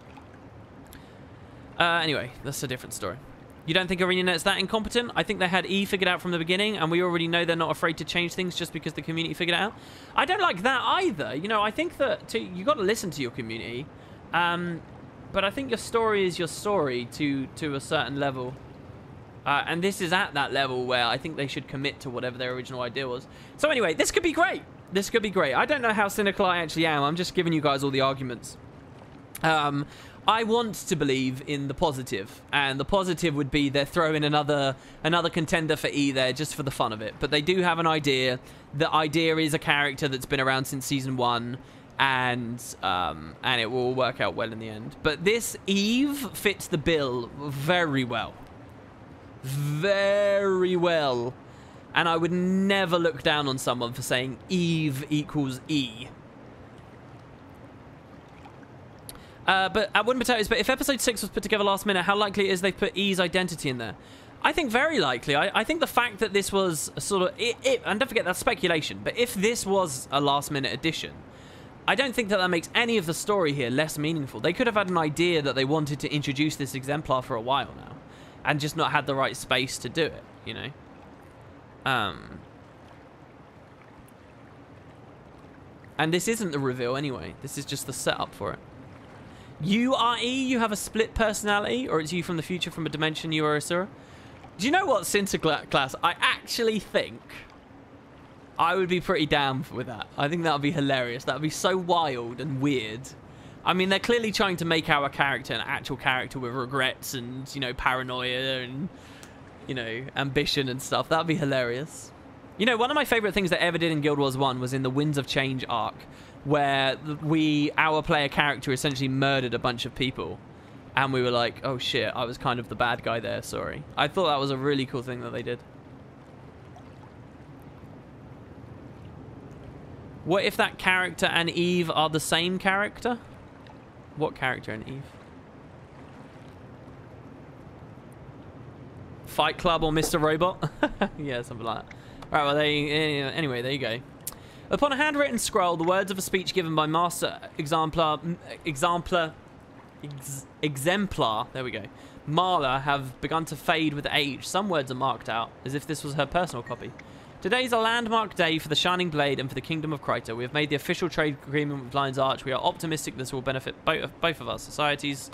Anyway, that's a different story. You don't think ArenaNet's that incompetent? I think they had E figured out from the beginning, and we already know they're not afraid to change things just because the community figured it out. I don't like that either. You know, I think that you got to listen to your community. But I think your story is your story to a certain level. And this is at that level where I think they should commit to whatever their original idea was. So anyway, this could be great. This could be great. I don't know how cynical I actually am. I'm just giving you guys all the arguments. I want to believe in the positive. And the positive would be they're throwing another contender for E there just for the fun of it. But they do have an idea. The idea is a character that's been around since season 1. And it will work out well in the end. But this Eve fits the bill very well. Very well. And I would never look down on someone for saying Eve equals E. But at Wooden Potatoes, but if episode 6 was put together last minute, how likely is they put E's identity in there? I think very likely. I think the fact that this was a sort of... and don't forget, that's speculation. But if this was a last minute addition... I don't think that that makes any of the story here less meaningful. They could have had an idea that they wanted to introduce this exemplar for a while now, and just not had the right space to do it, you know? And this isn't the reveal anyway. This is just the setup for it. You are E, you have a split personality, or it's you from the future from a dimension you are Asura. Do you know what, Sinterklaas? I actually think I would be pretty down with that. I think that would be hilarious. That would be so wild and weird. I mean, they're clearly trying to make our character an actual character with regrets and, you know, paranoia and, you know, ambition and stuff. That would be hilarious. You know, one of my favorite things that ever did in Guild Wars 1 was in the Winds of Change arc, where our player character essentially murdered a bunch of people. And we were like, oh shit, I was kind of the bad guy there, sorry. I thought that was a really cool thing that they did. What if that character and Eve are the same character? What character and Eve? Fight Club or Mr. Robot? Yeah, something like that. Alright, well, anyway, there you go. Upon a handwritten scroll, the words of a speech given by Master Exemplar, there we go, Marla have begun to fade with age. Some words are marked out, as if this was her personal copy. Today is a landmark day for the Shining Blade and for the Kingdom of Kryta. We have made the official trade agreement with Lion's Arch. We are optimistic this will benefit both of our societies.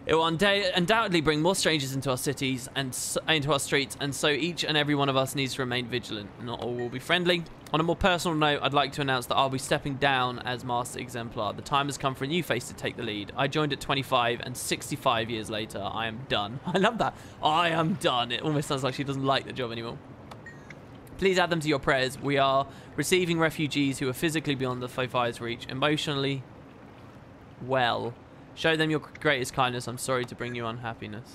It will undoubtedly bring more strangers into our cities and into our streets, and so each and every one of us needs to remain vigilant. Not all will be friendly. On a more personal note, I'd like to announce that I'll be stepping down as Master Exemplar. The time has come for a new face to take the lead. I joined at 25, and 65 years later, I am done. I love that. I am done. It almost sounds like she doesn't like the job anymore. Please add them to your prayers. We are receiving refugees who are physically beyond the Fofire's reach, emotionally well. Show them your greatest kindness. I'm sorry to bring you unhappiness.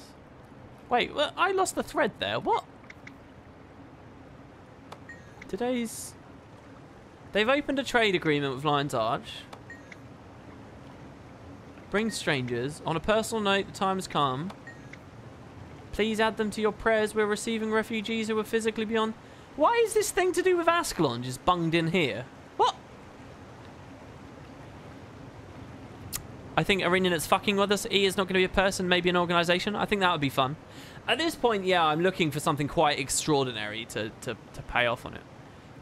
Wait, well, I lost the thread there. What? Today's... They've opened a trade agreement with Lion's Arch. Bring strangers. On a personal note, the time has come. Please add them to your prayers. We're receiving refugees who are physically beyond... Why is this thing to do with Ascalon just bunged in here? What? I think Areninet's fucking with us. E is not going to be a person, maybe an organization. I think that would be fun. At this point, yeah, I'm looking for something quite extraordinary to pay off on it.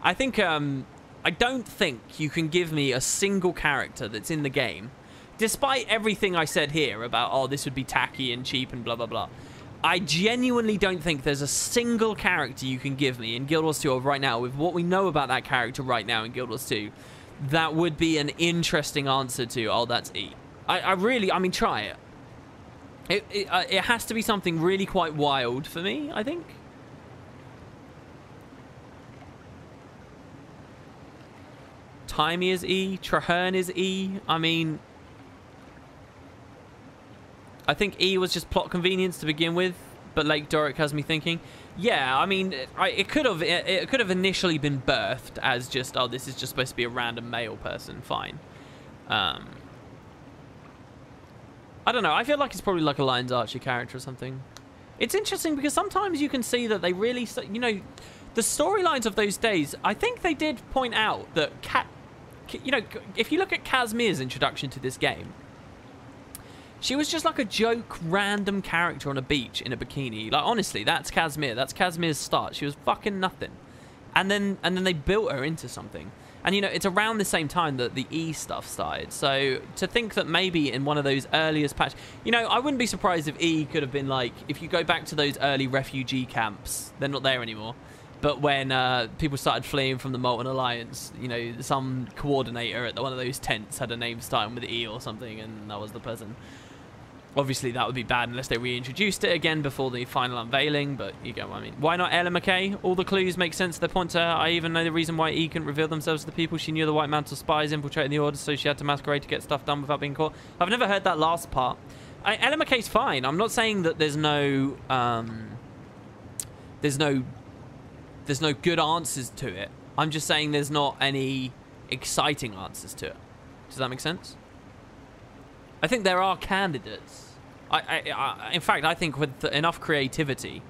I think, I don't think you can give me a single character that's in the game, despite everything I said here about, oh, this would be tacky and cheap and blah, blah, blah. I genuinely don't think there's a single character you can give me in Guild Wars 2 right now, with what we know about that character right now in Guild Wars 2, that would be an interesting answer to, oh, that's E. I mean, try it. It has to be something really quite wild for me, I think. Timey is E. Traherne is E. I mean... I think E was just plot convenience to begin with, but Lake Doric has me thinking. Yeah, I mean, it could have initially been birthed as just, oh, this is just supposed to be a random male person. Fine. I don't know. I feel like it's probably like a Lion's Archer character or something. It's interesting because sometimes you can see that they really, you know, the storylines of those days. I think they did point out that you know, if you look at Kazmir's introduction to this game. She was just like a joke, random character on a beach in a bikini. Like, honestly, that's Kazmir. That's Kazmir's start. She was fucking nothing. And then they built her into something. And, you know, it's around the same time that the E stuff started. So to think that maybe in one of those earliest patches... You know, I wouldn't be surprised if E could have been like... If you go back to those early refugee camps, they're not there anymore. But when people started fleeing from the Molten Alliance, you know, some coordinator at one of those tents had a name starting with E or something, and that was the person... Obviously, that would be bad unless they reintroduced it again before the final unveiling, but you get what I mean. Why not Ella McKay? All the clues make sense. They point to her. I even know the reason why E couldn't reveal themselves to the people. She knew the White Mantle spies infiltrating the Order, so she had to masquerade to get stuff done without being caught. I've never heard that last part. Ella McKay's fine. I'm not saying that there's no good answers to it. I'm just saying there's not any exciting answers to it. Does that make sense? I think there are candidates. In fact, I think with enough creativity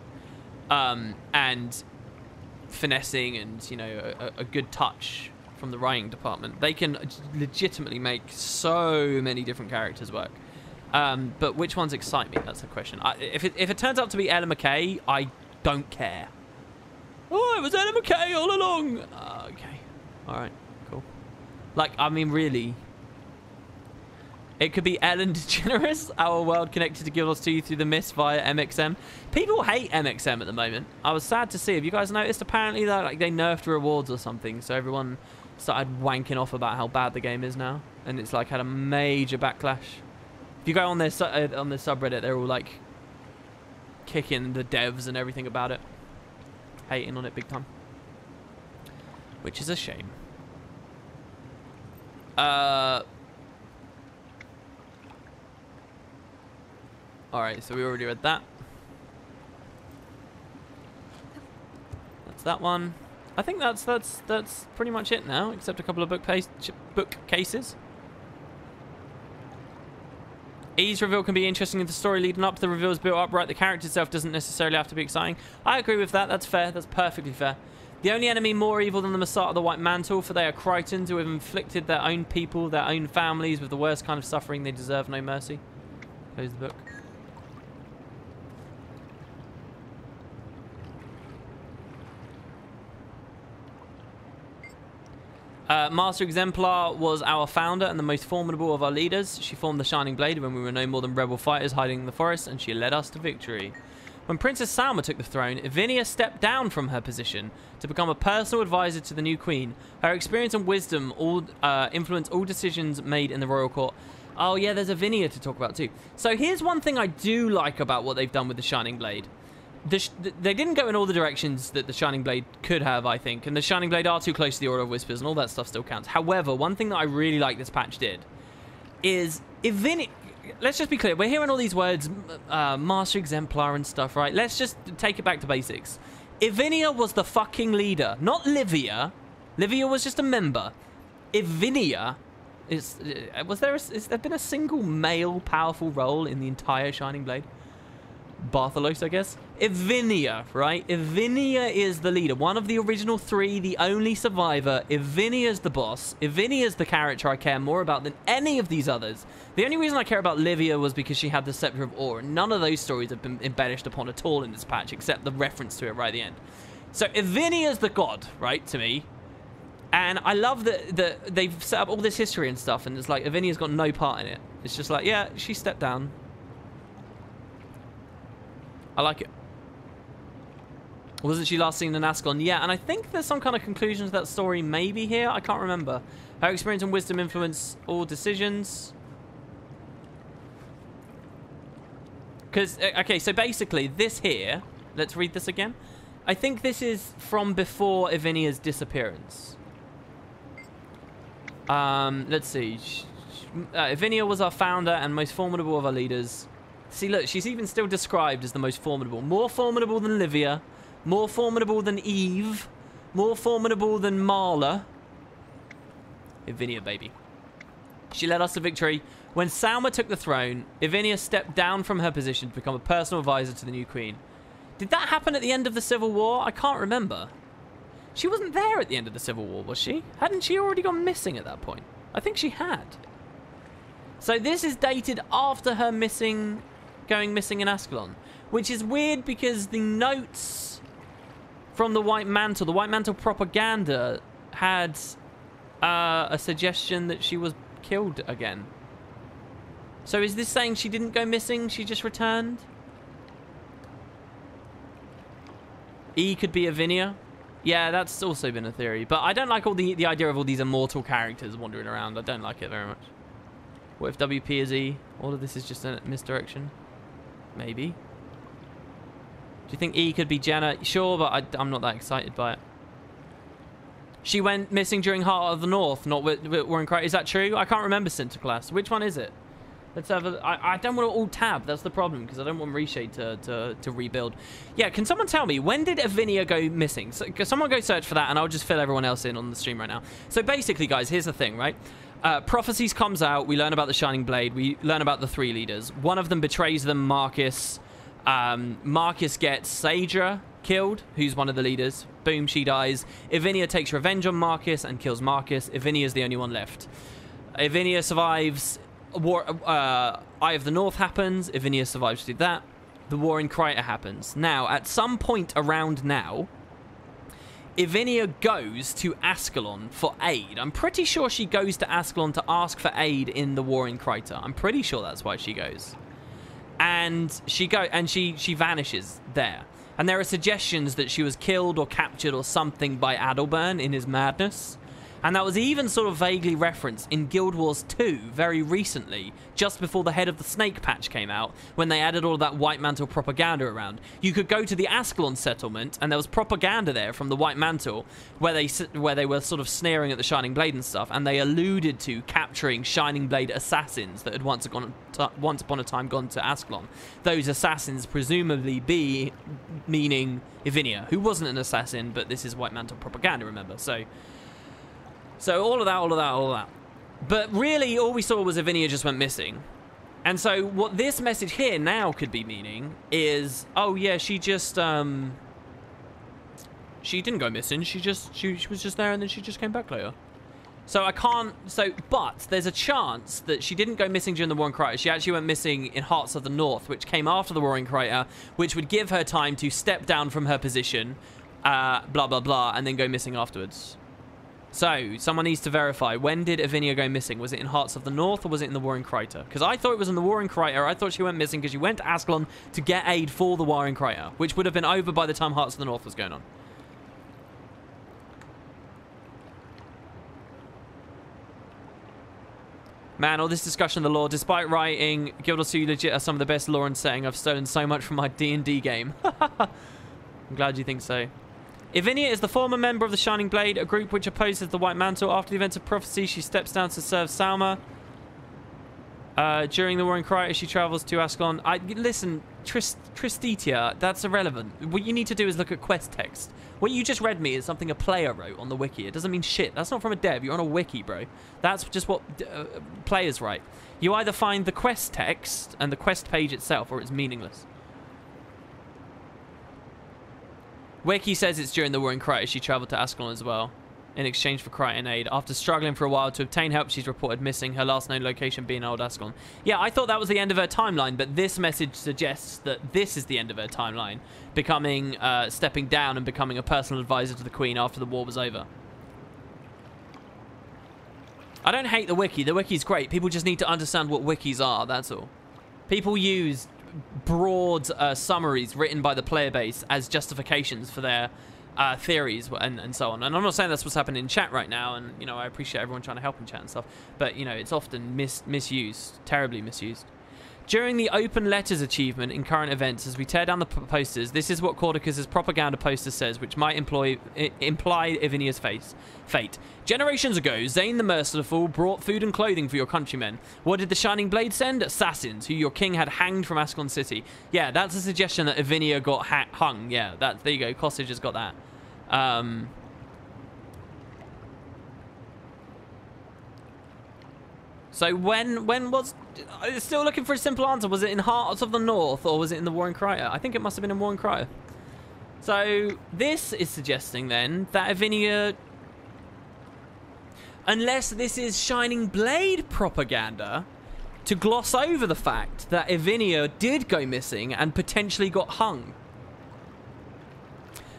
and finessing and, you know, a good touch from the writing department. They can legitimately make so many different characters work. But which ones excite me? That's the question. If it turns out to be Ella McKay, I don't care. Oh, it was Ella McKay all along. Okay. All right. Cool. Like, I mean, really. It could be Ellen DeGeneres, our world connected to Guild Wars 2 through the mist via MXM. People hate MXM at the moment. I was sad to see. Have you guys noticed? Apparently, like they nerfed rewards or something, so everyone started wanking off about how bad the game is now, and it's like had a major backlash. If you go on their subreddit, they're all like kicking the devs and everything about it, hating on it big time, which is a shame. Alright, so we already read that. That's that one. I think that's pretty much it now, except a couple of book cases. E's reveal can be interesting if the story leading up to the reveal is built up right. The character itself doesn't necessarily have to be exciting. I agree with that. That's fair. That's perfectly fair. The only enemy more evil than the Messiah of the White Mantle, for they are Crichtons who have inflicted their own people, their own families, with the worst kind of suffering. They deserve no mercy. Close the book. Master Exemplar was our founder and the most formidable of our leaders. She formed the Shining Blade when we were no more than rebel fighters hiding in the forest, and she led us to victory. When Princess Salma took the throne, Ivinia stepped down from her position to become a personal advisor to the new queen. Her experience and wisdom all influenced all decisions made in the royal court. Oh yeah, there's Ivinia to talk about too. So here's one thing I do like about what they've done with the Shining Blade. They didn't go in all the directions that the Shining Blade could have, I think. And the Shining Blade are too close to the Order of Whispers and all that stuff still counts. However, one thing that I really like this patch did is Ivinia... Let's just be clear. We're hearing all these words, Master Exemplar and stuff, right? Let's just take it back to basics. Ivinia was the fucking leader, not Livia. Livia was just a member. Ivinia is... has there been a single male powerful role in the entire Shining Blade? Bartholos, I guess. Ivinia, right? Ivinia is the leader. One of the original three, the only survivor. Ivinia's the boss. Ivinia's the character I care more about than any of these others. The only reason I care about Livia was because she had the Scepter of Awe. None of those stories have been embellished upon at all in this patch, except the reference to it right at the end. So Ivinia's the god, right, to me. And I love that they've set up all this history and stuff, and it's like Ivinia's got no part in it. It's just like, yeah, she stepped down. I like it. Wasn't she last seen in Ascalon? Yeah, and I think there's some kind of conclusion to that story maybe here. I can't remember. Her experience and wisdom influence all decisions. Because, okay, so basically this here, let's read this again. I think this is from before Ivinia's disappearance. Let's see. Ivinia was our founder and most formidable of our leaders. See, look, she's even still described as the most formidable. More formidable than Livia. More formidable than Eve. More formidable than Marla. Ivinia, baby. She led us to victory. When Salma took the throne, Ivinia stepped down from her position to become a personal advisor to the new queen. Did that happen at the end of the Civil War? I can't remember. She wasn't there at the end of the Civil War, was she? Hadn't she already gone missing at that point? I think she had. So this is dated after her going missing in Ascalon, which is weird because the notes from the White Mantle propaganda had a suggestion that she was killed again. So is this saying she didn't go missing, she just returned? E could be Ivinia. Yeah, that's also been a theory, but I don't like all the idea of all these immortal characters wandering around. I don't like it very much. What if WP is E? All of this is just a misdirection. Maybe. Do you think E could be Jenna? Sure, but I'm not that excited by it. She went missing during Heart of the North, not with Warren Cry. Is that true? I can't remember Sinterklaas. Which one is it? Let's have a... I don't want to all tab. That's the problem, because I don't want Reshade to rebuild. Yeah, can someone tell me, when did Ivinia go missing? So, someone go search for that, and I'll just fill everyone else in on the stream right now. So basically, guys, here's the thing, right? Prophecies comes out. We learn about the Shining Blade. We learn about the three leaders. One of them betrays them, Marcus. Marcus gets Saedra. killed, who's one of the leaders. Boom, she dies. Ivinia takes revenge on Marcus and kills Marcus. Ivinia's the only one left. Ivinia survives. Eye of the North happens. Ivinia survives through that. The war in Kryta happens. Now, at some point around now, Ivinia goes to Ascalon for aid. I'm pretty sure she goes to Ascalon to ask for aid in the war in Kryta. I'm pretty sure that's why she goes. And she vanishes there. And there are suggestions that she was killed or captured or something by Adalbern in his madness. And that was even sort of vaguely referenced in Guild Wars 2 very recently, just before the Head of the Snake patch came out, when they added all of that White Mantle propaganda around. You could go to the Ascalon settlement, and there was propaganda there from the White Mantle, where they were sort of sneering at the Shining Blade and stuff, and they alluded to capturing Shining Blade assassins that had once upon a time gone to Ascalon. Those assassins presumably meaning Ivinia, who wasn't an assassin, but this is White Mantle propaganda, remember? So all of that. But really, all we saw was Ivinia just went missing. And so what this message here now could be meaning is, oh yeah, she just, she didn't go missing. She was just there and then she just came back later. So but there's a chance that she didn't go missing during the War in Kryta. She actually went missing in Hearts of the North, which came after the War in Kryta, which would give her time to step down from her position, blah, blah, blah, and then go missing afterwards. So, someone needs to verify, when did Ivinia go missing? Was it in Hearts of the North or was it in the War in Kryta? Because I thought it was in the War in Kryta. I thought she went missing because she went to Ascalon to get aid for the War in Kryta, which would have been over by the time Hearts of the North was going on. Man, all this discussion of the lore, despite writing Guild Wars 2 legit are some of the best lore and setting, I've stolen so much from my D&D game. I'm glad you think so. Ivinia is the former member of the Shining Blade, a group which opposes the White Mantle. After the events of Prophecy, she steps down to serve Salma. During the War in Kryta, she travels to Ascalon. Listen, Tristitia, that's irrelevant. What you need to do is look at quest text. What you just read me is something a player wrote on the wiki. It doesn't mean shit. That's not from a dev. You're on a wiki, bro. That's just what players write. You either find the quest text and the quest page itself, or it's meaningless. Wiki says it's during the War in Kryta she travelled to Ascalon as well, in exchange for Krytan aid. After struggling for a while to obtain help, she's reported missing, her last known location being Old Ascalon. Yeah, I thought that was the end of her timeline, but this message suggests that this is the end of her timeline, becoming, stepping down and becoming a personal advisor to the Queen after the war was over. I don't hate the wiki. The wiki's great. People just need to understand what wikis are, that's all. People use broad summaries written by the player base as justifications for their theories and so on. And I'm not saying that's what's happening in chat right now, and you know, I appreciate everyone trying to help in chat and stuff, but you know, it's often misused, terribly misused. During the open letters achievement in current events, as we tear down the posters, this is what Cordicus's propaganda poster says, which might imply Ivinia's fate. Generations ago, Zane the Merciful brought food and clothing for your countrymen. What did the Shining Blade send? Assassins, who your king had hanged from Ascalon City. Yeah, that's a suggestion that Ivinia got hung. Yeah, there you go. Cossage has got that. So when was... Still looking for a simple answer. Was it in Hearts of the North or was it in the War in Kryta? I think it must have been in War in Kryta. So this is suggesting then that Ivinia... Unless this is Shining Blade propaganda to gloss over the fact that Ivinia did go missing and potentially got hung.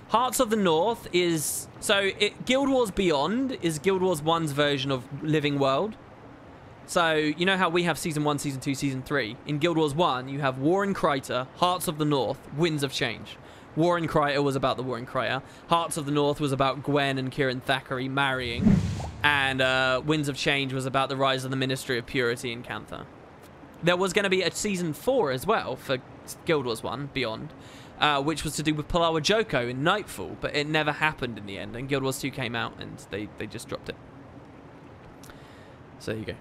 Hearts of the North is... So Guild Wars Beyond is Guild Wars 1's version of Living World. So, you know how we have Season 1, Season 2, Season 3? In Guild Wars 1, you have War in Kryta, Hearts of the North, Winds of Change. War in Kryta was about the War in Kryta. Hearts of the North was about Gwen and Kieran Thackeray marrying. And Winds of Change was about the rise of the Ministry of Purity in Cantha. There was going to be a Season 4 as well for Guild Wars 1, Beyond, which was to do with Palawa Joko in Nightfall, but it never happened in the end, and Guild Wars 2 came out, and they just dropped it. So there you go.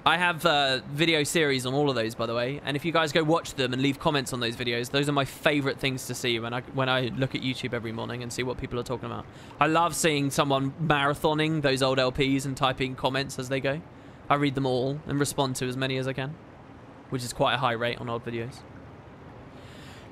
I have video series on all of those, by the way, and if you guys go watch them and leave comments on those videos, those are my favorite things to see when I look at YouTube every morning and see what people are talking about. I love seeing someone marathoning those old LPs and typing comments as they go. I read them all and respond to as many as I can, which is quite a high rate on old videos.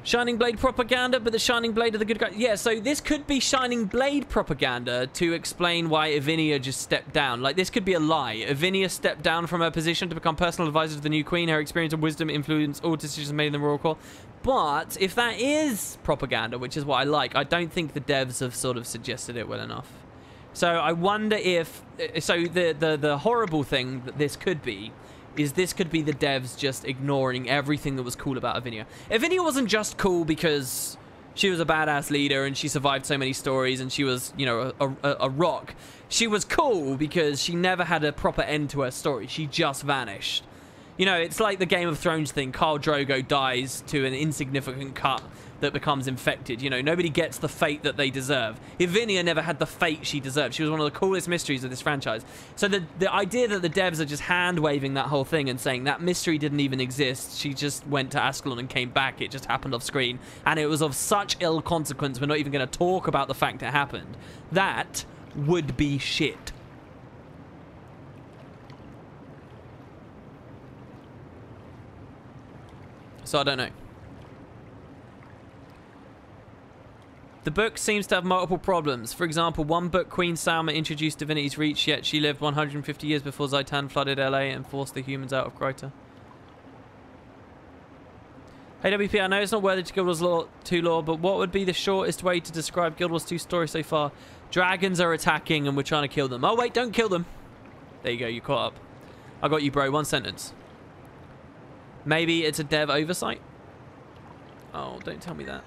Shining Blade propaganda, but the Shining Blade are the good guy. Yeah, so this could be Shining Blade propaganda to explain why Ivinia just stepped down. Like, this could be a lie. Ivinia stepped down from her position to become personal advisor to the new queen. Her experience and wisdom influence all decisions made in the royal court. But if that is propaganda, which is what I like, I don't think the devs have sort of suggested it well enough. So I wonder if... So the horrible thing that this could be is this could be the devs just ignoring everything that was cool about Ivinia. Ivinia wasn't just cool because she was a badass leader and she survived so many stories and she was, you know, a rock. She was cool because she never had a proper end to her story. She just vanished. You know, it's like the Game of Thrones thing. Khal Drogo dies to an insignificant cut that becomes infected. You know, nobody gets the fate that they deserve. Ivinia never had the fate she deserved. She was one of the coolest mysteries of this franchise. So the idea that the devs are just hand-waving that whole thing and saying that mystery didn't even exist, she just went to Ascalon and came back, it just happened off screen, and it was of such ill consequence, we're not even going to talk about the fact it happened. That would be shit. So I don't know. The book seems to have multiple problems. For example, one book, Queen Salma introduced Divinity's Reach, yet she lived 150 years before Zhaitan flooded LA and forced the humans out of Kryta. Hey WP, I know it's not worthy to Guild Wars 2 lore, but what would be the shortest way to describe Guild Wars 2 story so far? Dragons are attacking and we're trying to kill them. Oh wait, don't kill them. There you go, you caught up. I got you, bro. One sentence. Maybe it's a dev oversight? Oh, don't tell me that.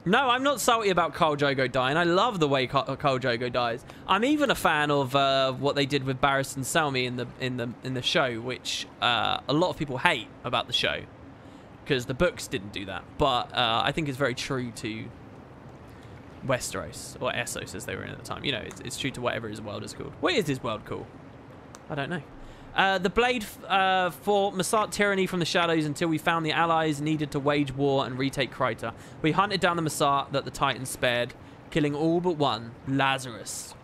No, I'm not salty about Khal Drogo dying. I love the way Khal Drogo dies. I'm even a fan of what they did with Barristan Selmy in the show, which a lot of people hate about the show because the books didn't do that. But I think it's very true to Westeros, or Essos as they were in at the time. You know, it's true to whatever his world is called. What is his world called? I don't know. The Blade fought Masat tyranny from the shadows until we found the allies needed to wage war and retake Kryta. We hunted down the Masat that the Titans spared, killing all but one, Lazarus.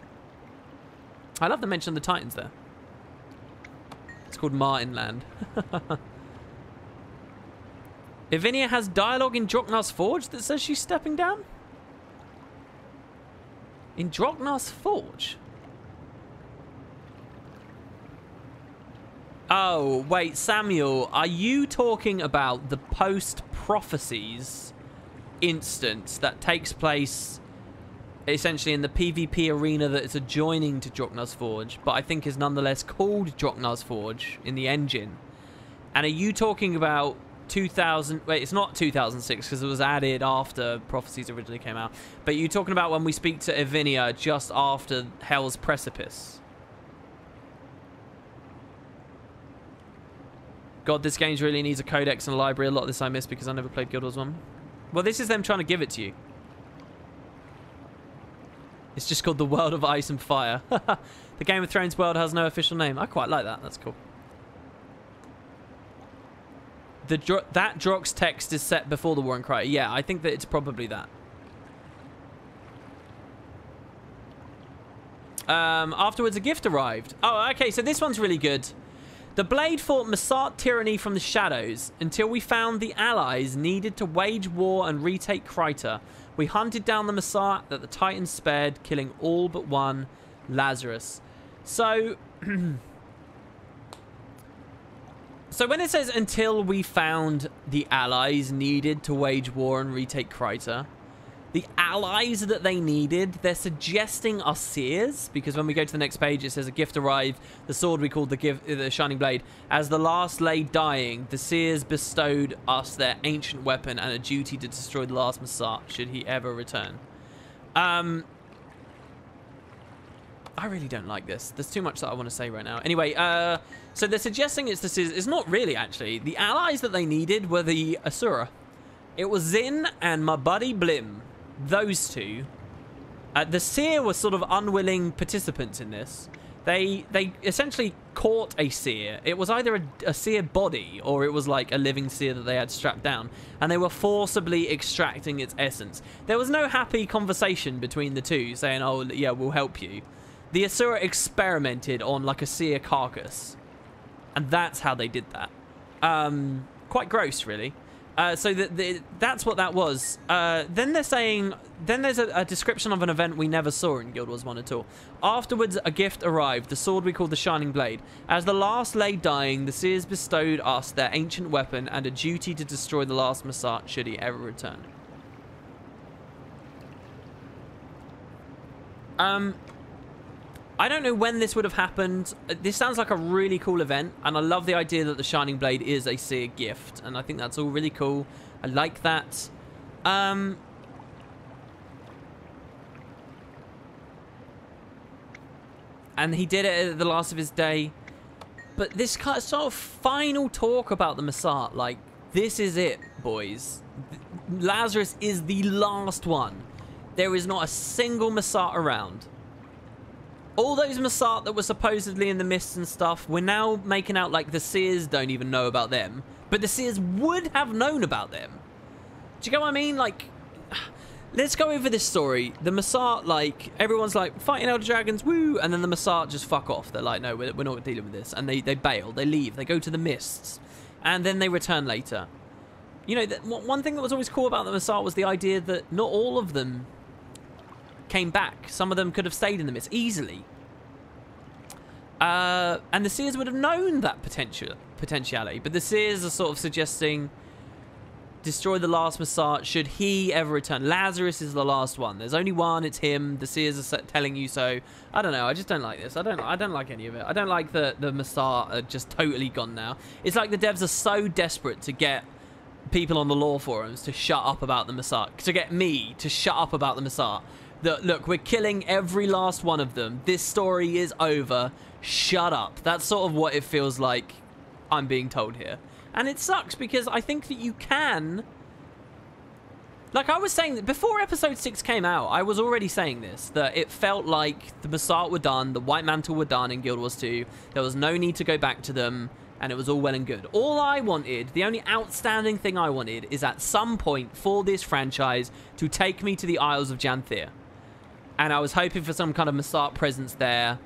I love the mention of the Titans there. It's called Martinland. Ivinia has dialogue in Droknar's Forge that says she's stepping down? In Droknar's Forge? Oh, wait, Samuel, are you talking about the post-prophecies instance that takes place essentially in the PvP arena that is adjoining to Droknar's Forge, but I think is nonetheless called Droknar's Forge in the engine? And are you talking about 2000... Wait, it's not 2006 because it was added after Prophecies originally came out. But you're talking about when we speak to Ivinia just after Hell's Precipice. God, this game really needs a codex and a library. A lot of this I missed because I never played Guild Wars 1. Well, this is them trying to give it to you. It's just called The World of Ice and Fire. The Game of Thrones world has no official name. I quite like that. That's cool. That Drox text is set before the War in Kryta. Yeah, I think that it's probably that. Afterwards, a gift arrived. Oh, okay, so this one's really good. The Blade fought Masat tyranny from the shadows until we found the allies needed to wage war and retake Kryta. We hunted down the Masat that the Titans spared, killing all but one, Lazarus. So... So when it says until we found the allies needed to wage war and retake Kryta, the allies that they needed, they're suggesting are seers, because when we go to the next page, it says a gift arrived, the sword we called the Shining Blade. As the last lay dying, the seers bestowed us their ancient weapon and a duty to destroy the last Masat, should he ever return. I really don't like this. There's too much that I want to say right now. Anyway, so they're suggesting it's the seers. It's not really, actually. The allies that they needed were the Asura. It was Zin and my buddy Blim. Those two. The Seer were sort of unwilling participants in this. They essentially caught a seer. It was either a seer body or it was like a living seer that they had strapped down, and they were forcibly extracting its essence. There was no happy conversation between the two saying, oh yeah, we'll help you. The Asura experimented on like a seer carcass, and that's how they did that. Quite gross, really. So that's what that was. Then they're saying... Then there's a description of an event we never saw in Guild Wars 1 at all. Afterwards, a gift arrived, the sword we call the Shining Blade. As the last lay dying, the Seers bestowed us their ancient weapon and a duty to destroy the last Masat should he ever return. I don't know when this would have happened. This sounds like a really cool event, and I love the idea that the Shining Blade is a Seer gift, and I think that's all really cool. I like that. And he did it at the last of his day. But this kind of sort of final talk about the Masat, like, this is it, boys. Lazarus is the last one. There is not a single Masat around. All those Masat that were supposedly in the mists and stuff, we're now making out like the Seers don't even know about them. But the Seers would have known about them. Do you get what I mean? Like, let's go over this story. The Masat, like, everyone's like, fighting Elder Dragons, woo! And then the Masat just fuck off. They're like, no, we're not dealing with this. And they bail, they leave, they go to the mists. And then they return later. You know, one thing that was always cool about the Masat was the idea that not all of them came back. Some of them could have stayed in the mist easily. And the Seers would have known that potentiality. But the Seers are sort of suggesting... destroy the last Masat should he ever return. Lazarus is the last one. There's only one. It's him. The Seers are telling you so. I don't know. I just don't like this. I don't like any of it. I don't like the Masat are just totally gone now. It's like the devs are so desperate to get people on the lore forums to shut up about the Masat. To get me to shut up about the Masat. That, look, we're killing every last one of them. This story is over. Shut up. That's sort of what it feels like I'm being told here. And it sucks because I think that you can... Like I was saying, that before episode 6 came out, I was already saying this, that it felt like the Masat were done, the White Mantle were done in Guild Wars 2, there was no need to go back to them, and it was all well and good. All I wanted, the only outstanding thing I wanted, is at some point for this franchise to take me to the Isles of Janthir. And I was hoping for some kind of Masat presence there,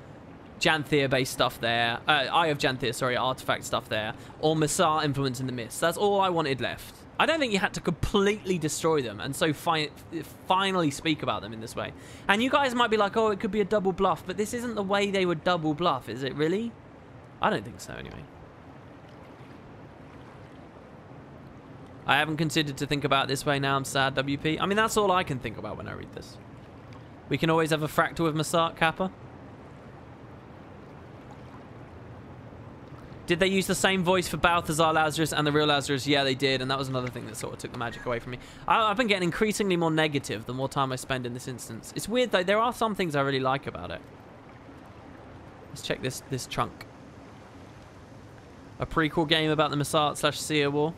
Janthir-based stuff there, Eye of Janthir, sorry, artifact stuff there, or Masat influence in the mist. That's all I wanted left. I don't think you had to completely destroy them and so finally speak about them in this way. And you guys might be like, oh, it could be a double bluff, but this isn't the way they would double bluff, is it really? I don't think so, anyway. I haven't considered to think about it this way now. I'm sad, WP. I mean, that's all I can think about when I read this. We can always have a fractal with Masat, Kappa. Did they use the same voice for Balthazar Lazarus and the real Lazarus? Yeah, they did, and that was another thing that sort of took the magic away from me. I've been getting increasingly more negative the more time I spend in this instance. It's weird, though. There are some things I really like about it. Let's check this trunk. A prequel game about the Masat/Seer War.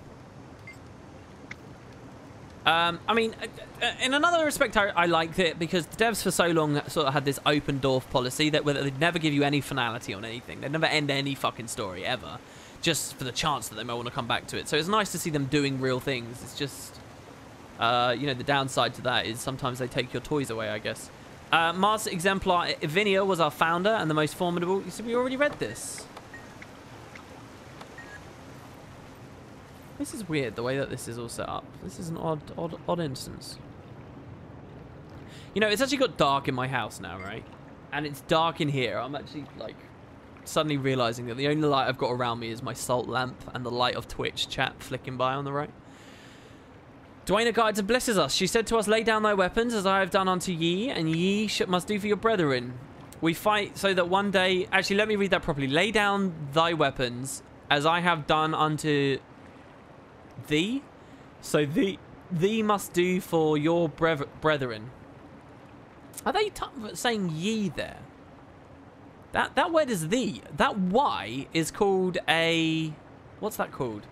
I mean, in another respect, I liked it because the devs for so long sort of had this open door policy that they'd never give you any finality on anything. They'd never end any fucking story, ever. Just for the chance that they might want to come back to it. So it's nice to see them doing real things. It's just, you know, the downside to that is sometimes they take your toys away, I guess. Master Exemplar Ivinia was our founder and the most formidable. You said we already read this. This is weird, the way that this is all set up. This is an odd instance. You know, it's actually got dark in my house now, right? And it's dark in here. I'm actually, like, suddenly realizing that the only light I've got around me is my salt lamp and the light of Twitch chat flicking by on the right. Dwayna guides and blesses us. She said to us, lay down thy weapons as I have done unto ye, and ye must do for your brethren. We fight so that one day... Actually, let me read that properly. Lay down thy weapons as I have done unto... thee, so thee must do for your brethren. Are they saying ye there? That word is thee. That Y is called a... What's that called?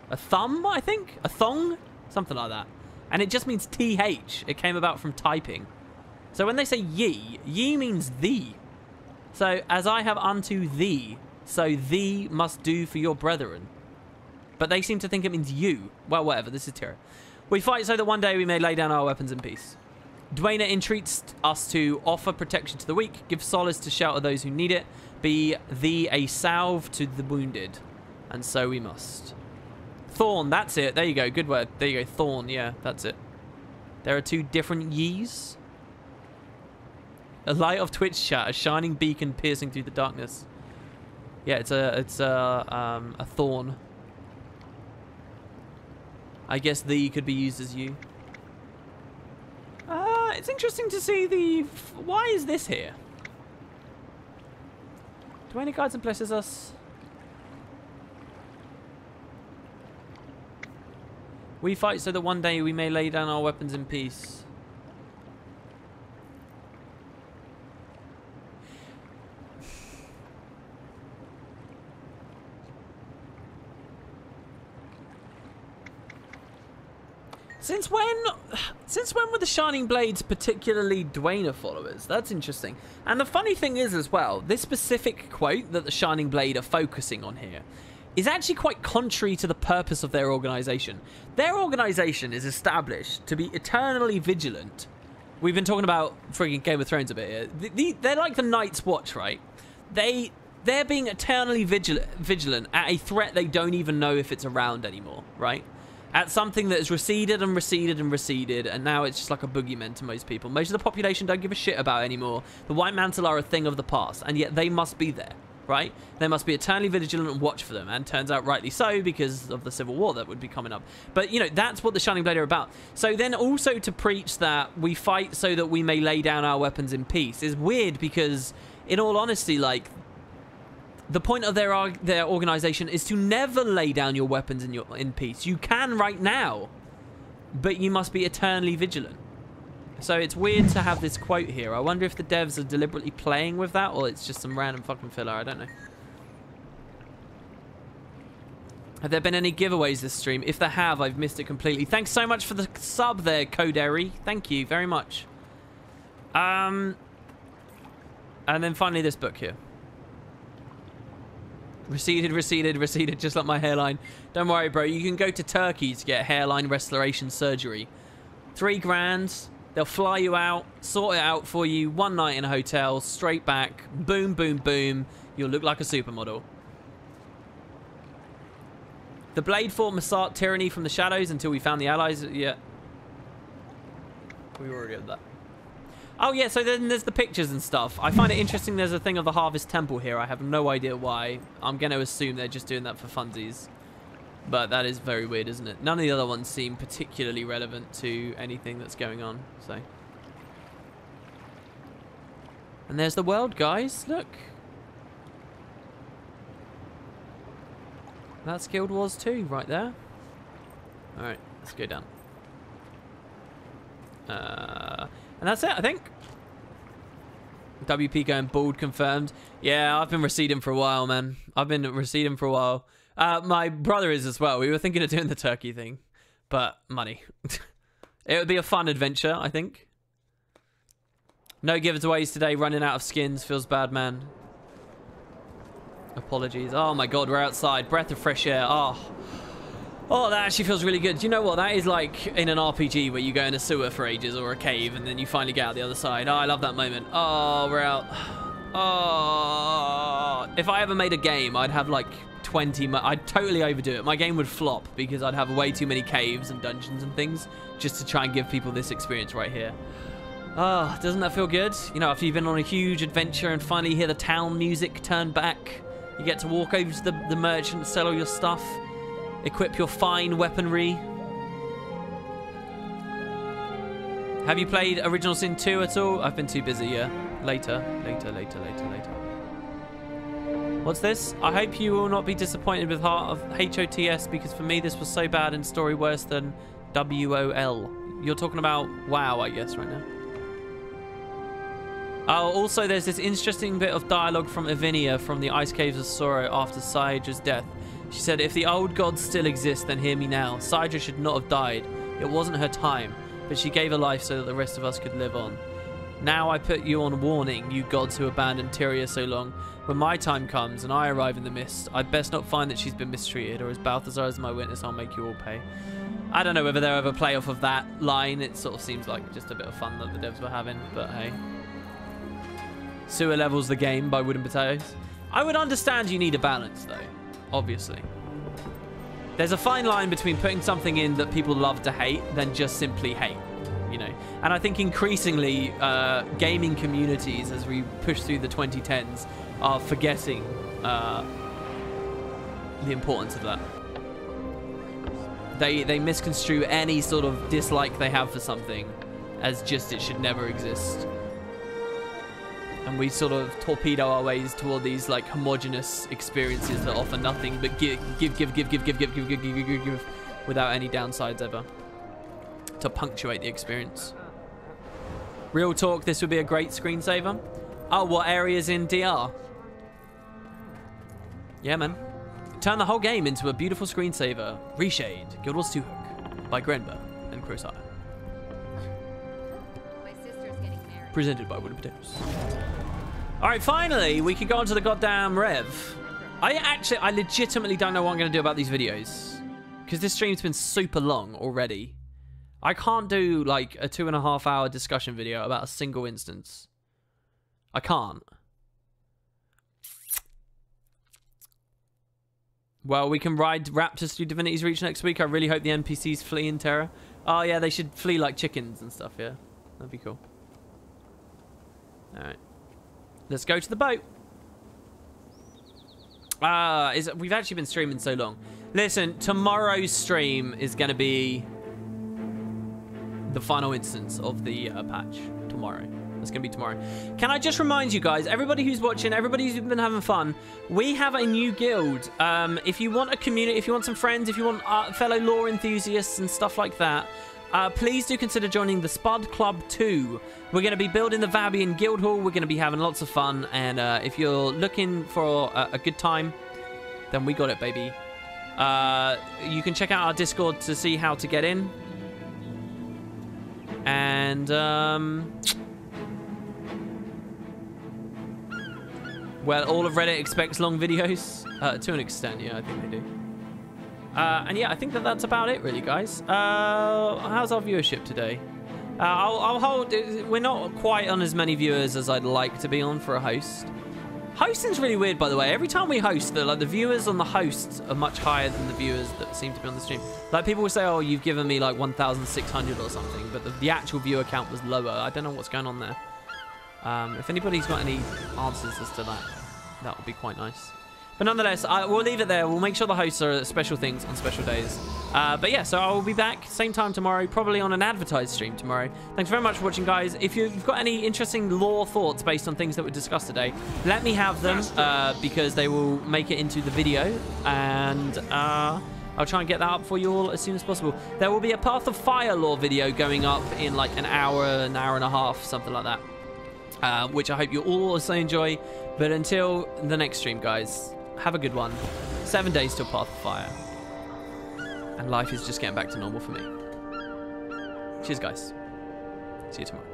A thumb, I think? A thong? Something like that. And it just means TH. It came about from typing. So when they say ye, ye means thee. So, as I have unto thee, so thee must do for your brethren. But they seem to think it means you. Well, whatever. This is Tira. We fight so that one day we may lay down our weapons in peace. Dwayna entreats us to offer protection to the weak, give solace to shelter those who need it, be thee a salve to the wounded. And so we must. Thorn, that's it. There you go. Good word. There you go. Thorn, yeah, that's it. There are two different yees. A light of Twitch chat, a shining beacon piercing through the darkness. Yeah, it's a thorn. I guess the could be used as you. It's interesting to see the... Why is this here? Dwayna guides and blesses us. We fight so that one day we may lay down our weapons in peace. Since when were the Shining Blades particularly Dwayna followers? That's interesting. And the funny thing is as well, this specific quote that the Shining Blade are focusing on here is actually quite contrary to the purpose of their organization. Their organization is established to be eternally vigilant. We've been talking about friggin' Game of Thrones a bit here. They're like the Night's Watch, right? They're being eternally vigilant at a threat they don't even know if it's around anymore, right? At something that has receded and receded and receded, and now it's just like a boogeyman to most people. Most of the population don't give a shit about it anymore. The White Mantle are a thing of the past, and yet they must be there, right? They must be eternally vigilant and watch for them, and turns out rightly so because of the Civil War that would be coming up. But, you know, that's what the Shining Blade are about. So then also to preach that we fight so that we may lay down our weapons in peace is weird because, in all honesty, like... The point of their organization is to never lay down your weapons in peace. You can right now, but you must be eternally vigilant. So it's weird to have this quote here. I wonder if the devs are deliberately playing with that, or it's just some random fucking filler. I don't know. Have there been any giveaways this stream? If there have, I've missed it completely. Thanks so much for the sub there, Coderi. Thank you very much. And then finally this book here. Receded, receded, receded, just like my hairline. Don't worry, bro. You can go to Turkey to get hairline restoration surgery. $3,000. They'll fly you out, sort it out for you. One night in a hotel, straight back. Boom, boom, boom. You'll look like a supermodel. The Blade fought Masart tyranny from the shadows until we found the allies. Yeah. We already had that. Oh, yeah, so then there's the pictures and stuff. I find it interesting there's a thing of the Harvest Temple here. I have no idea why. I'm going to assume they're just doing that for funsies. But that is very weird, isn't it? None of the other ones seem particularly relevant to anything that's going on, so. And there's the world, guys. Look. That's Guild Wars 2 right there. Alright, let's go down. And that's it, I think. WP going bald confirmed. Yeah, I've been receding for a while, man. I've been receding for a while. My brother is as well. We were thinking of doing the turkey thing. But money. It would be a fun adventure, I think. No giveaways today. Running out of skins. Feels bad, man. Apologies. Oh my god, we're outside. Breath of fresh air. Oh, that actually feels really good. Do you know what? That is like in an RPG where you go in a sewer for ages or a cave and then you finally get out the other side. Oh, I love that moment. Oh, we're out. Oh. If I ever made a game, I'd have like 20... I'd totally overdo it. My game would flop because I'd have way too many caves and dungeons and things just to try and give people this experience right here. Oh, doesn't that feel good? You know, after you've been on a huge adventure and finally hear the town music turn back, you get to walk over to the merchant, sell all your stuff. Equip your fine weaponry. Have you played Original Sin 2 at all? I've been too busy, yeah. Later. What's this? I hope you will not be disappointed with Heart of HOTS because for me this was so bad and story worse than WOL. You're talking about WoW, I guess, right now. Oh, also there's this interesting bit of dialogue from Evinia from the Ice Caves of Sorrow after Sydra's death. She said, if the old gods still exist, then hear me now. Sydra should not have died. It wasn't her time, but she gave her life so that the rest of us could live on. Now I put you on warning, you gods who abandoned Tyria so long. When my time comes and I arrive in the mist, I'd best not find that she's been mistreated, or as Balthazar is my witness, I'll make you all pay. I don't know whether they'll ever play off of that line. It sort of seems like just a bit of fun that the devs were having, but hey. Sewer levels the game by Wooden Potatoes. I would understand you need a balance, though, obviously. There's a fine line between putting something in that people love to hate than just simply hate, you know. And I think increasingly gaming communities, as we push through the 2010s, are forgetting the importance of that. They misconstrue any sort of dislike they have for something as just it should never exist. And we sort of torpedo our ways toward these like homogenous experiences that offer nothing but give without any downsides ever to punctuate the experience. Real talk, this would be a great screensaver. Oh, what areas in DR? Yeah, man. Turn the whole game into a beautiful screensaver. Reshade, Guild Wars 2 Hook by Grenba and Crosire. My sister's getting married. Presented by Wooden Potatoes. Alright, finally, we can go on to the goddamn Rev. I legitimately don't know what I'm going to do about these videos. Because this stream's been super long already. I can't do, like, a 2.5 hour discussion video about a single instance. I can't. Well, we can ride raptors through Divinity's Reach next week. I really hope the NPCs flee in terror. Oh, yeah, they should flee like chickens and stuff, yeah. That'd be cool. Alright. Let's go to the boat. We've actually been streaming so long. Listen, tomorrow's stream is going to be the final instance of the patch. Tomorrow. It's going to be tomorrow. Can I just remind you guys, everybody who's watching, everybody who's been having fun, we have a new guild. If you want a community, if you want some friends, if you want fellow lore enthusiasts and stuff like that, please do consider joining the Spud Club 2. We're going to be building the Vabian Guild Hall. We're going to be having lots of fun. And if you're looking for a good time, then we got it, baby. You can check out our Discord to see how to get in. And, well, all of Reddit expects long videos. To an extent, yeah, I think they do. And yeah, I think that's about it, really, guys. How's our viewership today? I'll hold. We're not quite on as many viewers as I'd like to be on for a host. Hosting's really weird, by the way. Every time we host, the viewers on the hosts are much higher than the viewers that seem to be on the stream. Like, people will say, oh, you've given me like 1,600 or something, but the actual viewer count was lower. I don't know what's going on there. If anybody's got any answers as to that, that would be quite nice. But nonetheless, we'll leave it there. We'll make sure the hosts are special things on special days. But yeah, so I will be back same time tomorrow, probably on an advertised stream tomorrow. Thanks very much for watching, guys. If you've got any interesting lore thoughts based on things that were discussed today, let me have them because they will make it into the video. And I'll try and get that up for you all as soon as possible. There will be a Path of Fire lore video going up in like an hour and a half, something like that. Which I hope you all also enjoy. But until the next stream, guys, have a good one. 7 days till Path of Fire. And life is just getting back to normal for me. Cheers, guys. See you tomorrow.